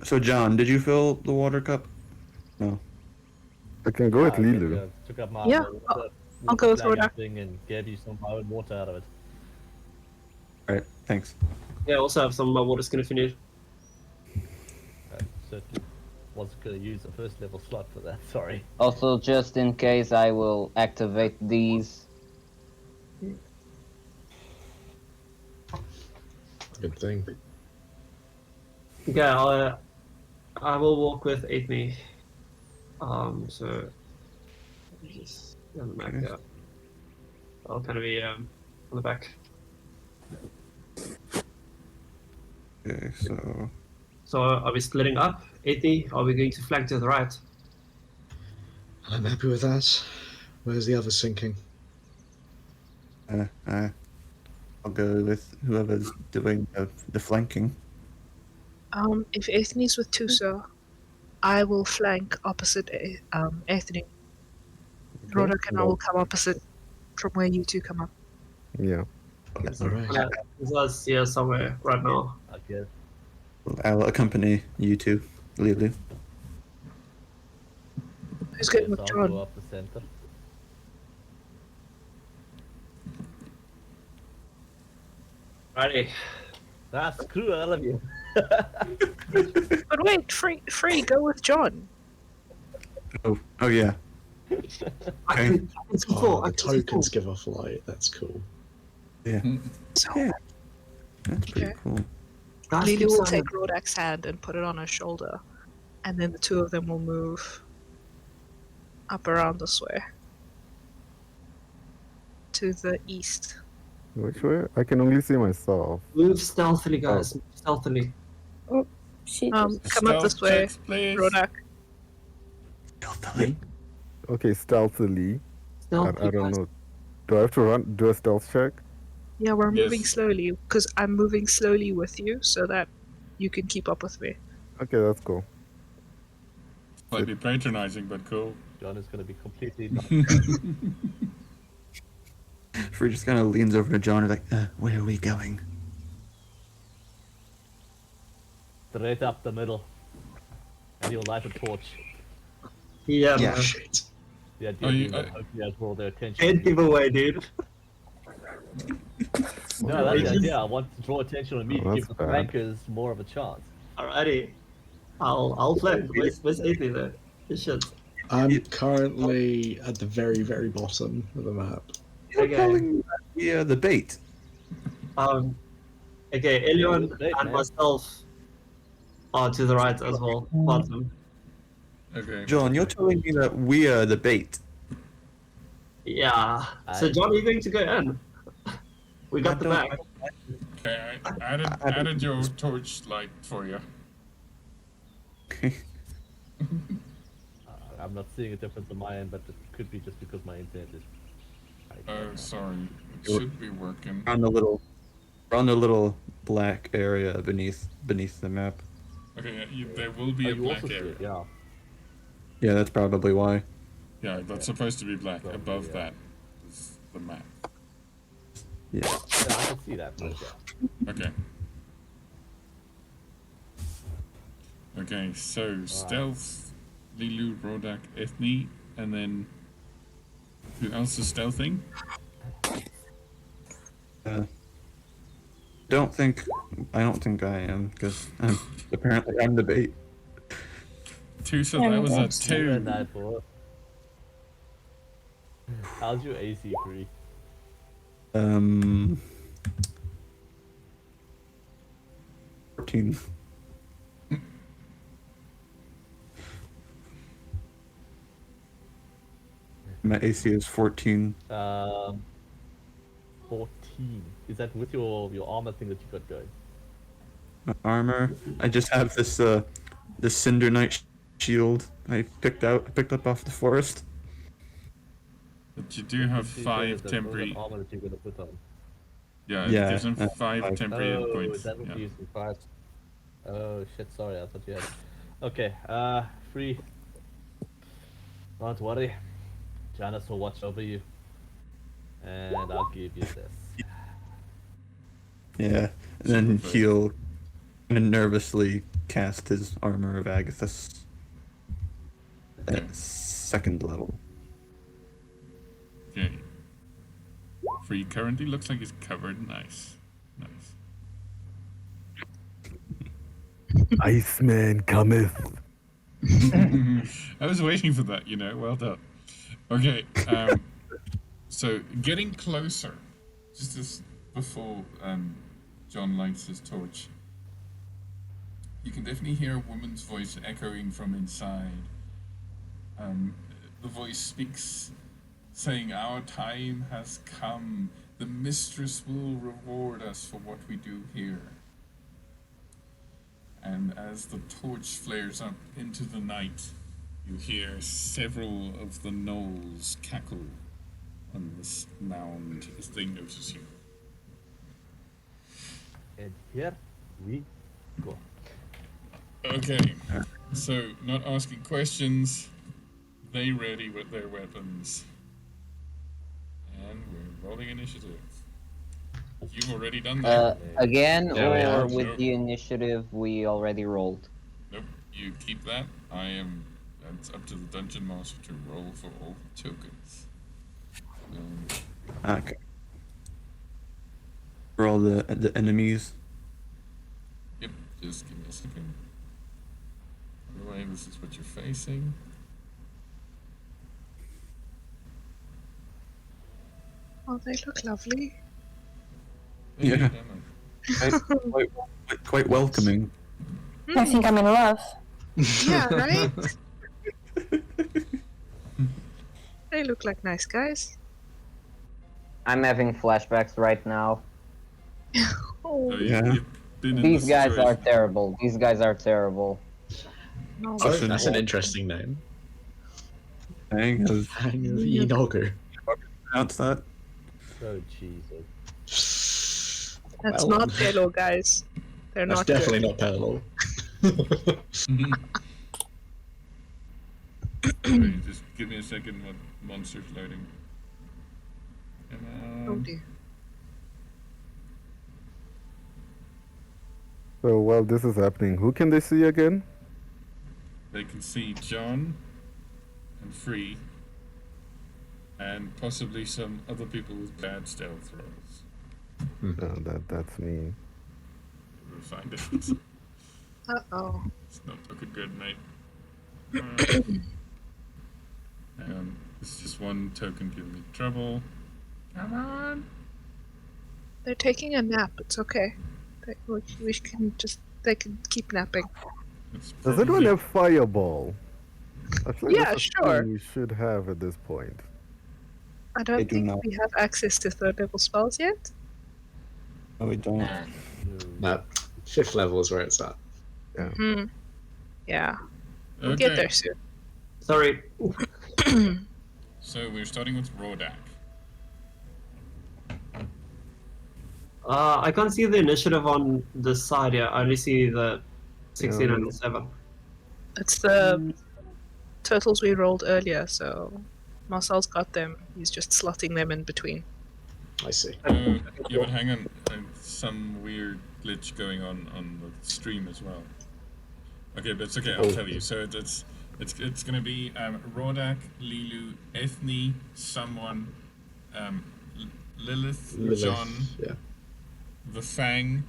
So, John, did you fill the water cup? No. I can go with I Lilu. took up my Yeah, water, I'll go with flagon Rodak. thing and gave you some of my own water out of it. All right. Thanks. Yeah, I also have some of my water skin if you need. I certainly wasn't going to use the first level slot for that, sorry. Also, just in case, I will activate these. Good thing. Okay, I will walk with Aethne. So let me just get on the map. Yeah, I'll kind of be on the back. Okay. So. So are we splitting up, Aethne? Are we going to flank to the right? I'm happy with that. Where's the other sinking? I'll go with whoever's doing the flanking. If Aethne's with Tusa, I will flank opposite Aethne. Rodak and I will come opposite from where you two come up. Yeah. Alright. There's us here somewhere right now. I guess. I'll accompany you two, Lulu. Who's going Yes, with I'll John? go up the center. Righty. Ah, screw all of you. But wait, free, go with John. Oh yeah. I can see Oh, four. I the can see four. tokens give off light. That's cool. Yeah. So Yeah. That's pretty Okay. cool. Guys, Lily keep will silent. take Rodak's hand and put it on her shoulder, and then the two of them will move up around this way to the east. Which way? I can only see myself. Move stealthily, guys. Move stealthily. She Come up this way, Checks, please. Rodak. Stealthily. Okay, stealthily. I Stealthily, don't guys. know. Do I have to do a stealth check? Yeah, we're Yes. moving slowly because I'm moving slowly with you so that you can keep up with me. Okay, that's cool. Might be patronizing, but cool. John is going to be completely Free just kind of leans over to John and is like, where are we going? straight up the middle. And you'll light a torch. Yeah, Yeah. man. Shit. Yeah, Oh, you- hopefully I draw their attention. Can't give away, dude. No, that's the idea. I want to draw attention on me Oh, to give that's the bad. flankers more of a chance. Alrighty. I'll flank. Where's Aethne there? This shit. I'm currently at the very, very bottom of the map. You're Okay. calling the bait. Okay, Elion Great, and man. myself are to the right as well. Bottom. Okay. John, you're telling me that we are the bait. Yeah. So I- John, are you going to go in? We got I the don't- back. Okay, I added your torchlight for you. I'm not seeing a difference on my end, but it could be just because my internet is. Oh, sorry. It should be working. on the little black area beneath the map. Okay, yeah, there will be Oh, a you black also see area. it, yeah. Yeah, that's probably why. Yeah, that's supposed to be black. Probably, Above yeah. that is the map. Yeah. Yeah, I can see that. But yeah. Okay. Okay, so stealth, Lilu, Rodak, Ethne, and then who else is stealthing? don't think I am because apparently I'm the bait. Two, so that was a that's You're a 2. night boy. How's your AC free? 14. My AC is 14. 14. Is that with your armor thing that you got going? My armor. I just have this Cinder Knight shield I picked up off the forest. But you do have So 5 that's temporary. all the armor that you're gonna put on. Yeah, it Yeah, gives him 5 5. temporary hit Oh, points. that would Yeah. be using 5. Oh shit, sorry, I thought you had. Okay, free. Don't worry. Janice will watch over you. And I'll give you this. Yeah, and then Super he'll kind of nervously cast his Armor of Agathis Okay. at 2nd level. Okay. Free currently looks like he's covered. Nice. Nice. Iceman cometh. I was waiting for that, well done. Okay, so getting closer, just as before John lights his torch, you can definitely hear a woman's voice echoing from inside. The voice speaks, saying, "Our time has come. The mistress will reward us for what we do here." And as the torch flares up into the night, you hear several of the gnolls cackle on this mound as they notice you. And here we go. Okay, so not asking questions, they ready with their weapons. And we're rolling initiative. You've already done that. Again, Yeah, we or have. with Sure. the initiative we already rolled? Nope, you keep that. It's up to the dungeon master to roll for all tokens. Okay. For all the enemies. Yep, just give me a second. By the way, this is what you're facing. Oh, they look lovely. Yeah. Emma. Quite welcoming. I think I'm in love. Yeah, right? They look like nice guys. I'm having flashbacks right now. Oh, Yeah. You've been in These this guys are situation. terrible. These guys are terrible. no. Oh, that's an interesting name. Hang of Hang of Enogu. pronounce that. Oh Jesus. That's Well, not Pelo, guys. They're That's not definitely good. not parallel. Wait, just give me a second. What monster's loading? Come Oh on. dear. So while this is happening, who can they see again? They can see John and Free, and possibly some other people with bad stealth rolls. Oh, that's me. We'll find it. Uh-oh. It's not looking good, mate. Hang on. It's just one token giving me trouble. Come on. They're taking a nap. It's okay. They can keep napping. It's Does anyone probably- have fireball? I feel like Yeah, that's a sure. thing we should have at this point. I don't They do think not. we have access to third level spells yet. No, we don't. No, 5th level is where it's at. Hmm. Yeah. We'll get there soon. Sorry. So we're starting with Rodak. I can't see the initiative on this side yet. I only see the 16 and 7. It's the turtles we rolled earlier, so Marcel's got them. He's just slotting them in between. I see. Yeah, but hang on. Some weird glitch going on the stream as well. Okay, but it's okay. I'll tell you. So it's gonna be Rodak, Lilu, Ethne, someone, Lilith, Lilith, John, yeah. the Fang,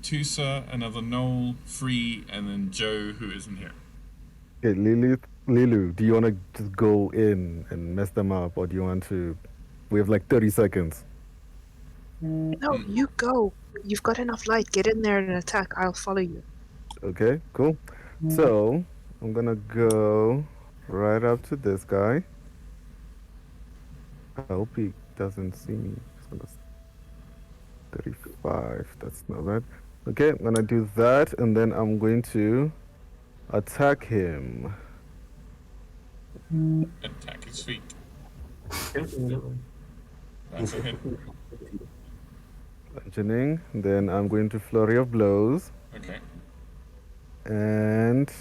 Tusa, another Gnoll, Free, and then Joe, who isn't here. Okay, Lilu, do you want to just go in and mess them up, or do you want to? We have like 30 seconds. No, you go. You've got enough light. Get in there and attack. I'll follow you. Okay, cool. So I'm gonna go right up to this guy. I hope he doesn't see me. Just gonna 35. That's not bad. Okay, I'm gonna do that, and then I'm going to attack him. Attack his feet. That's a hit. Bludgeoning. Then I'm going to flurry of blows. Okay. And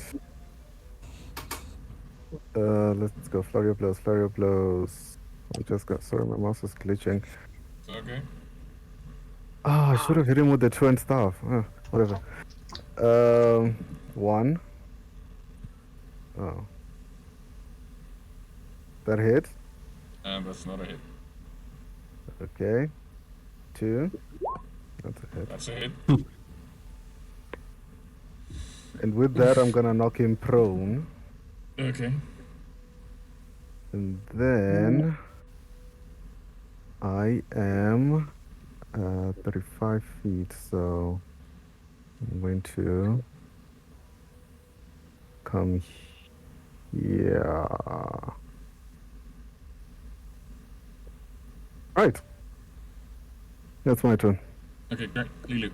let's go flurry of blows. Flurry of blows. I just got sorry, my mouse is glitching. Okay. Oh, I should have hit him with the twin staff. Whatever. 1. Oh. That hit. That's not a hit. Okay. 2. That's a hit. That's a hit. And with that, I'm gonna knock him prone. Okay. And then I am 35 feet, so I'm going to come here. Right. That's my turn. Okay, great. Lilu.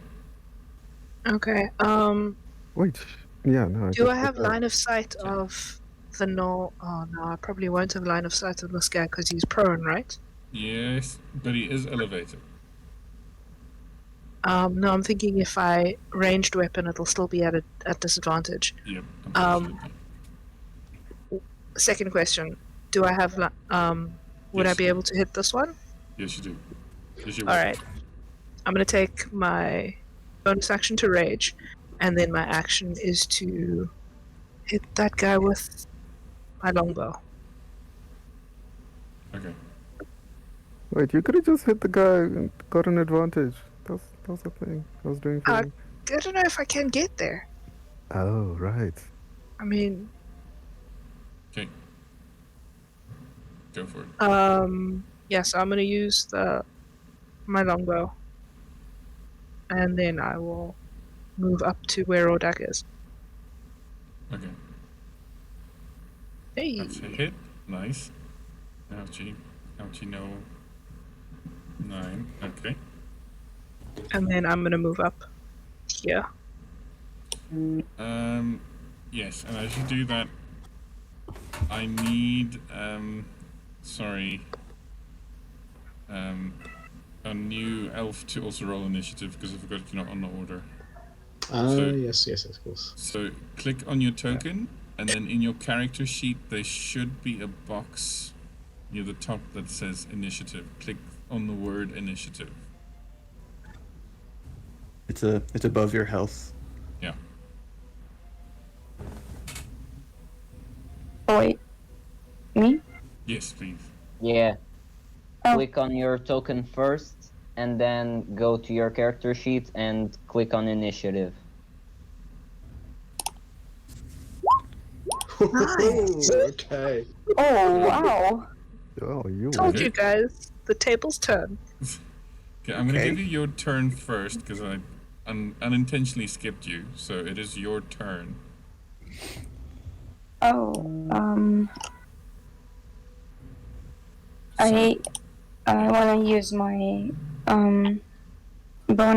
Okay. Wait. Yeah, no. Do I have line of sight of the Gnoll? Oh no, I probably won't have line of sight of this guy because he's prone, right? Yes, but he is elevated. No, I'm thinking if I ranged weapon, it'll still be at disadvantage. Yep. Second question: do I have would Yes. I be able to hit this one? Yes, you do. Yes, you All will. right. I'm gonna take my bonus action to rage, and then my action is to hit that guy with my longbow. Okay. Wait, you could have just hit the guy and got an advantage. That's the thing I was doing for I you. don't know if I can get there. Oh, right. I mean, Okay. Go for it. yes, I'm gonna use my longbow, and then I will move up to where Ordak is. Okay. Hey. That's a hit. Nice. Ouchie. Ouchie, no. 9. Okay. And then I'm gonna move up here. Yes, and as you do that, I need, a new elf to also roll initiative because I forgot you're not on the order. Yes, of course. So click on your token, and then in your character sheet there should be a box near the top that says initiative. Click on the word initiative. It's above your health. Yeah. Oh, wait. Me? Yes, please. Yeah. Oh. Click on your token first, and then go to your character sheet and click on initiative. Nice. Okay. Oh, wow. Oh, you. Told you guys, the tables turn. Okay, I'm gonna give you your turn first because I unintentionally skipped you, so it is your turn. Oh, I want to use my bow and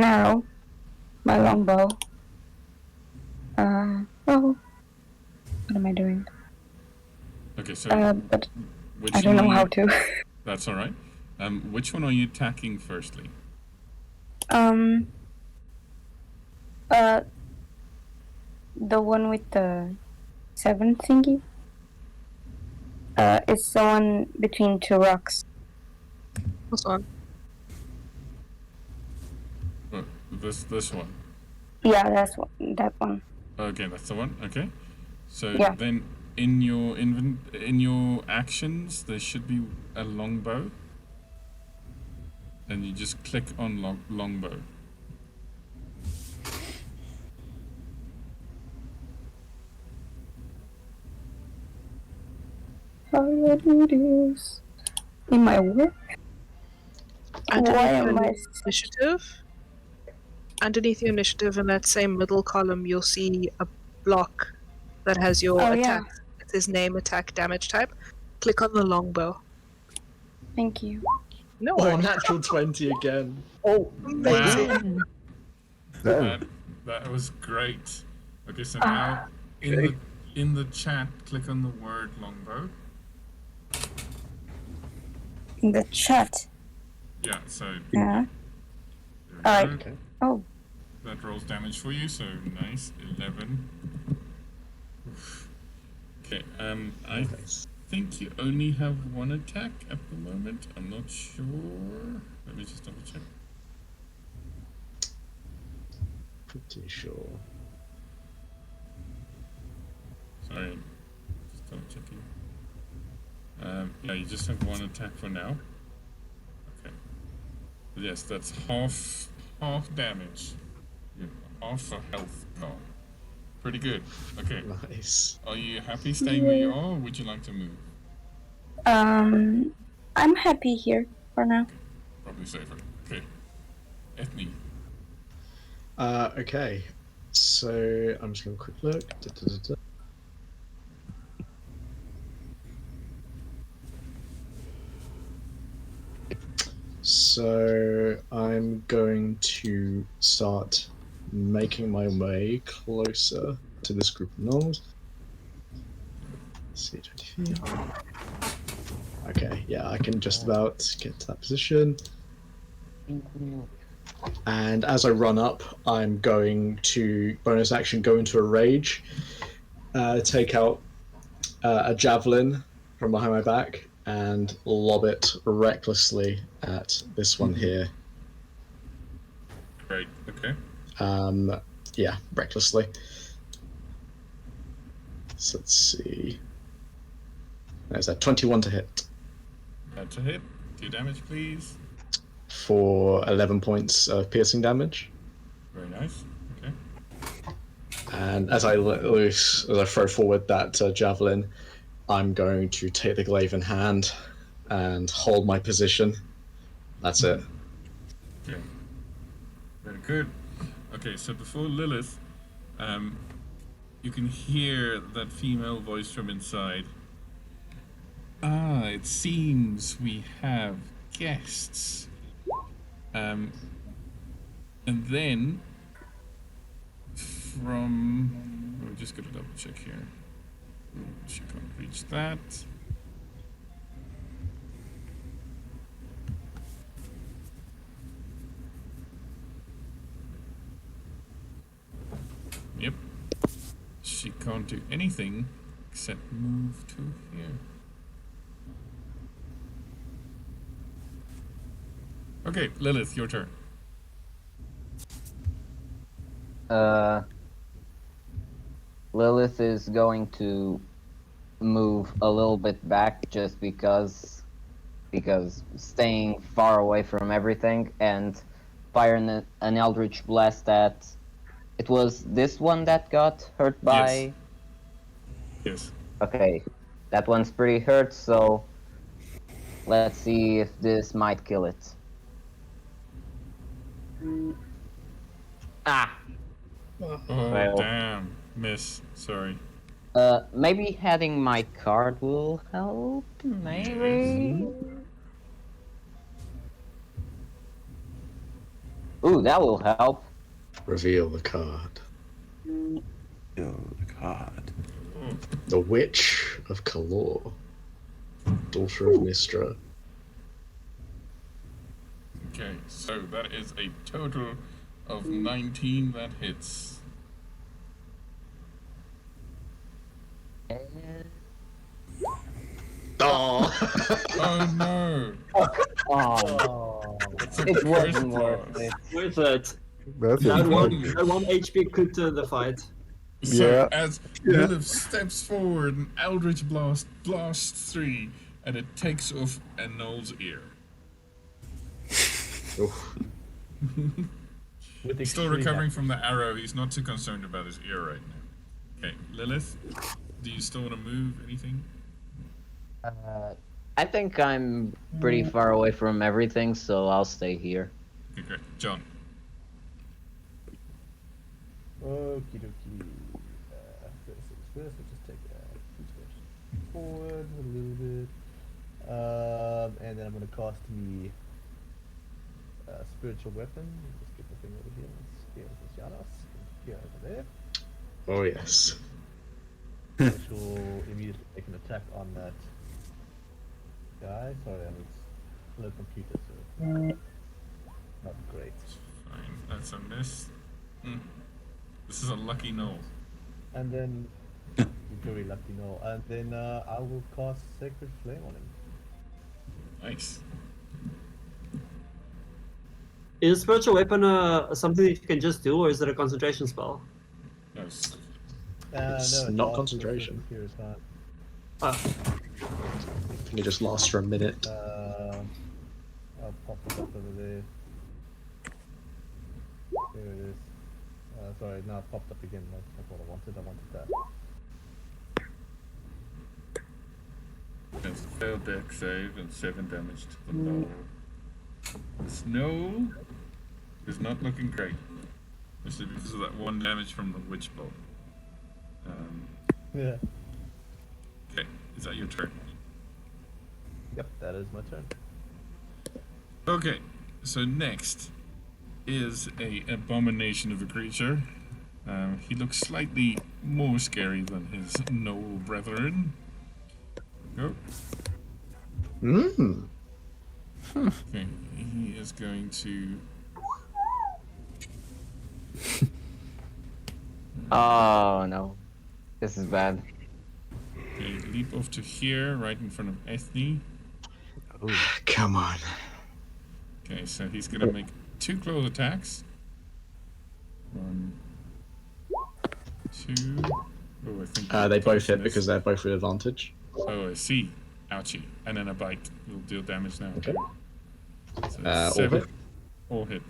arrow, my longbow. What am I doing? Okay, so But which I don't know one how are you- to. That's all right. Which one are you attacking firstly? The one with the 7 thingy. It's the one between 2 rocks. This one. This one. Yeah, that one. Okay, that's the one. Okay. So Yeah. then in your actions there should be a longbow. and you just click on longbow. How do I do this? In my work? Why am I... Initiative? Underneath your initiative in that same middle column, you'll see a block that has your attack. It says name, attack, damage type. Click on the longbow. Thank you. No Oh, worries. natural 20 again. Oh, Amazing. That was great. Okay, so now in the chat, click on the word longbow. In the chat. Yeah, so Yeah. there we Alright. go. Okay. Oh. That rolls damage for you, so nice. 11. Oof. Okay, I think you only have one attack at the moment. I'm not sure. Let me just double check. Pretty sure. Sorry, just double checking. Yeah, you just have one attack for now. Okay. But yes, that's half damage. You have half a health gone. Pretty good. Okay. Nice. Are you happy staying where you are, or would you like to move? I'm happy here for now. Probably safer. Okay. Ethne. Okay. So I'm just gonna quick look. So I'm going to start making my way closer to this group of gnolls. Let's see, 20 feet. Okay, yeah, I can just about get to that position. And as I run up, I'm going to bonus action go into a rage, take out a javelin from behind my back, and lob it recklessly at this one here. Great. Okay. Yeah, recklessly. So let's see. There's a 21 to hit. That's a hit. 2 damage, please. For 11 points of piercing damage. Very nice. Okay. And as I let loose, as I throw forward that javelin, I'm going to take the glaive in hand and hold my position. That's it. Okay. Very good. Okay, so before Lilith, you can hear that female voice from inside. It seems we have guests. And then we're just gonna double check here. She can't reach that. Yep. She can't do anything except move to here. Okay, Lilith, your turn. Lilith is going to move a little bit back just because staying far away from everything, and fire an Eldritch Blast at... It was this one that got hurt by... Yes. Okay, that one's pretty hurt, so let's see if this might kill it. Ah! Oh, Well. damn. Miss. Sorry. Maybe having my card will help? Maybe? Ooh, that will help. Reveal the card. Oh, the card. The Witch of Kalor, daughter of Mistra. Okay, so that is a total of 19 that hits. Oh! Oh no! Oh, It's a it curse wasn't blast. worth it. Worth it. That's That it. one HP could turn the fight. So Yeah. as Lilith steps forward, an Eldritch Blast blasts through, and it takes off a Gnoll's ear. Oof. With He's still extreme recovering from the accuracy. arrow. He's not too concerned about his ear right now. Okay, Lilith, do you still want to move anything? I think I'm pretty far away from everything, so I'll stay here. Okay, great. John. Okie dokie. First things first, let's just take two steps forward a little bit. And then I'm going to cast the spiritual weapon. Just get the thing over here. Here is Yanos. Here over there. Oh yes. Which will immediately make an attack on that guy. Sorry, I'm a little computer, so not great. Fine, that's a miss. This is a lucky Gnoll. And then very lucky no. And then I will cast Sacred Flame on him. Nice. Is spiritual weapon something that you can just do, or is it a concentration spell? No, It's No, not lasts for a concentration. certain period of time. I think it just lasts for a minute. I'll pop it up over there. There it is. Sorry, now it popped up again. That's what I wanted. I wanted that. That's a failed deck save and 7 damage to the Gnoll. This Gnoll is not looking great. This is because of that 1 damage from the Witch Bolt. Yeah. Okay, is that your turn? Yep, that is my turn. Okay, so next is a abomination of a creature. He looks slightly more scary than his Gnoll brethren. Go. Okay, he is going to. Oh no, this is bad. Okay, leap off to here, right in front of Ethne. Come on. Okay, so he's gonna make 2 close attacks. 1, 2. Oh, I think They both hit miss. because they're both with advantage. Oh, I see. Ouchie. And then a bite will deal damage now. Okay. So All 7. hit. All hit.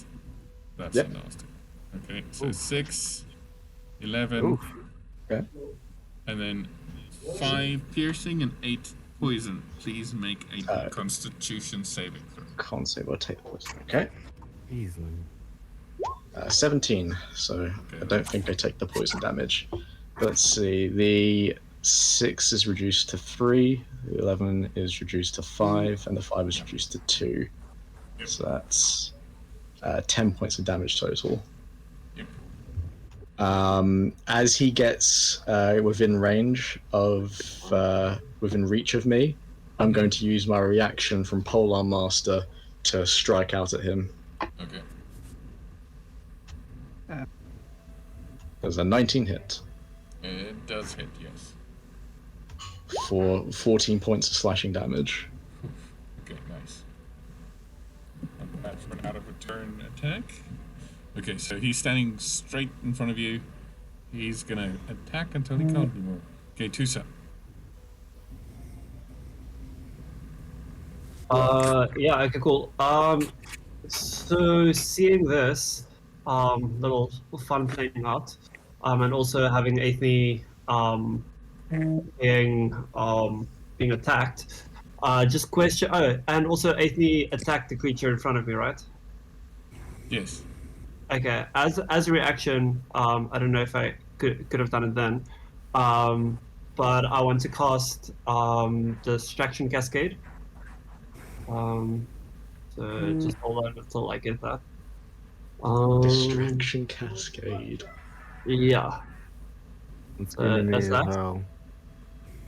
That's Yep. nasty. Okay, so 6, 11, Oof. Okay. and then 5 piercing and 8 poison. Please make a Uh, Constitution saving throw. Can't save or take the poison. Okay. Jeez, man. 17. So I don't think I take the poison damage. Let's see. The 6 is reduced to 3. The 11 is reduced to 5, and the 5 is reduced to 2. Yep. So that's 10 points of damage total. Yep. As he gets within range of within reach of me, I'm going to use my reaction from Polearm Master to strike out at him. Okay. There's a 19 hit It does hit, yes. for 14 points of slashing damage. Okay, nice. Not bad for an out of return attack. Okay, so he's standing straight in front of you. He's gonna attack until he can't anymore. Okay, Tusa. Yeah, okay, cool. So seeing this, little fun playing out, and also having Athene, being attacked, just question, and also Athene attacked the creature in front of me, right? Yes. Okay, as a reaction, I don't know if I could have done it then, but I want to cast Distraction Cascade. So just hold on until I get that. Distraction Cascade. Yeah. It's killing me that's as that? well.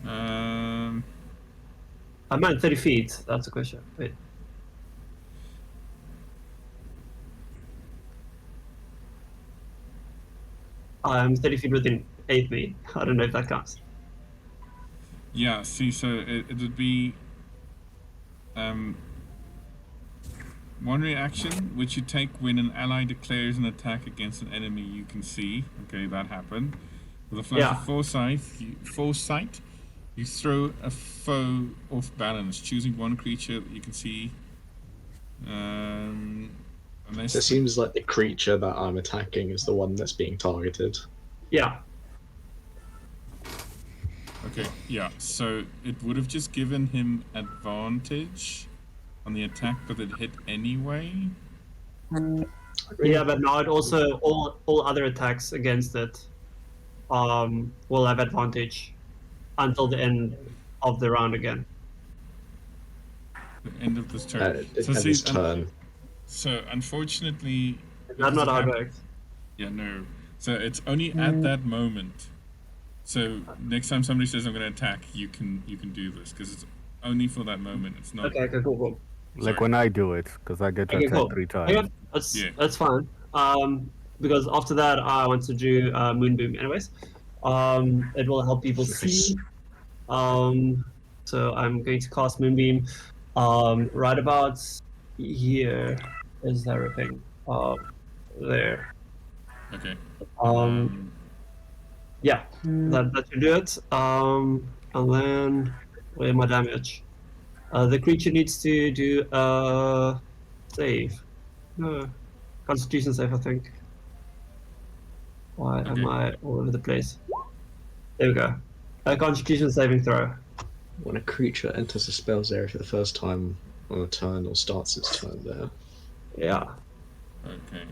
I'm at 30 feet. That's the question. Wait. I'm 30 feet within 8 feet. I don't know if that counts. Yeah, see, so it would be one reaction, which you take when an ally declares an attack against an enemy you can see. Okay, that happened. With a flash of foresight, you throw a foe off balance, choosing one creature that you can see. Unless So it seems like the creature that I'm attacking is the one that's being targeted. Yeah. Okay, yeah. So it would have just given him advantage on the attack, but it hit anyway. Yeah, but now it also all other attacks against it will have advantage until the end of the round again. The end of this turn. So At this turn. So unfortunately, That's not how it hap- works. Yeah, no. So it's only at that moment. So next time somebody says I'm going to attack, you can do this because it's only for that moment. It's not. Okay, cool. Like Sorry. when I do it, because I get to Okay, attack cool. 3 times. Okay, that's fine. Because after that, I want to do Moonbeam anyways. It will help people see. So I'm going to cast Moonbeam. Right about here is everything. There. Okay. Yeah, that should do it. And then where my damage? The creature needs to do a save. No, Constitution save, I think. Why am I all over the place? There we go. A Constitution saving throw. When a creature enters a spell's area for the first time on a turn or starts its turn there. Yeah. Okay.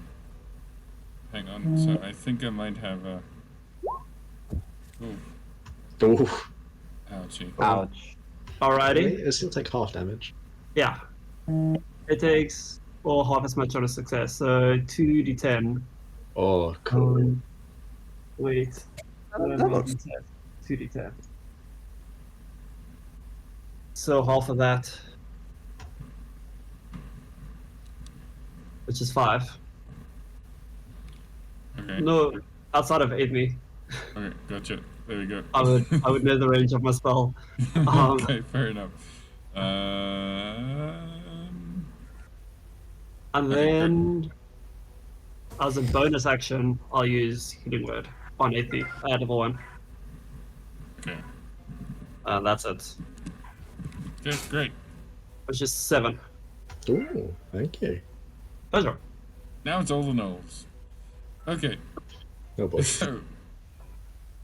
Hang on. So I think I might have a. Ooh. Ooh. Ouchie. Ouch. Alrighty. It still take half damage. Yeah. It takes half as much on a success, so 2d10. Oh, cool. Wait. That looks 2d10. So half of that, which is 5. Okay. No, outside of 8 me. Okay, gotcha. There we go. I would know the range of my spell. Okay, fair enough. And then, as a bonus action, I'll use Healing Word on 8 me, level 1. Okay. And that's it. Okay, great. Which is 7. Ooh, thank you. Pleasure. Now it's all the Gnolls. Okay. Oh boy. So,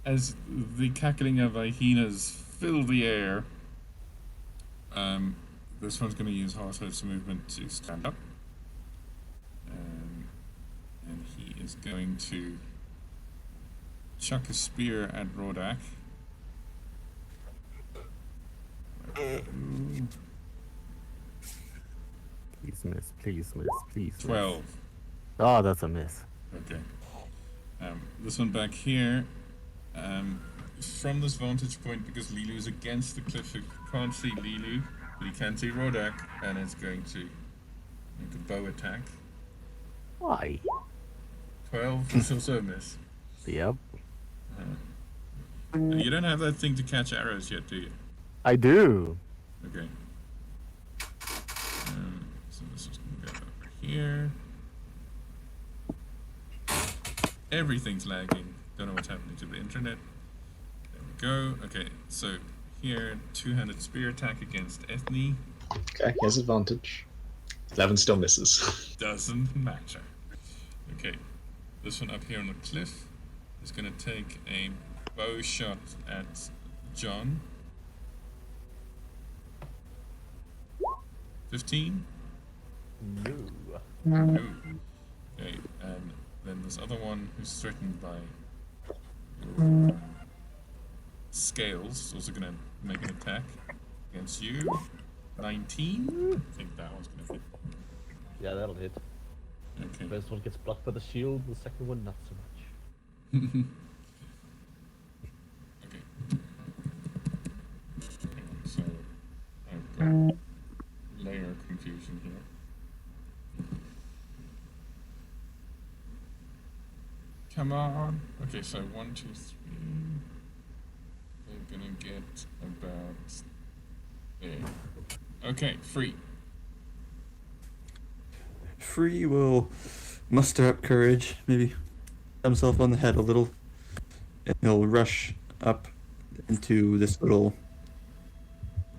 as the cackling of hyenas fill the air, this one's going to use Horsehead's movement to stand up. And he is going to chuck a spear at Rodak. Please miss, please miss, please miss. 12. Oh, that's a miss. Okay. This one back here, from this vantage point, because Lilu is against the cliff, you can't see Lilu, but you can see Rodak, and it's going to make a bow attack. Why? 12 is also a miss. Yep. You don't have that thing to catch arrows yet, do you? I do. Okay. So this is going to go over here. Everything's lagging. Don't know what's happening to the internet. There we go. Okay, so here, two-handed spear attack against Ethne. Okay, he has advantage. 11 still misses. Doesn't matter. Okay, this one up here on the cliff is going to take a bow shot at John. 15? No. No. Okay, and then this other one who's threatened by scales is also going to make an attack against you. 19? I think that one's going to hit. Yeah, that'll hit. Okay. First one gets blocked by the shield, the second one not so much. Okay. So, I've got layer confusion here. Come on. Okay, so 1, 2, 3. They're gonna get about there. Okay, free. Free will muster up courage, maybe pat himself on the head a little, and he'll rush up into this little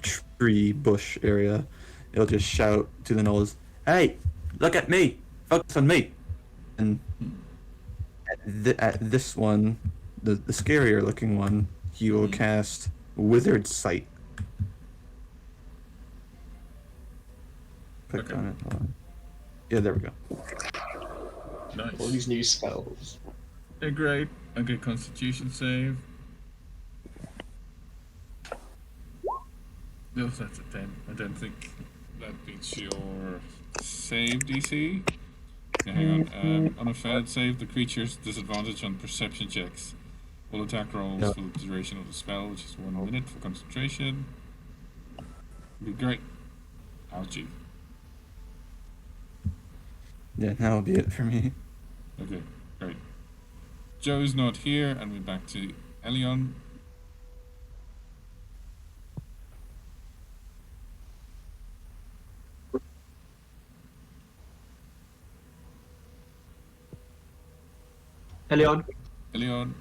tree bush area. He'll just shout to the Gnolls, "Hey, look at me! focus on me. And at this one, the scarier looking one, he will cast Withered Sight. Click Okay. on it. Hold on. Yeah, there we go. Nice. All these new spells. Yeah, great. Okay, Constitution save. No, that's a 10. I don't think that beats your save DC. Yeah, hang on. On a failed save, the creature's disadvantage on perception checks. All attack rolls for the duration of the spell, which is 1 minute for concentration. Be great. Ouchie. Yeah, that'll be it for me. Okay, great. Joe's not here, and we're back to Elion. Elion. Elion.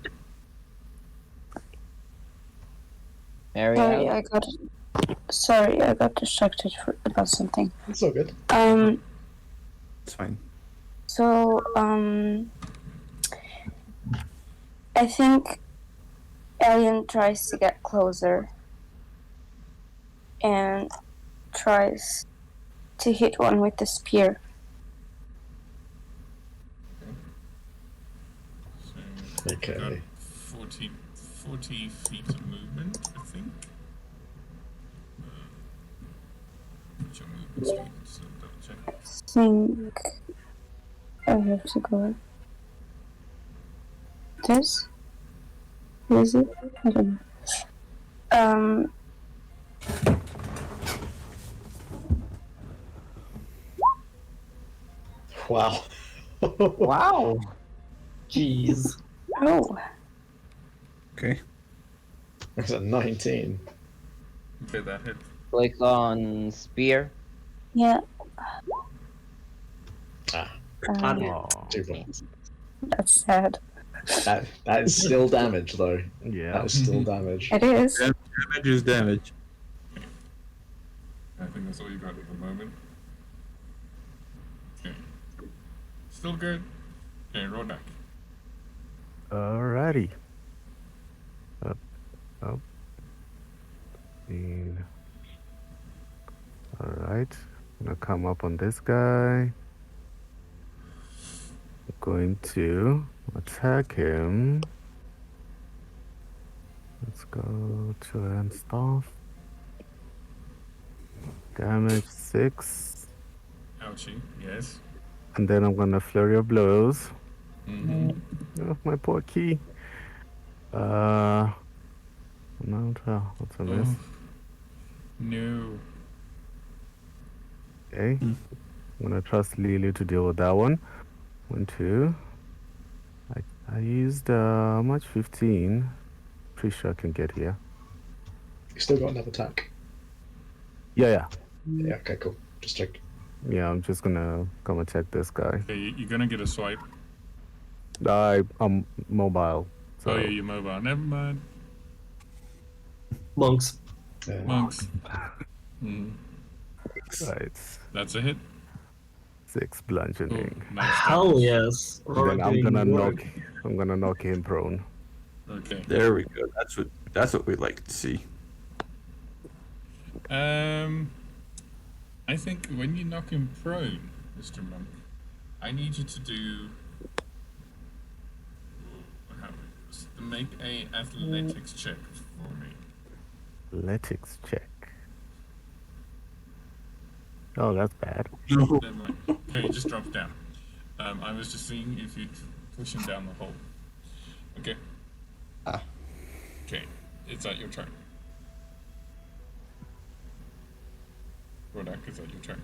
Sorry, I got distracted about something. It's all good. It's fine. So, I think Alien tries to get closer and tries to hit one with the spear. So Okay. got 40 feet of movement, I think. What's your movement speed? So double check. I think I have to go. This? Is it? I don't know. Wow. Wow. Jeez. Oh. Okay. That's a 19. Okay, that hit. Click on spear. Yeah. Oh, Too bad. That's sad. That is still damage, though. yeah. That is still damage. It is. Damage is damage. I think that's all you got at the moment. Okay. Still good. Okay, Rodak. Alrighty. Up. And alright. I'm gonna come up on this guy. I'm going to attack him. Let's go to end staff. Damage 6. Ouchie, yes. And then I'm gonna flurry of blows. Mm-hmm. Oh, my poor key. What's a miss? No. Okay. I'm gonna trust Lily to deal with that one. 1, 2. I used how much? 15. Pretty sure I can get here. You still got another attack. Yeah. Yeah, okay, cool. Just check. Yeah, I'm just gonna come attack this guy. Okay, you're gonna get a swipe. I'm mobile. So Oh yeah, you're mobile. Never mind. Monks. Monks. Mm. right. That's a hit. 6 Cool. bludgeoning. Nice. Hell yes. Then I'm Doing gonna work. knock him prone. Okay. There we go. That's what we like to see. I think when you knock him prone, Mr. Monk, I need you to do. Make a athletics check for me. Athletics check. Oh, that's bad. Never mind. Okay, just drop it down. I was just seeing if you'd push him down the hole. Okay. Okay, is that your turn? Rodak, is that your turn?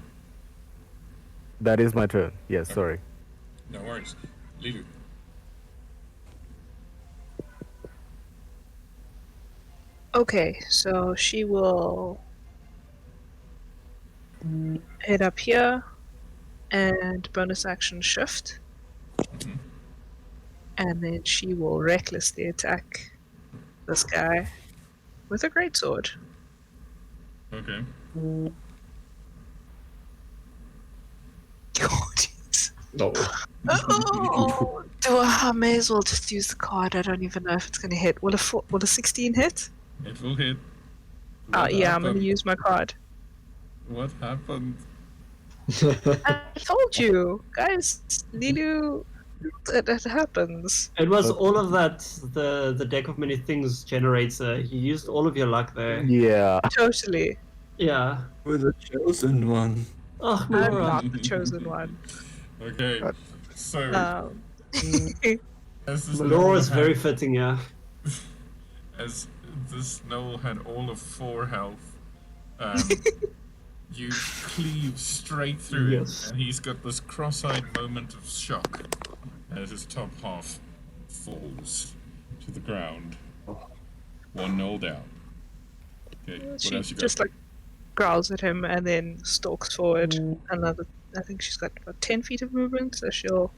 That is my turn. Yes, sorry. No worries. Lilu. Okay, so she will hit up here and bonus action shift. And then she will recklessly attack this guy with a greatsword. Okay. God, No. Oh, I may as well just use the card. I don't even know if it's going to hit. Will a 16 hit? It will hit. Yeah, I'm going to use my card. What happened? I told you, guys. Lilu, it happens. It was all of that. The deck of many things generator. You used all of your luck there. Yeah. Totally. Yeah. We're the chosen one. Oh, I'm Nora. not the chosen one. Okay, so as this Nora is gnoll very had- fitting, yeah. as this gnoll had all of 4 health, you cleave straight through Yes. him, and he's got this cross-eyed moment of shock as his top half falls to the ground. 1 gnoll down. Okay, what She else you got? just like growls at him and then stalks forward. Another, I think she's got about 10 feet of movement, so she'll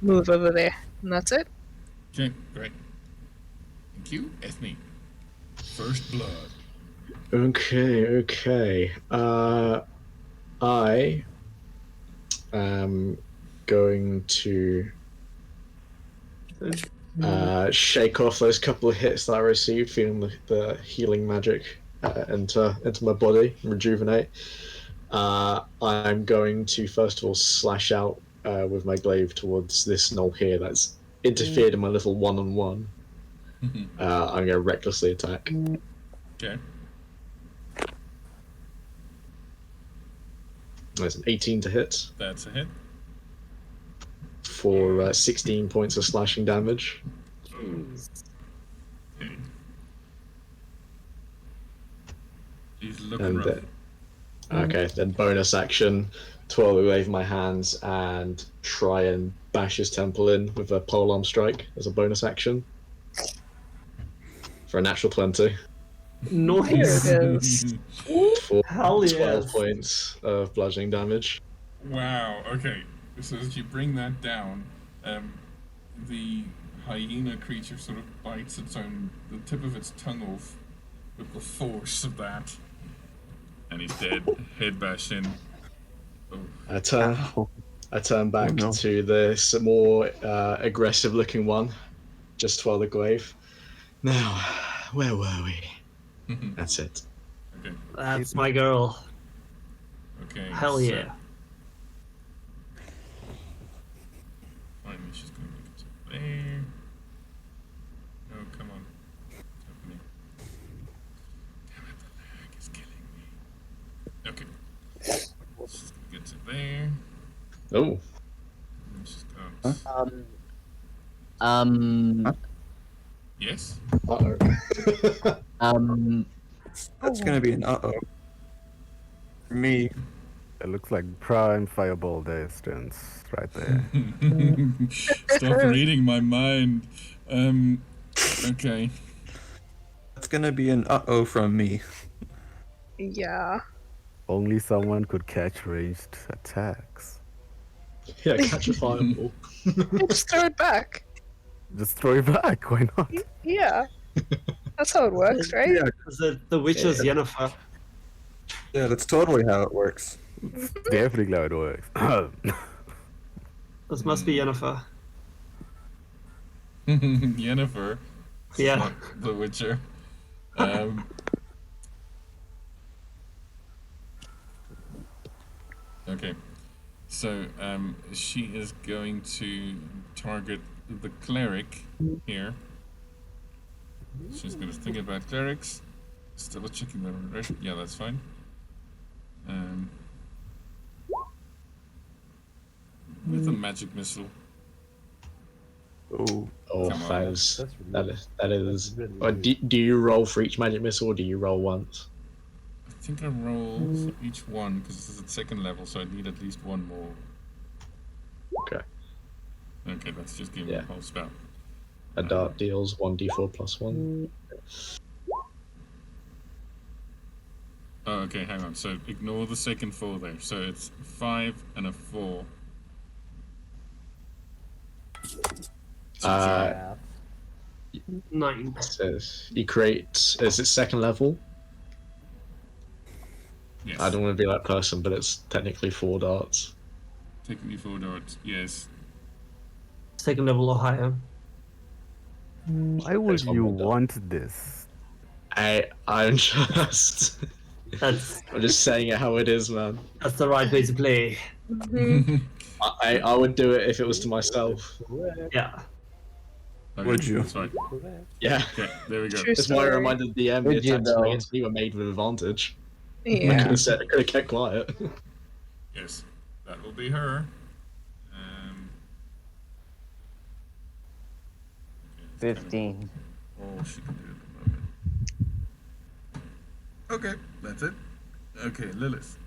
move over there, and that's it. Okay, great. Thank you, Ethne. First blood. Okay. I am going to shake off those couple of hits that I received, feeling the healing magic enter my body, rejuvenate. I'm going to first of all slash out with my glaive towards this gnoll here that's interfered in my little one-on-one. I'm going to recklessly attack. Okay. There's an 18 to hit That's a hit. for 16 points of slashing damage. Okay. He's looking And rough. okay, then bonus action, twirl the glaive in my hands and try and bash his temple in with a polearm strike as a bonus action. For a natural 20. Nice. Here it is. For Hell 12 yes. points of bludgeoning damage. Wow, okay. So as you bring that down, the hyena creature sort of bites the tip of its tongue off with the force of that. And he's dead. Head bashed in. Oh. I turn back to this more aggressive looking one. Just twirl the glaive. Now, where were we? That's it. Okay. That's my girl. Okay. Hell so- yeah. Finally, she's gonna make it to there. No, come on. What's happening? Damn it, the lag is killing me. Okay. She's gonna get to there. Oh. And then she's gone. Yes? Uh-oh. That's gonna be an uh-oh. For me. It looks like prime fireball distance right there. Stop reading my mind. Okay. That's gonna be an uh-oh from me. Yeah. Only someone could catch ranged attacks. Yeah, catch a fireball. Just throw it back. Just throw it back, why not? Yeah. That's how it works, right? Yeah, The Witcher's Yennefer. yeah, that's totally how it works. It's definitely how it works. This must be Yennefer. Yennefer. Yeah. Not The Witcher. Okay. So, she is going to target the cleric here. She's going to think about clerics. Still checking that, right? Yeah, that's fine. With a magic missile. Oh. Oh, Come on. that is. That's really That is. Really, Or really- do you roll for each magic missile, or do you roll once? I think I roll for each one because this is at second level, so I need at least one more. Okay. Okay, that's just giving me Yeah. the whole spell. A dart deals 1d4 plus 1. Oh, okay, hang on. So ignore the second 4 there. So it's 5 and a 4. Uh, 9. says you create. Is it second level? Yes. I don't want to be that person, but it's technically 4 darts. Take me 4 darts. Yes. Second level or higher. Why would you want this? I'm just That's I'm just saying it how it is, man. that's the right way to play. I would do it if it was to myself. Yeah. Okay, Would you? That's fine. Yeah. Okay, there we go. True That's why I story. reminded the DM the Would you, attacks though? against me were made with advantage. I Yeah. could have kept quiet. Yes, that will be her. Okay, that's kind 15. of all she can do at the moment. Okay, that's it. Okay, Lilith.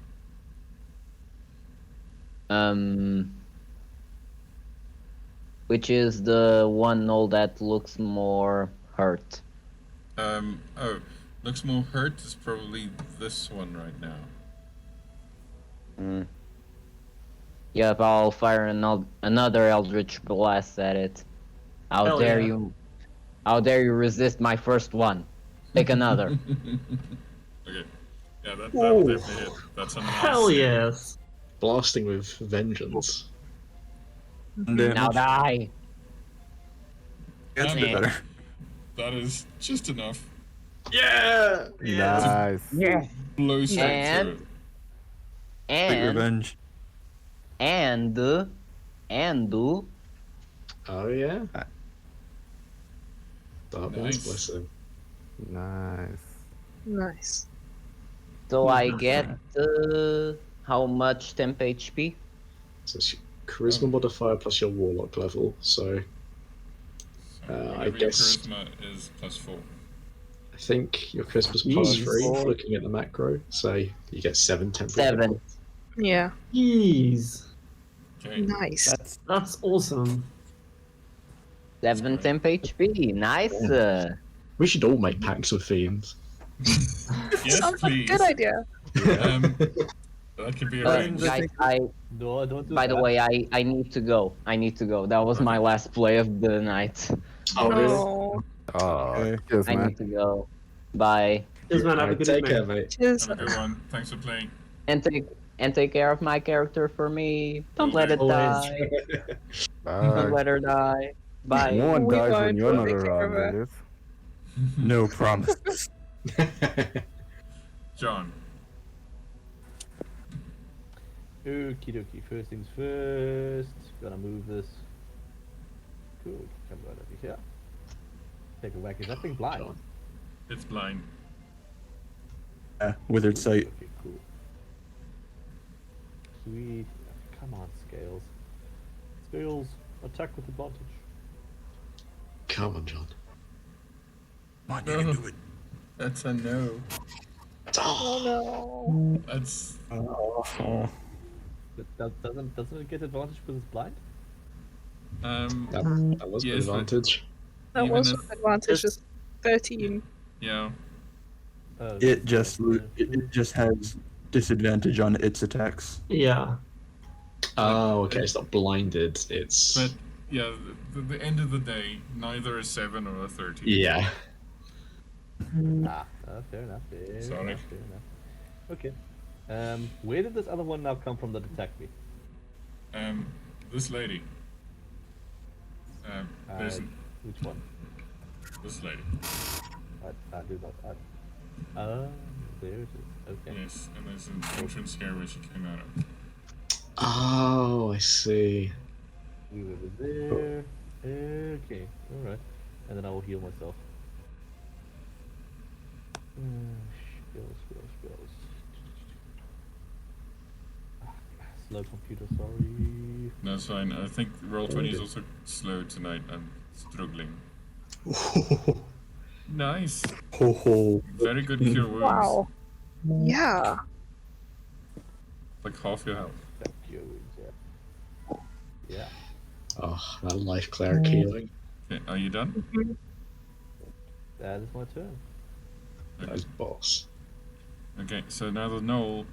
Which is the one Gnoll that looks more hurt? Oh, looks more hurt is probably this one right now. Yep, I'll fire another Eldritch Blast at it. How Hell dare yeah. you? How dare you resist my first one? Pick another. Okay. Yeah, that will definitely hit. That's a nice Hell save. yes. Blasting with vengeance. Now die. That's a bit Yeah. better. That is just enough. Yeah! Nice. Yeah. Blow straight And- through. Take And revenge. and Oh yeah. Dark Nice. One's blessing. Nice. Nice. so I get how much temp HP? So it's your charisma modifier plus your warlock level. So So I whatever your guess- charisma is +4. I think your charisma's plus Jeez. 3. Looking at the macro, so you get 7 temporary. 7. Yeah. Jeez. Okay. Nice. That's awesome. 7 temp HP. Nice. We should all make pacts with fiends. Yes, Sounds like a please. good idea. That could be But arranged. guys, I No, don't do by the that. way, I need to go. I need to go. That was my last play of the night. Oh really? No. Oh, cheers, I man. need to go. Bye. Cheers, man. Have a good Take care, evening. mate. Cheers. Have a good one. Thanks for playing. And take care of my character for me. Don't let it Always. die. Don't Bye. let her die. Bye. No one We dies when won't. you're We'll not take care around, of her. Lilith. No promises. John. Okie dokie. First things first. Gonna move this. Cool. Come right over here. Take a whack. Is that thing blind? It's blind. Withered sight. Okay, cool. Sweet. Come on, Scales. Scales, attack with advantage. Come on, John. Come on, you can do it. That's a no. Oh no. That's Oh. But doesn't it get advantage because it's blind? That was Yes, an but- advantage. That Even was if- with advantage. Just 13. yeah. It just has disadvantage on its attacks. Yeah. Oh, okay. It's not blinded. It's But yeah, the end of the day, neither a 7 or a 13. yeah. Fair enough. Fair Sorry. enough, fair enough. Okay. Where did this other one now come from that attacked me? This lady. There's Which one? this lady. I do not. There it is. Okay. Yes, and there's an entrance here where she came out of. Oh, I see. We were there. Okay. All right. And then I will heal myself. Spells. Slow computer, sorry. That's fine. I think Roll20 is also slow tonight. I'm struggling. Nice. Ho ho. Very good cure wounds. Wow. Yeah. Like half your health. Thank you. Yeah. Oh, that life cleric healing. Okay, are you done? That is my turn. That is boss. Okay, so now the Gnoll,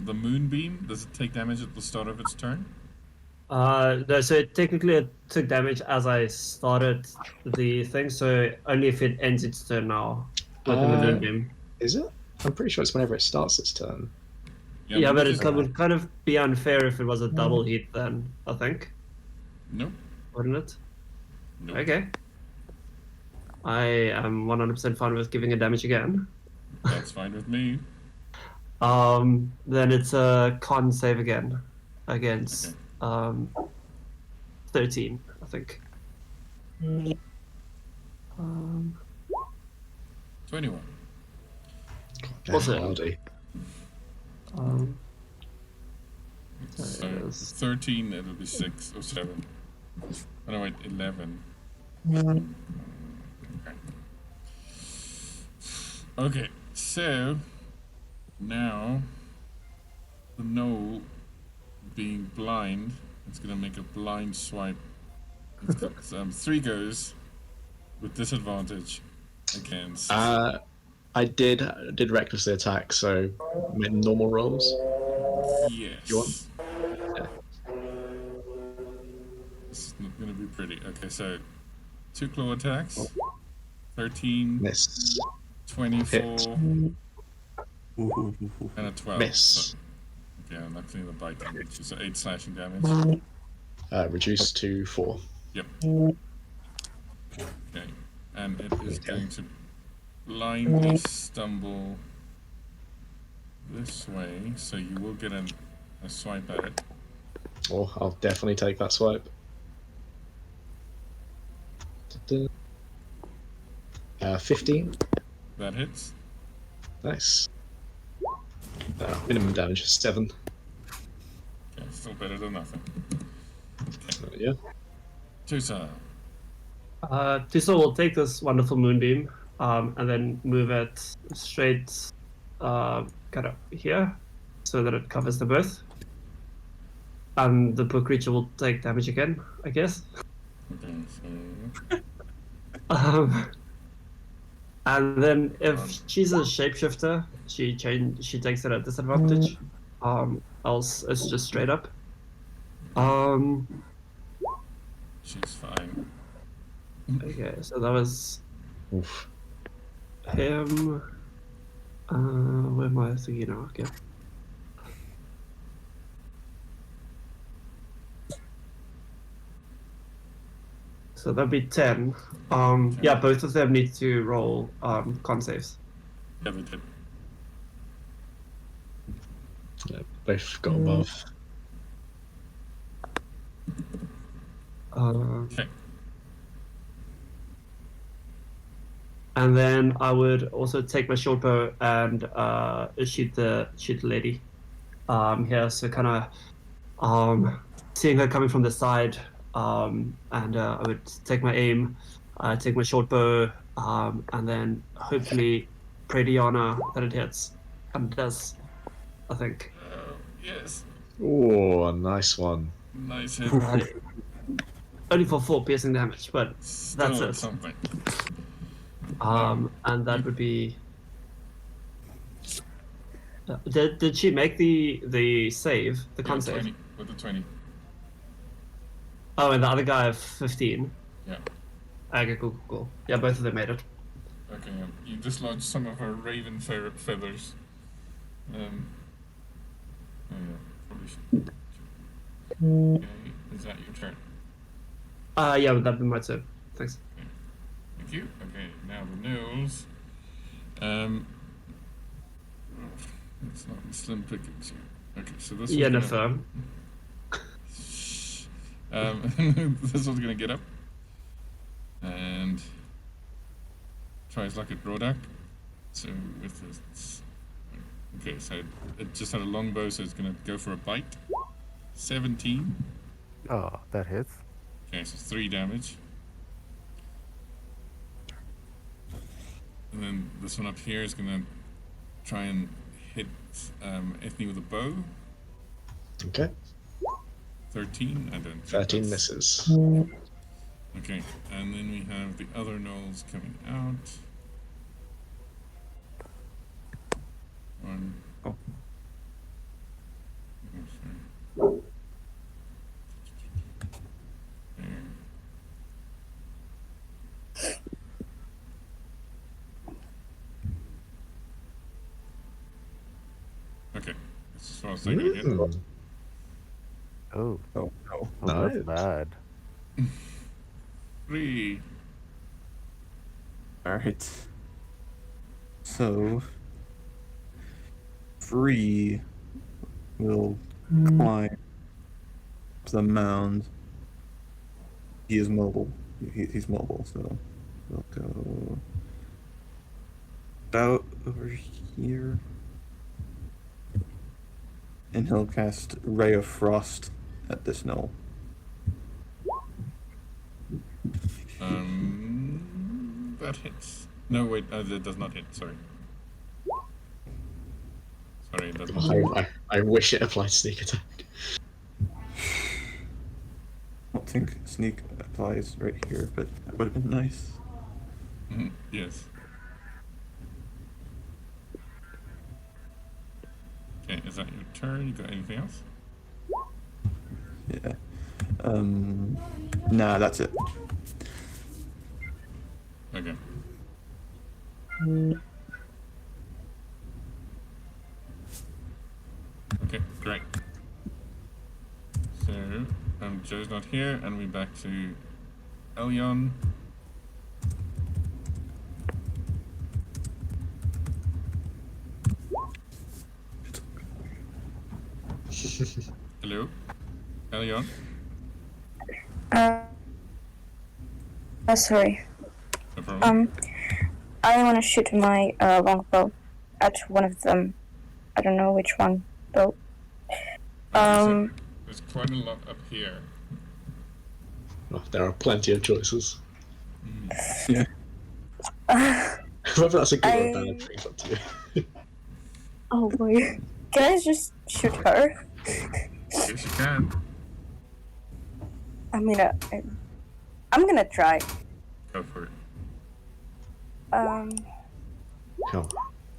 the moonbeam, does it take damage at the start of its turn? No, so technically it took damage as I started the thing, so only if it ends its turn now. Like in the moonbeam. Is it? I'm pretty sure it's whenever it starts its turn. Yeah, but it just, would kind of be unfair if it was a double hit then, I think. nope. Wouldn't it? Nope. Okay. I am 100% fine with giving a damage again. That's fine with me. Then it's a con save again against 13, I think. 21. Also, Howdy. So 13, it'll be 6 or 7. Oh no, wait, 11. Okay, so now the gnoll being blind, it's gonna make a blind swipe. It's got 3 goes with disadvantage against. I did recklessly attack, so normal rolls. Yes. You want? Yeah. This is not gonna be pretty. Okay, so 2 claw attacks. 13. Miss. 24. Hit. And a 12. Miss. So, okay, I'm not cleaning the biting, which is 8 slashing damage. Reduced to 4. Yep. Okay. And it is going to blindly stumble this way, so you will get a swipe at it. Oh, I'll definitely take that swipe. 15. That hits. Nice. Minimum damage is 7. Okay, still better than nothing. Yeah. Tusa. Tiso will take this wonderful moonbeam and then move it straight kind of here so that it covers the both. And the poor creature will take damage again, I guess. Okay, so And then if she's a shapeshifter, she takes it at disadvantage. Else it's just straight up. she's fine. Okay, so that was Oof. him. Where am I thinking now? Okay. So that'd be 10. Yeah, both of them need to roll con saves. Yeah, they did. Yeah, both got above. Okay. And then I would also take my short bow and shoot the lady here. So kind of seeing her coming from the side, and I would take my aim, take my short bow, and then hopefully pray to Yana that it hits, and it does, I think. Yes. Oh, nice one. Nice hit. Only for 4 piercing damage, but Still that's it. something. And that would be. Did she make the save, the con save? 20, with the 20. Oh, and the other guy of 15. Yeah. Okay, cool. Yeah, both of them made it. Okay, you dislodged some of her raven feathers. Oh yeah, probably should. Okay, is that your turn? Yeah, that'd be my turn. Thanks. Okay. Thank you. Okay, now the Gnolls. It's not slim pickings here. Okay, so this Yeah, no one's gonna, firm. this one's gonna get up and try his luck at Brodak. So with this, okay, so it just had a longbow, so it's gonna go for a bite. 17. Oh, that hits. Okay, so 3 damage. And then this one up here is gonna try and hit Ethne with a bow. Okay. 13. I don't. 13 misses. Okay, and then we have the other Gnolls coming out. 1. Oh. Sorry. There. Okay, As far as I know, yeah. Oh, Oh no. that's Nice. bad. 3. Alright. So Free will climb the mound. He is mobile. He's mobile, so we'll go about over here. And he'll cast Ray of Frost at this gnoll. That hits. No, wait, that does not hit. Sorry. Sorry, it does not hit. I wish it applied sneak attack. I don't think sneak applies right here, but that would have been nice. Yes. Okay, is that your turn? You got anything else? Yeah. Nah, that's it. Okay. Okay, great. So, Joe's not here, and we're back to Elyon. Hello? Elyon? Sorry. No problem. I want to shoot my longbow at one of them. I don't know which one, though. There's quite a lot up here. Oh, there are plenty of choices. Yeah. Whether that's a good or bad thing, it's up to you. Oh boy. Can I just shoot her? Yes, you can. I'm gonna try. Go for it. Oh.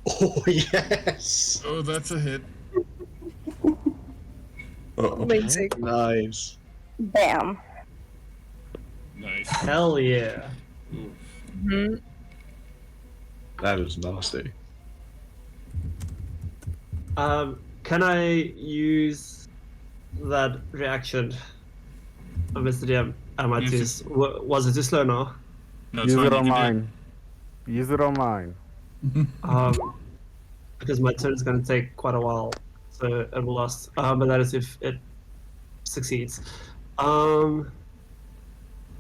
Oh, yes! Oh, that's a hit. Amazing. Nice. Bam. Nice. Hell yeah. That was nasty. Can I use that reaction of Mr. DM? Am I Yes, too? Was it too slow now? No, it's Use fine. it You on can mine. Use it on mine. Because my turn is going to take quite a while, so it will last. But that is if it succeeds. I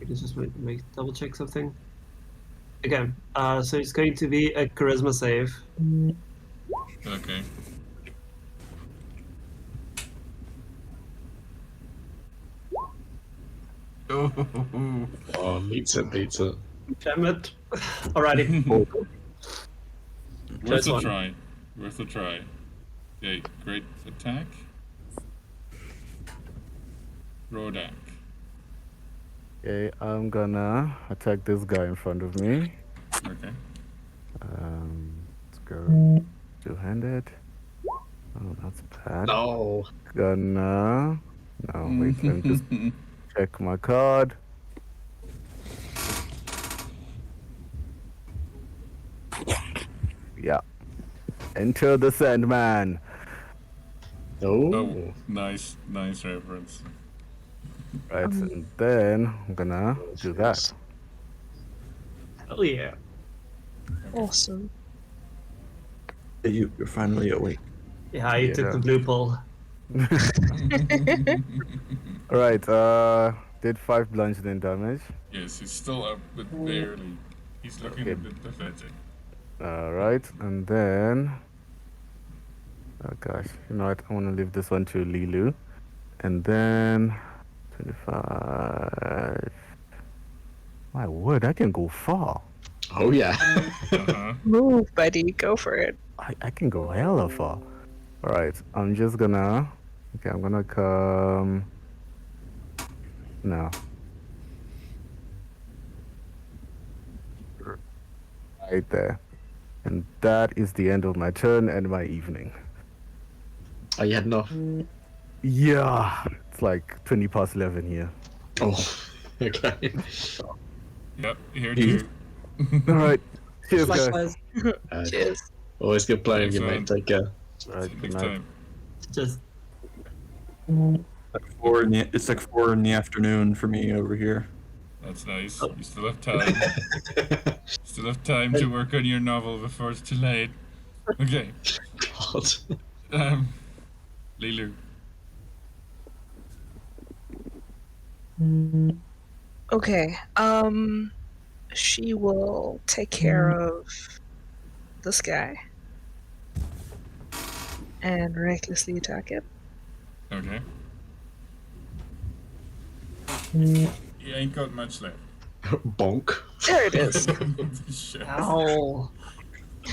can just double check something. Okay, so it's going to be a charisma save. Okay. Oh, beats it. Damn it. Alrighty. Worth Just a one. try. Worth a try. Okay, great attack. Rodak. Okay, I'm gonna attack this guy in front of me. Okay. Let's go two-handed. Oh, that's bad. No. Gonna... No, wait, let me just check my card. Yeah. Enter the Sandman. Oh, nice reference. Right, and then I'm gonna do that. Hell yeah. Awesome. You're finally awake. Yeah, I took the blue pill. Alright, did 5 bludgeoning damage. Yes, he's still up, but barely. He's looking a bit pathetic. Alright, and then... Oh gosh, you know what, I want to leave this one to Lilu. And then... 25... My word, I can go far. Oh yeah. Move, buddy. Go for it. I can go hella far. Alright, I'm just gonna... Okay, I'm gonna come... No. Right there. And that is the end of my turn and my evening. Oh, you had enough? Yeah, it's like 20 past 11 here. Oh, okay. Yep, here too. Alright, cheers guys. Likewise. Cheers. Always good playing Thanks, you, man. mate. Take care. Alright, good Next night. time. Just It's like 4 in the afternoon for me over here. That's nice. Oh. You still have time. Still have time to work on your novel before it's too late. Okay. God. Lilu. Okay. She will take care of this guy and recklessly attack it. Okay. You ain't got much left. Bonk. There it is. Shit. ow.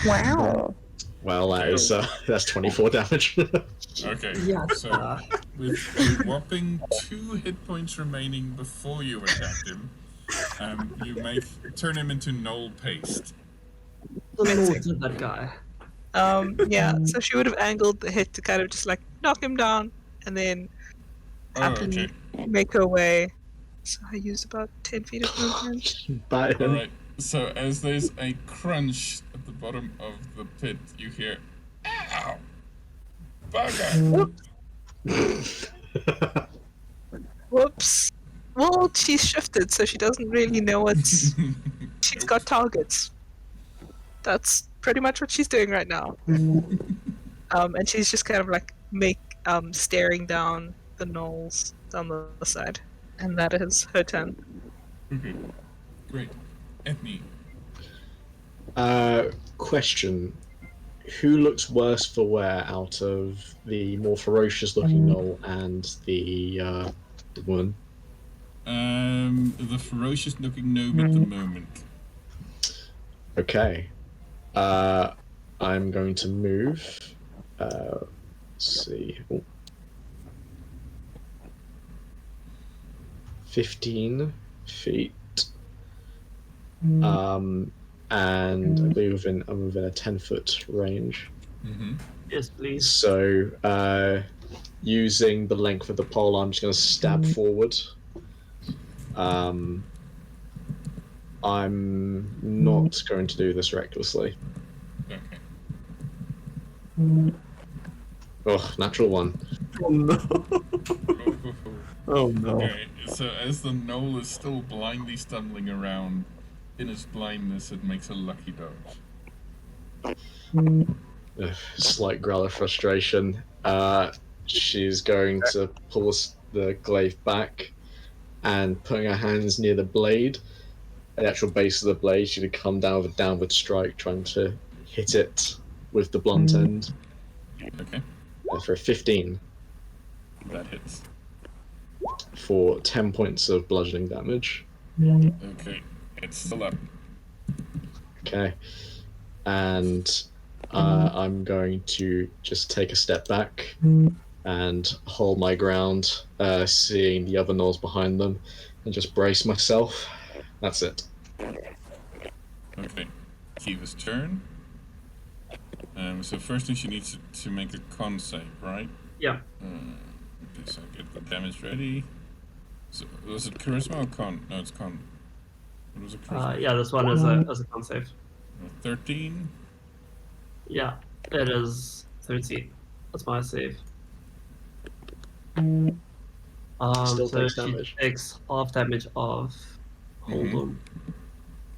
Wow. Well, that's 24 damage. Okay. Yeah. So with a whopping 2 hit points remaining before you attacked him, you turn him into Gnoll paste. The Lord did that guy. Yeah, so she would have angled the hit to kind of just like knock him down and then happily make her way. So I used about 10 feet of movement. Alright, so as there's a crunch at the bottom of the pit, you hear, ow! Bugger! Whoops. Well, she's shifted, so she doesn't really know what's... She's got targets. That's pretty much what she's doing right now. And she's just kind of like staring down the gnolls down the side. And that is her turn. Okay, great. Ethne. Question. Who looks worse for wear out of the more ferocious looking gnoll and the woman? The ferocious looking gnome at the moment. Okay. I'm going to move. Let's see. Oh. 15 feet. And I believe I'm within a 10-foot range. Mm-hmm. Yes, please. So, using the length of the pole, I'm just going to stab forward. I'm not going to do this recklessly. Okay. Oh, natural 1. Oh no. Oh no. Okay, so as the gnoll is still blindly stumbling around, in its blindness, it makes a lucky dodge. Slight growl of frustration. She's going to pull the glaive back and putting her hands near the blade, at the actual base of the blade, she's going to come down with a downward strike, trying to hit it with the blunt end. Okay. For a 15. That hits. For 10 points of bludgeoning damage. Okay, it's still up. Okay. And I'm going to just take a step back and hold my ground, seeing the other gnolls behind them, and just brace myself. That's it. Okay, Kiva's turn. So first thing she needs to make a con save, right? Yeah. Okay, so get the damage ready. So was it charisma or con? No, it's con. What was it? Charisma? Yeah, this one is a con save. 13. Yeah, it is 13. That's my save. Still so takes she damage. takes half damage of. Hold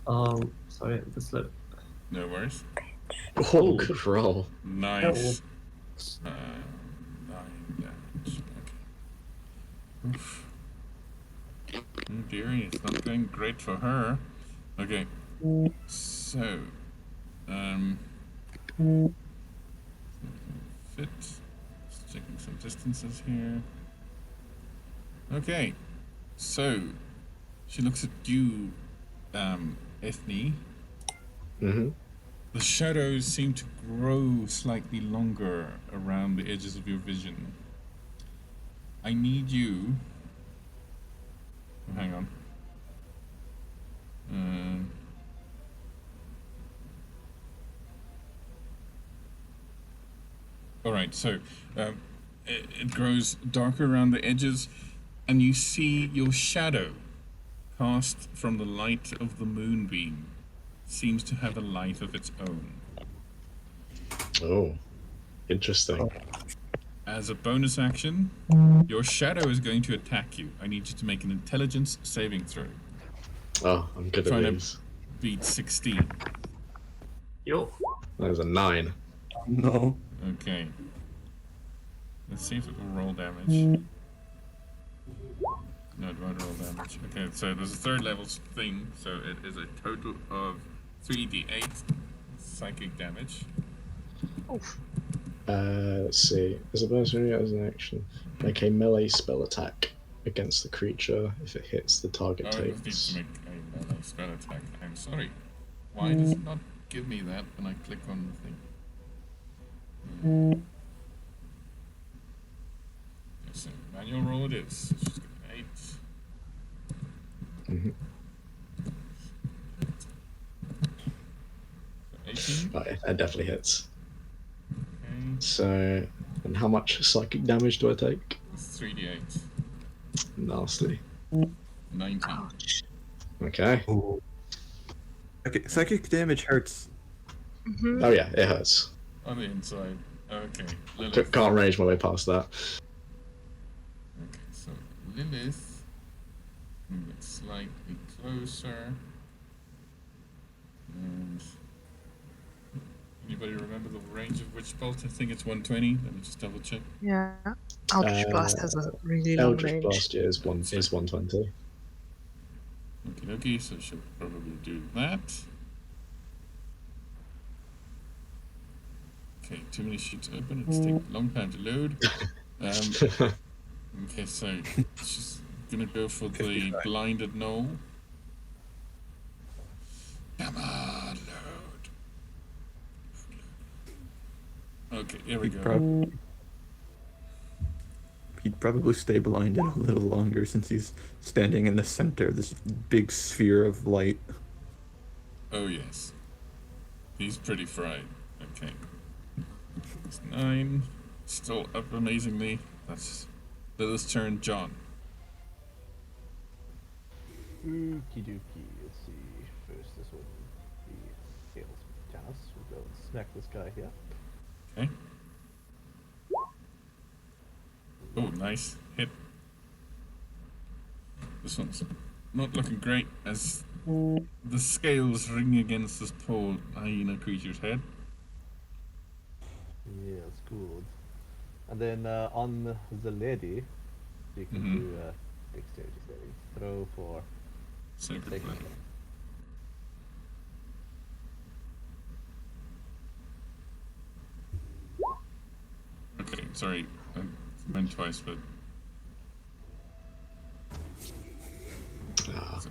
on. Sorry, the slip. No worries. Oh, good roll. Nice. 9 damage. Okay. Oof. Oh dearie, it's not going great for her. Okay. So, fit. Just checking some distances here. Okay. So, she looks at you, Ethne. Mm-hmm. The shadows seem to grow slightly longer around the edges of your vision. I need you... Oh, hang on. Alright, so it grows darker around the edges, and you see your shadow cast from the light of the moonbeam. Seems to have a life of its own. Oh, interesting. as a bonus action, your shadow is going to attack you. I need you to make an intelligence saving throw. Oh, I'm good at Trying these. to beat 16. Yo. That was a 9. No. Okay. Let's see if it will roll damage. No, it won't roll damage. Okay, so there's a third level thing, so it is a total of 3d8 psychic damage. Let's see. As a bonus as an action, make a melee spell attack against the creature. If it hits, the target Oh, it needs takes. to make a melee spell attack. I'm sorry. Why does it not give me that when I click on the thing? Okay, so manual roll it is. It's just an 8. Mm-hmm. So 18. Oh, yeah, that definitely hits. Okay. So, and how much psychic damage do I take? It's 3d8. Nasty. 19. Okay. Ooh. Psychic damage hurts. Oh yeah, it hurts. On the inside. Okay. Lilith. Can't range my way past that. Okay, so Lilith. Move it slightly closer. And anybody remember the range of Witch Bolt? I think it's 120. Let me just double check. Yeah. Eldritch Blast has a really long Eldritch range. Blast is 120. Okie dokie, so she'll probably do that. Okay, too many sheets open. It's taking a long time to load. Okay, so she's gonna go for the blinded gnoll. Come on, load. Okay, here we go. He'd probably stay blinded a little longer since he's standing in the center of this big sphere of light. Oh yes. He's pretty fried. Okay. It's 9. Still up amazingly. That's Lilith's turn. John. Okie dokie. Let's see. First, this one, the Scales Janus. We'll go and smack this guy here. Okay. Oh, nice hit. This one's not looking great as the scales ring against this poor hyena creature's head. Yeah, it's good. And then on the lady, you can do a dexterity saving throw for Sacred Sacred Flame. Flame. Okay, sorry. I went twice, but...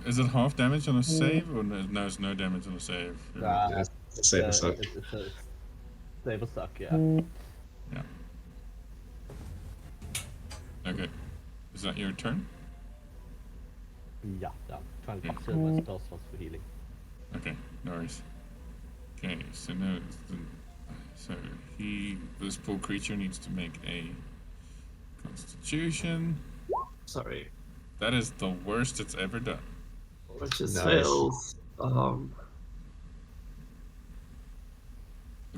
Is it half damage on a save, or no, it's no damage on a save? Save a suck. Save a suck, yeah. Yeah. Okay. Is that your turn? Yeah, I'm trying to conserve my spell slots for healing. Okay, no worries. Okay, so now this poor creature needs to make a Constitution. Sorry. That is the worst it's ever done. Which is Nice. fails.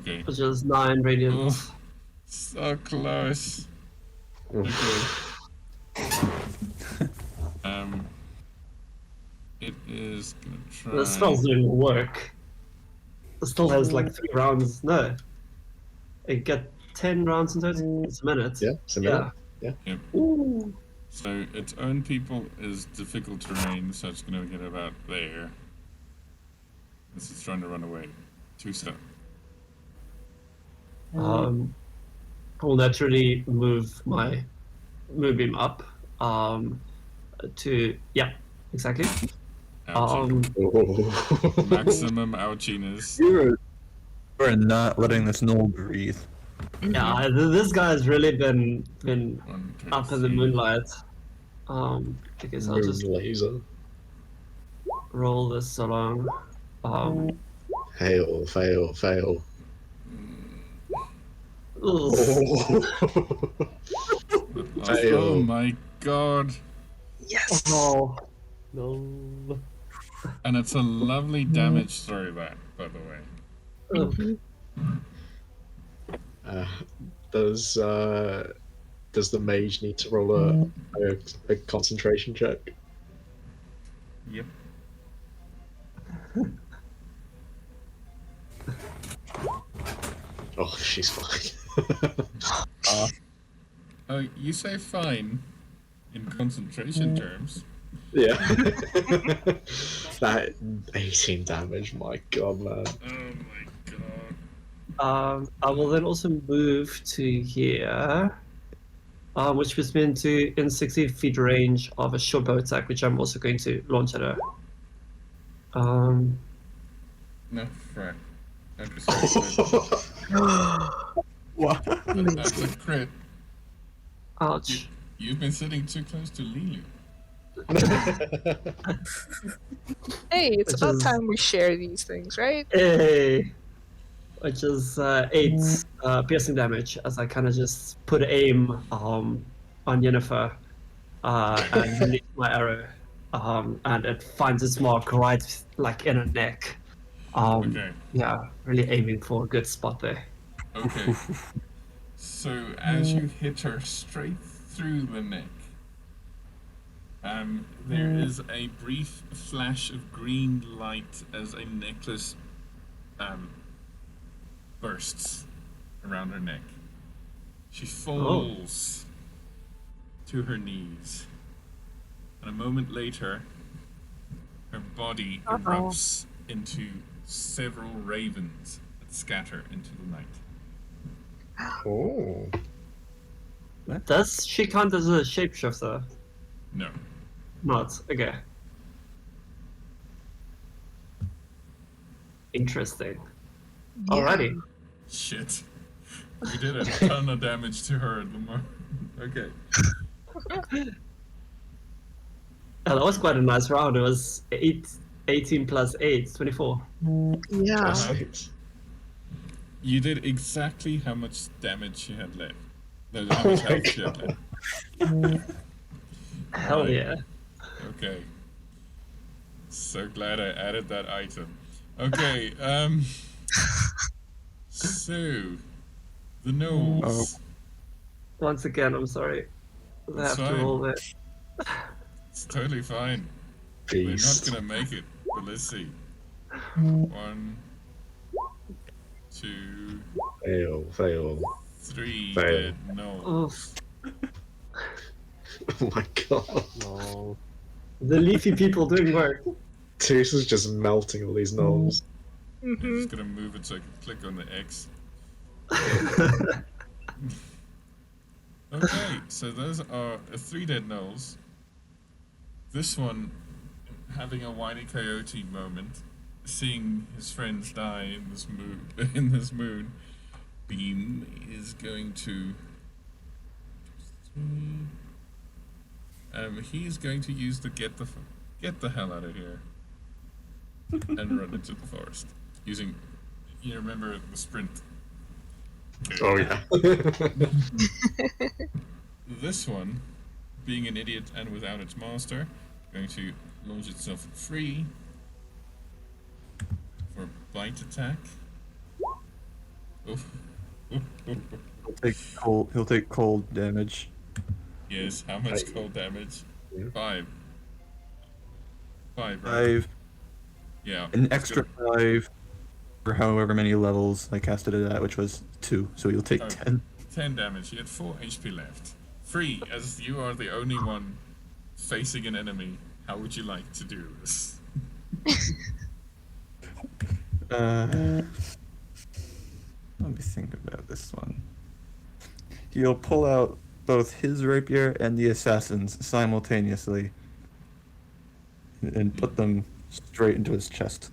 Okay. Which is 9 radiant. Oh, so close. Okay. It is gonna try. The spell's doing work. It still has like 3 rounds. No. It get 10 rounds in total. It's a minute. Yeah, it's a minute. Yeah. Yep. Ooh. So its own people is difficult terrain, so it's gonna get about there. This is trying to run away. 2 step. I'll naturally move my moonbeam up. To exactly. Ouchie. Maximum ouchiness. We're not letting this gnoll breathe. Yeah, this guy's really been 1, 2, up in the 3. moonlight. Okay, so I'll just Laser. roll this along. Fail. Ugh. Oh my god. Yes. Oh, No. And it's a lovely damage throwback, by the way. ugh. Does does the mage need to roll a concentration check? Yep. Oh, she's fine. Oh, you say fine in concentration terms. Yeah. That 18 damage, my god, man. Oh my god. I will then also move to here, which puts me in 60 feet range of a short bow attack, which I'm also going to launch at her. No, frack. What? That's a crit. Ouch. You've been sitting too close to Lulu. Hey, it's Which about is- time we share these things, right? Hey! Which is 8 piercing damage as I kind of just put aim on Yennefer and release my arrow. And it finds its mark right like in her neck. Okay. Yeah, really aiming for a good spot there. Okay. So as you hit her straight through the neck, there is a brief flash of green light as a necklace bursts around her neck. She falls to her knees, and a moment later, her body erupts into several ravens that scatter into the night. Oh. Does she count as a shapeshifter? No. Not. Okay. Interesting. Alrighty. Shit. You did a ton of damage to her at the moment. Okay. That was quite a nice round. It was 18 plus 8, 24. Yeah. Uh-huh. You did exactly how much damage she had left. No, how much health she had left. Hell Right. yeah. Okay. So glad I added that item. Okay, so the Gnolls. Once again, I'm sorry. I That's have to fine. roll it. It's totally fine. Beast. We're not gonna make it, but let's see. 1, 2, Fail. 3 Fail. dead Gnolls. Oh my god. No. The leafy people doing work. Teresa's just melting all these gnomes. I'm just gonna move it so I can click on the X. Okay, so those are 3 dead Gnolls. This one having a whiny coyote moment, seeing his friends die in this moon. Beam is going to. He's going to use the get the hell out of here and run into the forest using. You remember the sprint. Okay. Oh yeah. This one, being an idiot and without its master, going to launch itself free for a bite attack. Oof. He'll take cold damage. Yes, how much cold damage? 5. 5, right? 5. Yeah. An it's extra good. 5 for however many levels I casted it at, which was 2. So you'll take 10. 10 damage. You had 4 HP left. Free, as you are the only one facing an enemy. How would you like to do this? Let me think about this one. He'll pull out both his rapier and the assassin's simultaneously and put them straight into his chest.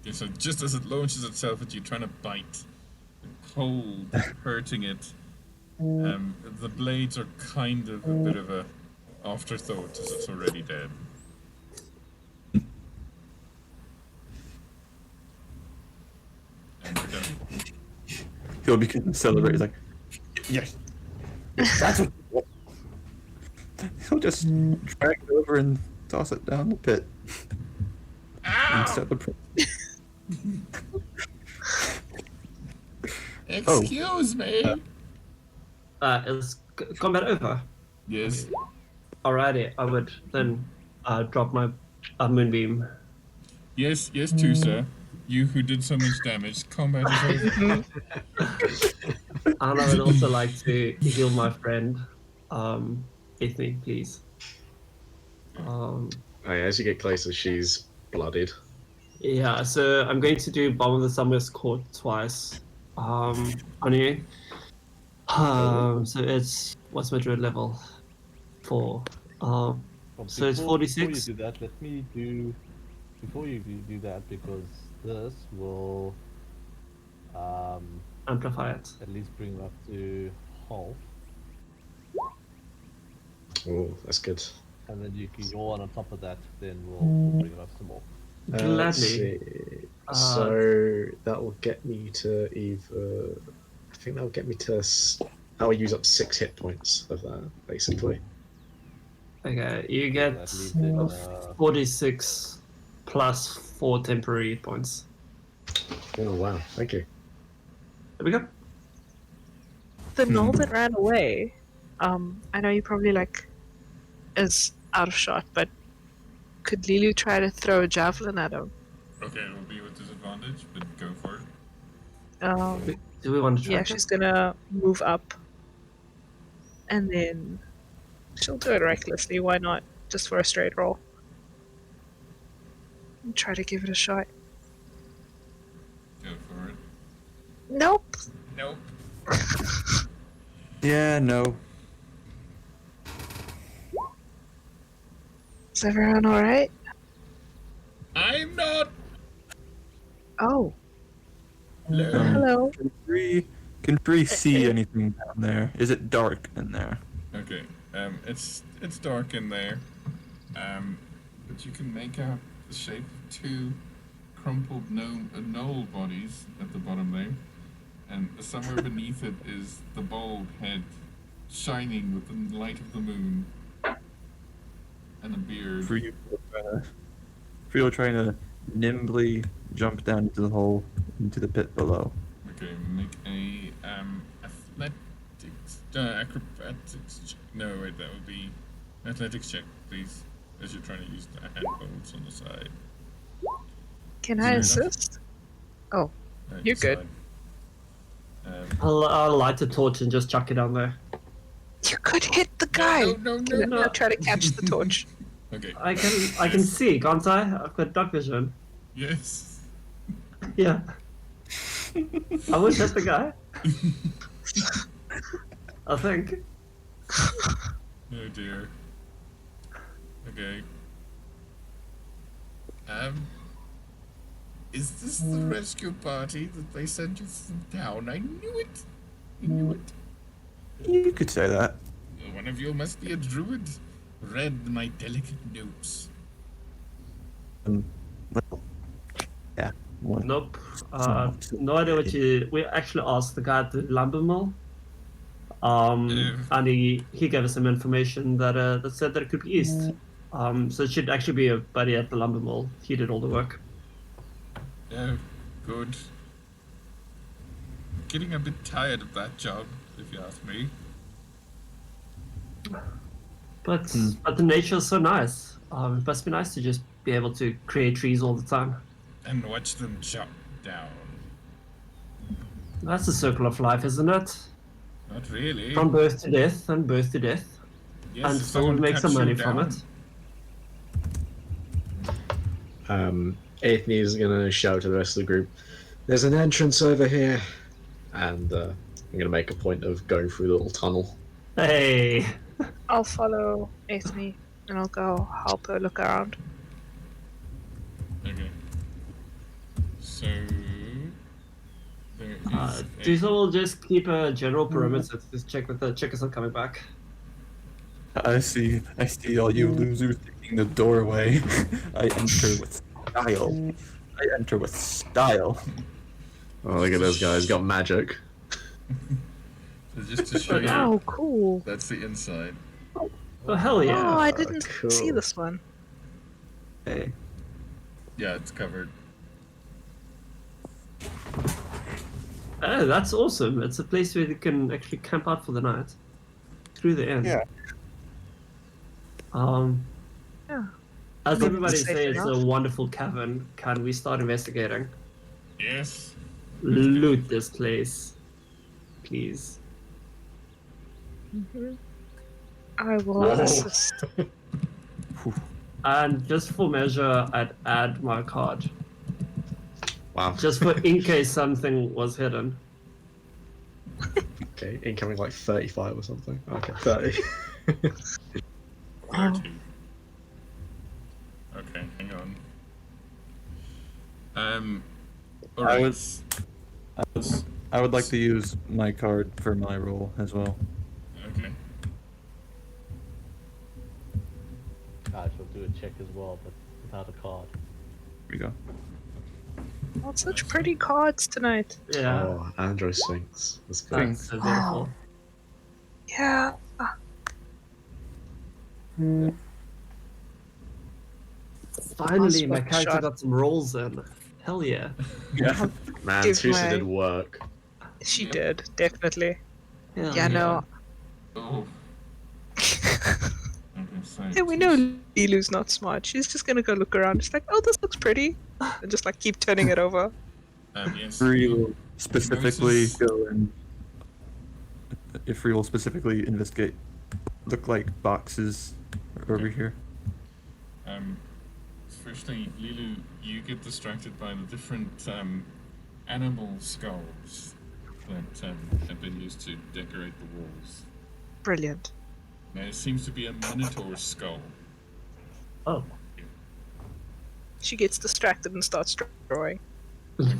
Okay, so just as it launches itself at you, trying to bite, the cold hurting it, the blades are kind of a bit of a afterthought as it's already dead. And we're done. He'll begin to celebrate. He's like, yes, that's what. He'll just drag it over and toss it down the pit. And set the Excuse me. Is combat over. Yes. Alrighty, I would then drop my moonbeam. Yes, too, sir. You who did so much damage, combat is over. And I would also like to heal my friend, Ethne, please. As you get closer, she's blooded. Yeah, so I'm going to do Bomb of the Summer's Court twice. On you. So it's what's my druid level? 4. So it's 46. Before you do that, let me do. Before you do that, because this will Amplify it. at least bring it up to half. Oh, that's good. And then your one on top of that, then we'll bring it up some more. Let's Gladly. see. So that will get me to either. I think that will get me to. I'll use up 6 hit points of that, basically. Okay, you get That leaves it, 46 plus 4 temporary hit points. Oh wow! Thank you. There we go. The gnoll that ran away, I know you probably is out of shot, but could Lilu try to throw a javelin at him? Okay, it will be with disadvantage, but go for it. Do we want to try? Yeah, she's gonna move up, and then she'll do it recklessly. Why not? Just for a straight roll. And try to give it a shot. Go for it. Nope. Nope. Yeah, no. Is everyone alright? I'm not. Oh, Hello. hello. Can Bree see anything down there? Is it dark in there? Okay. It's dark in there. But you can make out the shape of 2 crumpled gnoll bodies at the bottom there, and somewhere beneath it is the bald head shining with the light of the moon, and a beard. Free will trying to nimbly jump down into the hole, into the pit below. Okay, make a athletics, acrobatics check. No, wait, that would be athletics check, please, as you're trying to use the handholds on the side. Can I assist? Oh, you're good. I'll light a torch and just chuck it down there. You could hit the guy. No. I'll try to catch the torch. Okay. I can see, can't I? I've got dark vision. Yes. Yeah. I would hit the guy. I think. Oh dear. Okay. Is this the rescue party that they sent you from town? I knew it. You could say that. One of you must be a druid. Read my delicate notes. Well, yeah. One. Nope. No idea what you. We actually asked the guy at the lumber mill. And he gave us some information that said that it could be east. So it should actually be a buddy at the lumber mill. He did all the work. Oh, good. Getting a bit tired of that job, if you ask me. But the nature is so nice. It must be nice to just be able to create trees all the time. And watch them chop down. That's the circle of life, isn't it? Not really. From birth to death and birth to death. Yes, And if someone makes some cuts you money from down. it. Ethne is gonna shout to the rest of the group, "There's an entrance over here," and I'm gonna make a point of going through the little tunnel. Hey! I'll follow Ethne and I'll go help her look around. Okay. So there is. Diesel will just keep a general perimeter to just check if the chickens are coming back. I see all you losers taking the doorway. I enter with style. Oh, look at those guys! Got magic. So just to show you, Oh, cool. that's the inside. Oh, hell yeah. Oh, I didn't cool. see this one. Hey. Yeah, it's covered. Oh, that's awesome. It's a place where you can actually camp out for the night. through the inn. Yeah. Yeah. As Maybe everybody it's safe says, it's a enough. wonderful cavern. Can we start investigating? Yes. Loot this place, please. I will Whoa. assist. And just for measure, I'd add my card. Wow. Just for in case something was hidden. Okay, incoming like 35 or something. Okay, 30. 30. Okay, hang on. Alright. I would like to use my card for my roll as well. Okay. I shall do a check as well, but without a card. Here we go. Oh, such pretty cards tonight. Yeah, Oh, Andro Sphinx. That's good. that's so beautiful. Yeah. Finally, my Awesome character shot. got some rolls in. Hell yeah. Yeah. Man, Give Tusa my- did work. She did, definitely. Hell Yeah, no. Oh. Okay, so Yeah, we know Lilu's not smart. She's just gonna go look around. She's like, oh, this looks pretty. And just like keep turning it over. Yes. Free will specifically Notices- go and if Free will specifically investigate, look like boxes over here. Firstly, Lilu, you get distracted by the different animal skulls that have been used to decorate the walls. Brilliant. Now, it seems to be a minotaur skull. Oh. She gets distracted and starts drawing. Okay.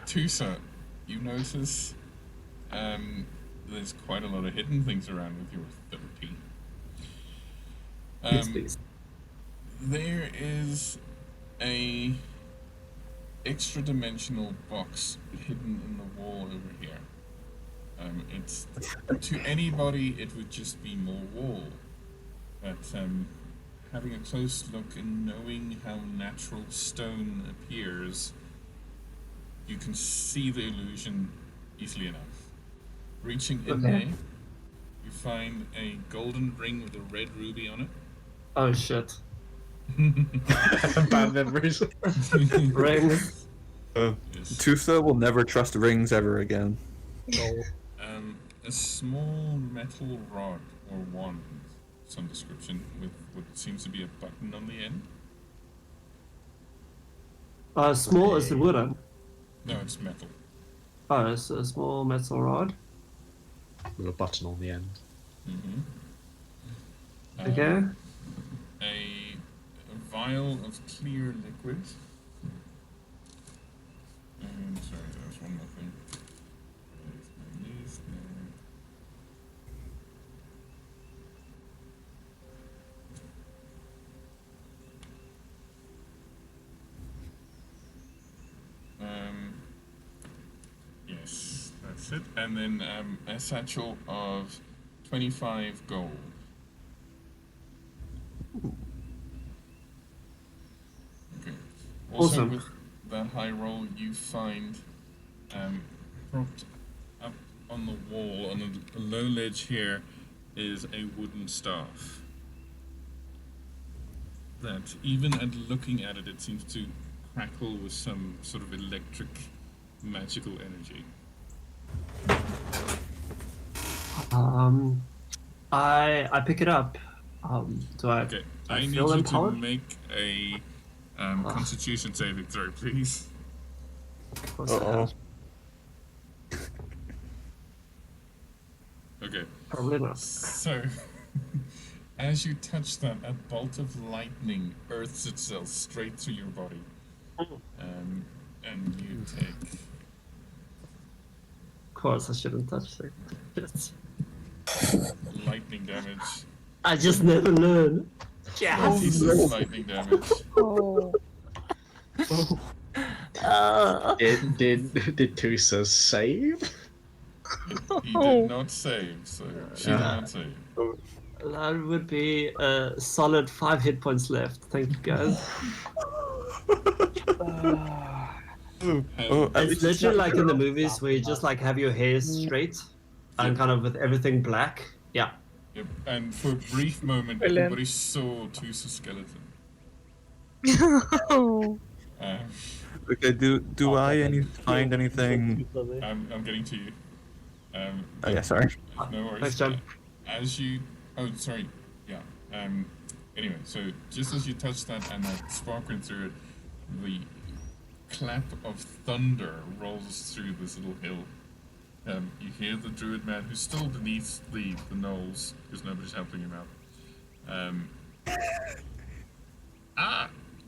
Tusa, you notice there's quite a lot of hidden things around with your 30. Yes, please. There is a extra dimensional box hidden in the wall over here. It's to anybody it would just be more wall, but having a close look and knowing how natural stone appears, you can see the illusion easily enough. Reaching in there, you find a golden ring with a red ruby on it. Oh shit. Bad memories. Rings. Yes. Tusa will never trust rings ever again. A small metal rod or wand, some description, with what seems to be a button on the end. Small is the wooden. No, it's metal. Oh, it's a small metal rod. With a button on the end. Mm-hmm. Okay. A vial of clear liquid. And sorry, there was one more thing. There's my list there. Yes, that's it. And then a satchel of 25 gold. Okay. Also, Awesome. with that high roll, you find propped up on the wall, on a low ledge here, is a wooden staff. That, even at looking at it, it seems to crackle with some sort of electric, magical energy. I pick it up. Do I? Okay, I I need feel you empowered? to make a Constitution saving throw, please. Of course I have. Okay. Probably not. So, as you touch that, a bolt of lightning earths itself straight through your body. And you take... Of course I shouldn't touch it. Just... lightning damage. I just never learn. Yes. 56 lightning damage. Oh. Did Tusa save? He did not save, so she did not save. That would be a solid 5 hit points left. Thank you, guys. It's literally like in the movies where you just like have your hair straight and kind of with everything black Yeah. Yep. And for a brief moment, Brilliant. everybody saw Tusa's skeleton. Um, Okay, do I find anything? I'm getting to you. Oh But yeah, sorry. no worries. Thanks, John. As you, oh sorry, yeah. Anyway, so just as you touch that and that spark went through it, the clap of thunder rolls through this little hill. You hear the druid man who's still beneath the Gnolls because nobody's helping him out.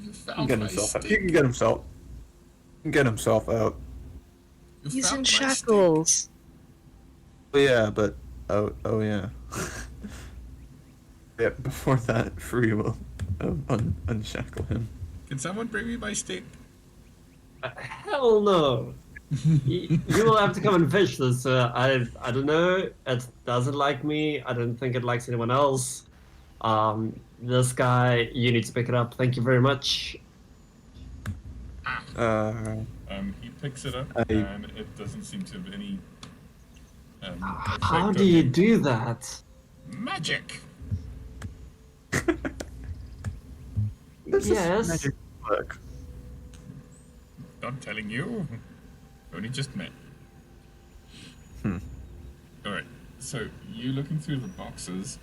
You found my stick. He can get himself. He can get himself out. You He's found in my stick. shackles. Oh yeah, but oh yeah. Yeah, before that, Free will unshackle him. Can someone bring me my stick? Hell no. You will have to come and fish this. I don't know. It doesn't like me. I don't think it likes anyone else. This guy, you need to pick it up. Thank you very much. He picks it up and it doesn't seem to have any. How do you do that? Magic. Yes. Magic work. Not telling you. Only just met. Alright, so you looking through the boxes,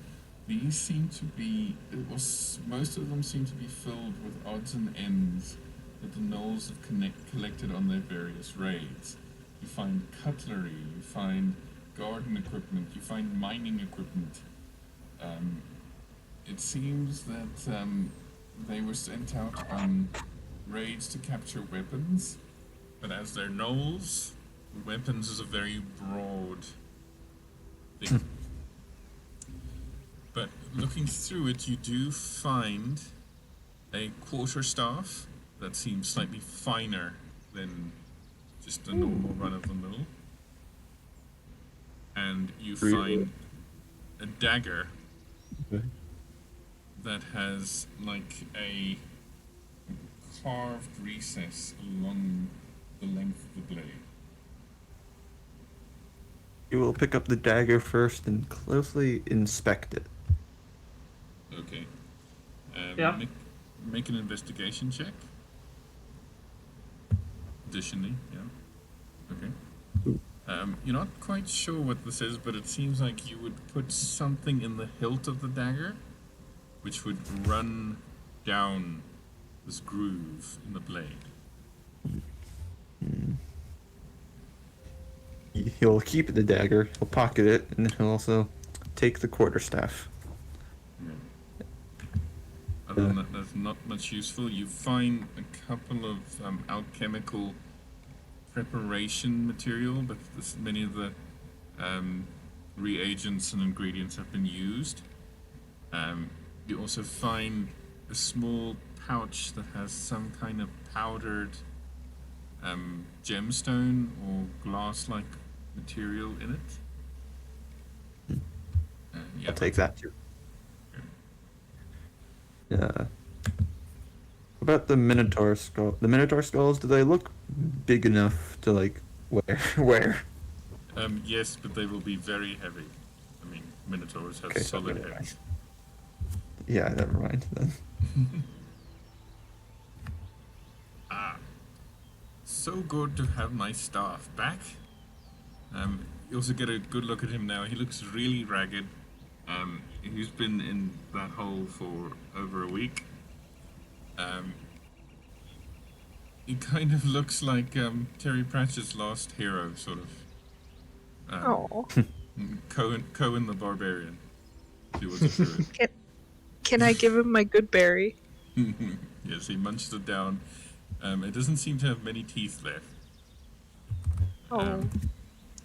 these seem to be, most of them seem to be filled with odds and ends that the Gnolls have collected on their various raids. You find cutlery, you find garden equipment, you find mining equipment. It seems that they were sent out on raids to capture weapons, but as they're Gnolls, weapons is a very broad thing. But looking through it, you do find a quarterstaff that seems slightly finer than just a normal run-of-the-mill. And you find a dagger that has like a carved recess along the length of the blade. You will pick up the dagger first and closely inspect it. Okay. Yeah. Make an investigation check. Additionally, yeah. Okay. You're not quite sure what this is, but it seems like you would put something in the hilt of the dagger, which would run down this groove in the blade. He'll keep the dagger, he'll pocket it, and he'll also take the quarterstaff. Other than that, that's not much useful. You find a couple of alchemical preparation material, but many of the reagents and ingredients have been used. You also find a small pouch that has some kind of powdered gemstone or glass-like material in it. Yeah. I'll take that too. Yeah. About the Minotaur skull. The Minotaur skulls, do they look big enough to like wear? Yes, but they will be very heavy. I mean, Minotaurs have solid heads. Yeah, never mind then. So good to have my staff back. You also get a good look at him now. He looks really ragged. He's been in that hole for over a week. He kind of looks like Terry Pratchett's last hero, sort of. Cohen the Barbarian. He was a druid. Can I give him my good berry? Yes, he munched it down. It doesn't seem to have many teeth left.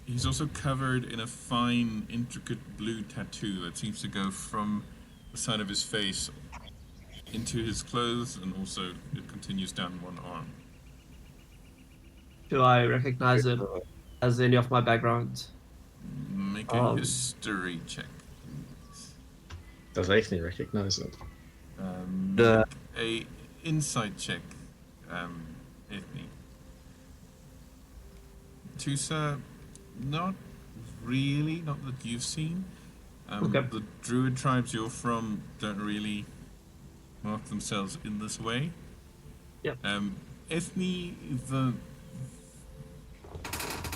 He's also covered in a fine, intricate blue tattoo that seems to go from the side of his face into his clothes, and also it continues down one arm. Do I recognize it as any of my background? Make a history check. Does Anthony recognize it? Make a insight check, Anthony. Tusa, not really, not that you've seen. Okay. The Druid tribes you're from don't really mark themselves in this way. Yep. Ethne,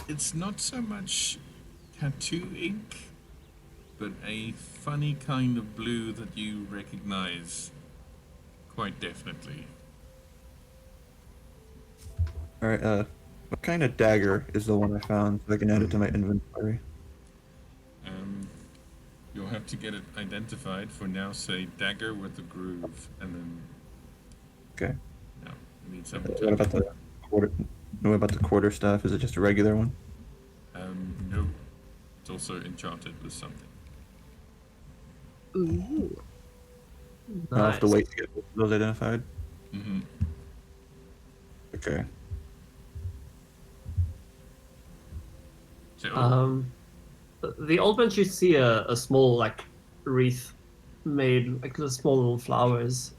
it's not so much tattoo ink, but a funny kind of blue that you recognize quite definitely. Alright, what kind of dagger is the one I found so I can add it to my inventory? You'll have to get it identified. For now, say dagger with a groove, and then. Okay. No, you need something. What about the quarter? What about the quarterstaff? Is it just a regular one? No. It's also enchanted with something. Ooh. I'll have to Nice. wait to get those identified. Mm-hmm. Okay. So. The old bench, you see a small like wreath made like the small little flowers.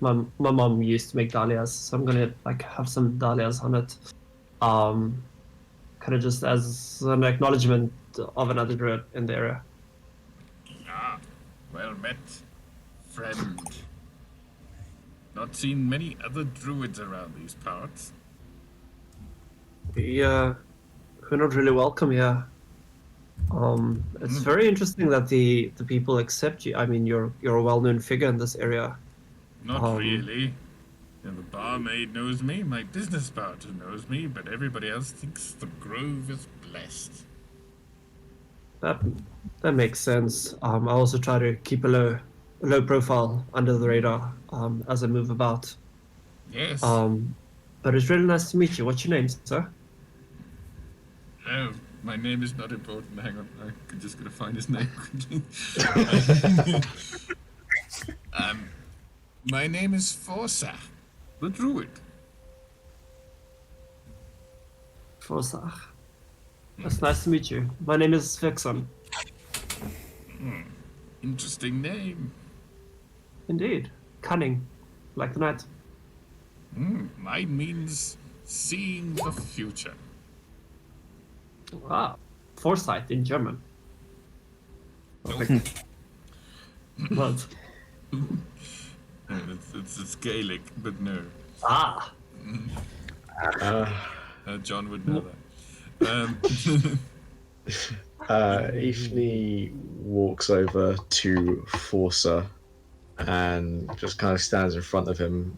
My mom used to make dahlias, so I'm gonna like have some dahlias on it. Kind of just as an acknowledgement of another druid in the area. Ah, well met, friend. Not seen many other druids around these parts. We're not really welcome here. It's very interesting that the people accept you. I mean, you're a well-known figure in this area. Not really. The barmaid knows me, my business partner knows me, but everybody else thinks the grove is blessed. That makes sense. I also try to keep a low profile under the radar as I move about. Yes. But it's really nice to meet you. What's your name, sir? Oh, my name is not important. Hang on, I'm just gonna find his name quickly. My name is Forsach, the Druid. Forsach. That's nice to meet you. My name is Vixen. Interesting name. Indeed. Cunning. Like the night. Mine means seeing the future. Ah, foresight in German. Nope. What? It's Gaelic, but no. Ah. John would know that. Ifni walks over to Forza and just kind of stands in front of him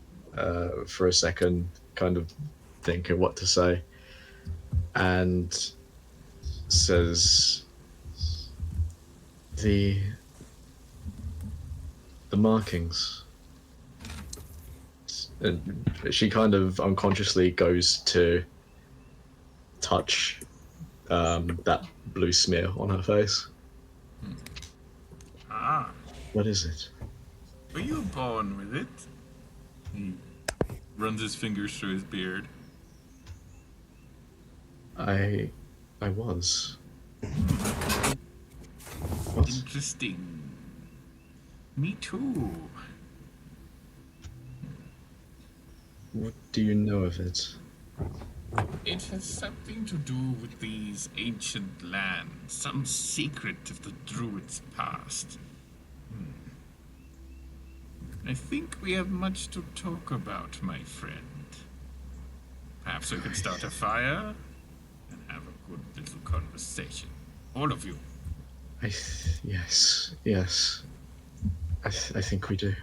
for a second, kind of thinking what to say, and says, the markings. And she kind of unconsciously goes to touch that blue smear on her face. Ah, What is it? were you born with it? He runs his fingers through his beard. I was. What? Interesting. Me too. What do you know of it? It has something to do with these ancient lands, some secret of the Druid's past. I think we have much to talk about, my friend. Perhaps we could start a fire and have a good little conversation. All of you. Yes. I think we do.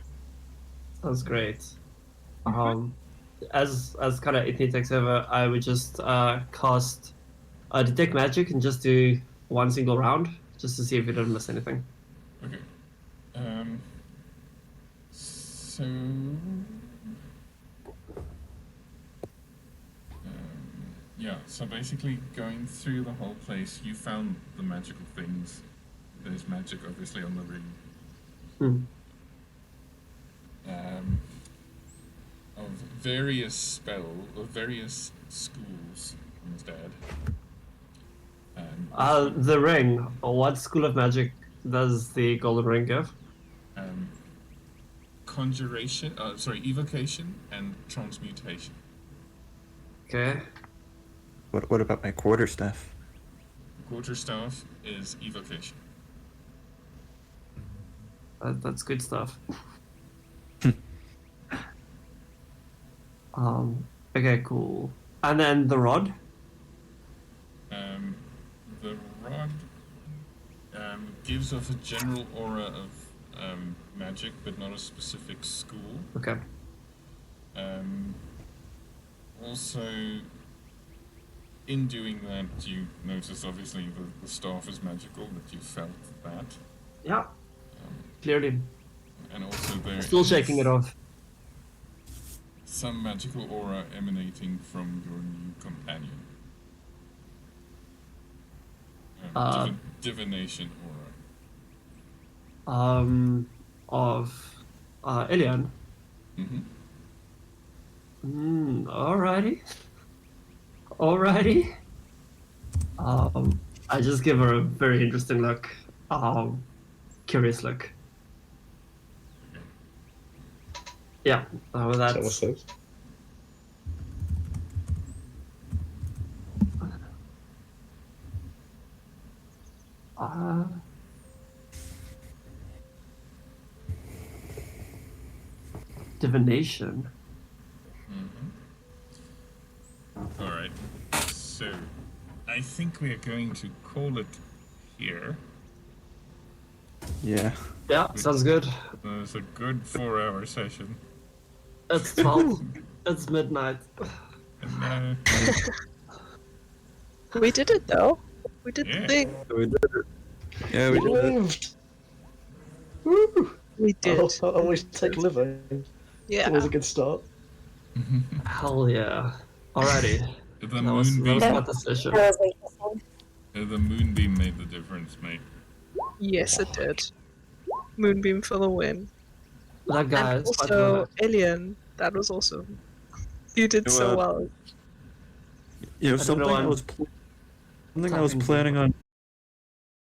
Sounds great. As kind of Ithni takes over, I would just cast detect magic and just do one single round, just to see if we don't miss anything. Okay. So... yeah, so basically going through the whole place, you found the magical things. There's magic obviously on the ring. Of various various schools instead. The ring. What school of magic does the golden ring give? Conjuration, evocation and transmutation. Okay. What about my quarterstaff? Quarterstaff is evocation. That's good stuff. Okay, cool. And then the rod. The rod gives off a general aura of magic, but not a specific school. Okay. Also, in doing that, you notice obviously the staff is magical, that you felt that. Yeah. Clearly. And also there Still shaking it off. Some magical aura emanating from your new companion. Divination aura. Of Ilian. Alrighty. I just give her a very interesting look. Curious look. Yeah, that's... So what's this? Divination. Alright, so I think we are going to call it here. Yeah. Yeah, sounds good. It's a good 4-hour session. It's 12. It's midnight. And, We did it though. We did the thing. We did it. Yeah, we did it. Woo! We did. I always take living. Yeah. It was a good start. Hell yeah. Alrighty. The That was moonbeam. my decision. That was interesting. The moonbeam made the difference, mate. Yes, it did. Moonbeam for the win. That guy And is quite also, good. Alien, that was awesome. You did so well. You know, I don't know, something I I'm was planning on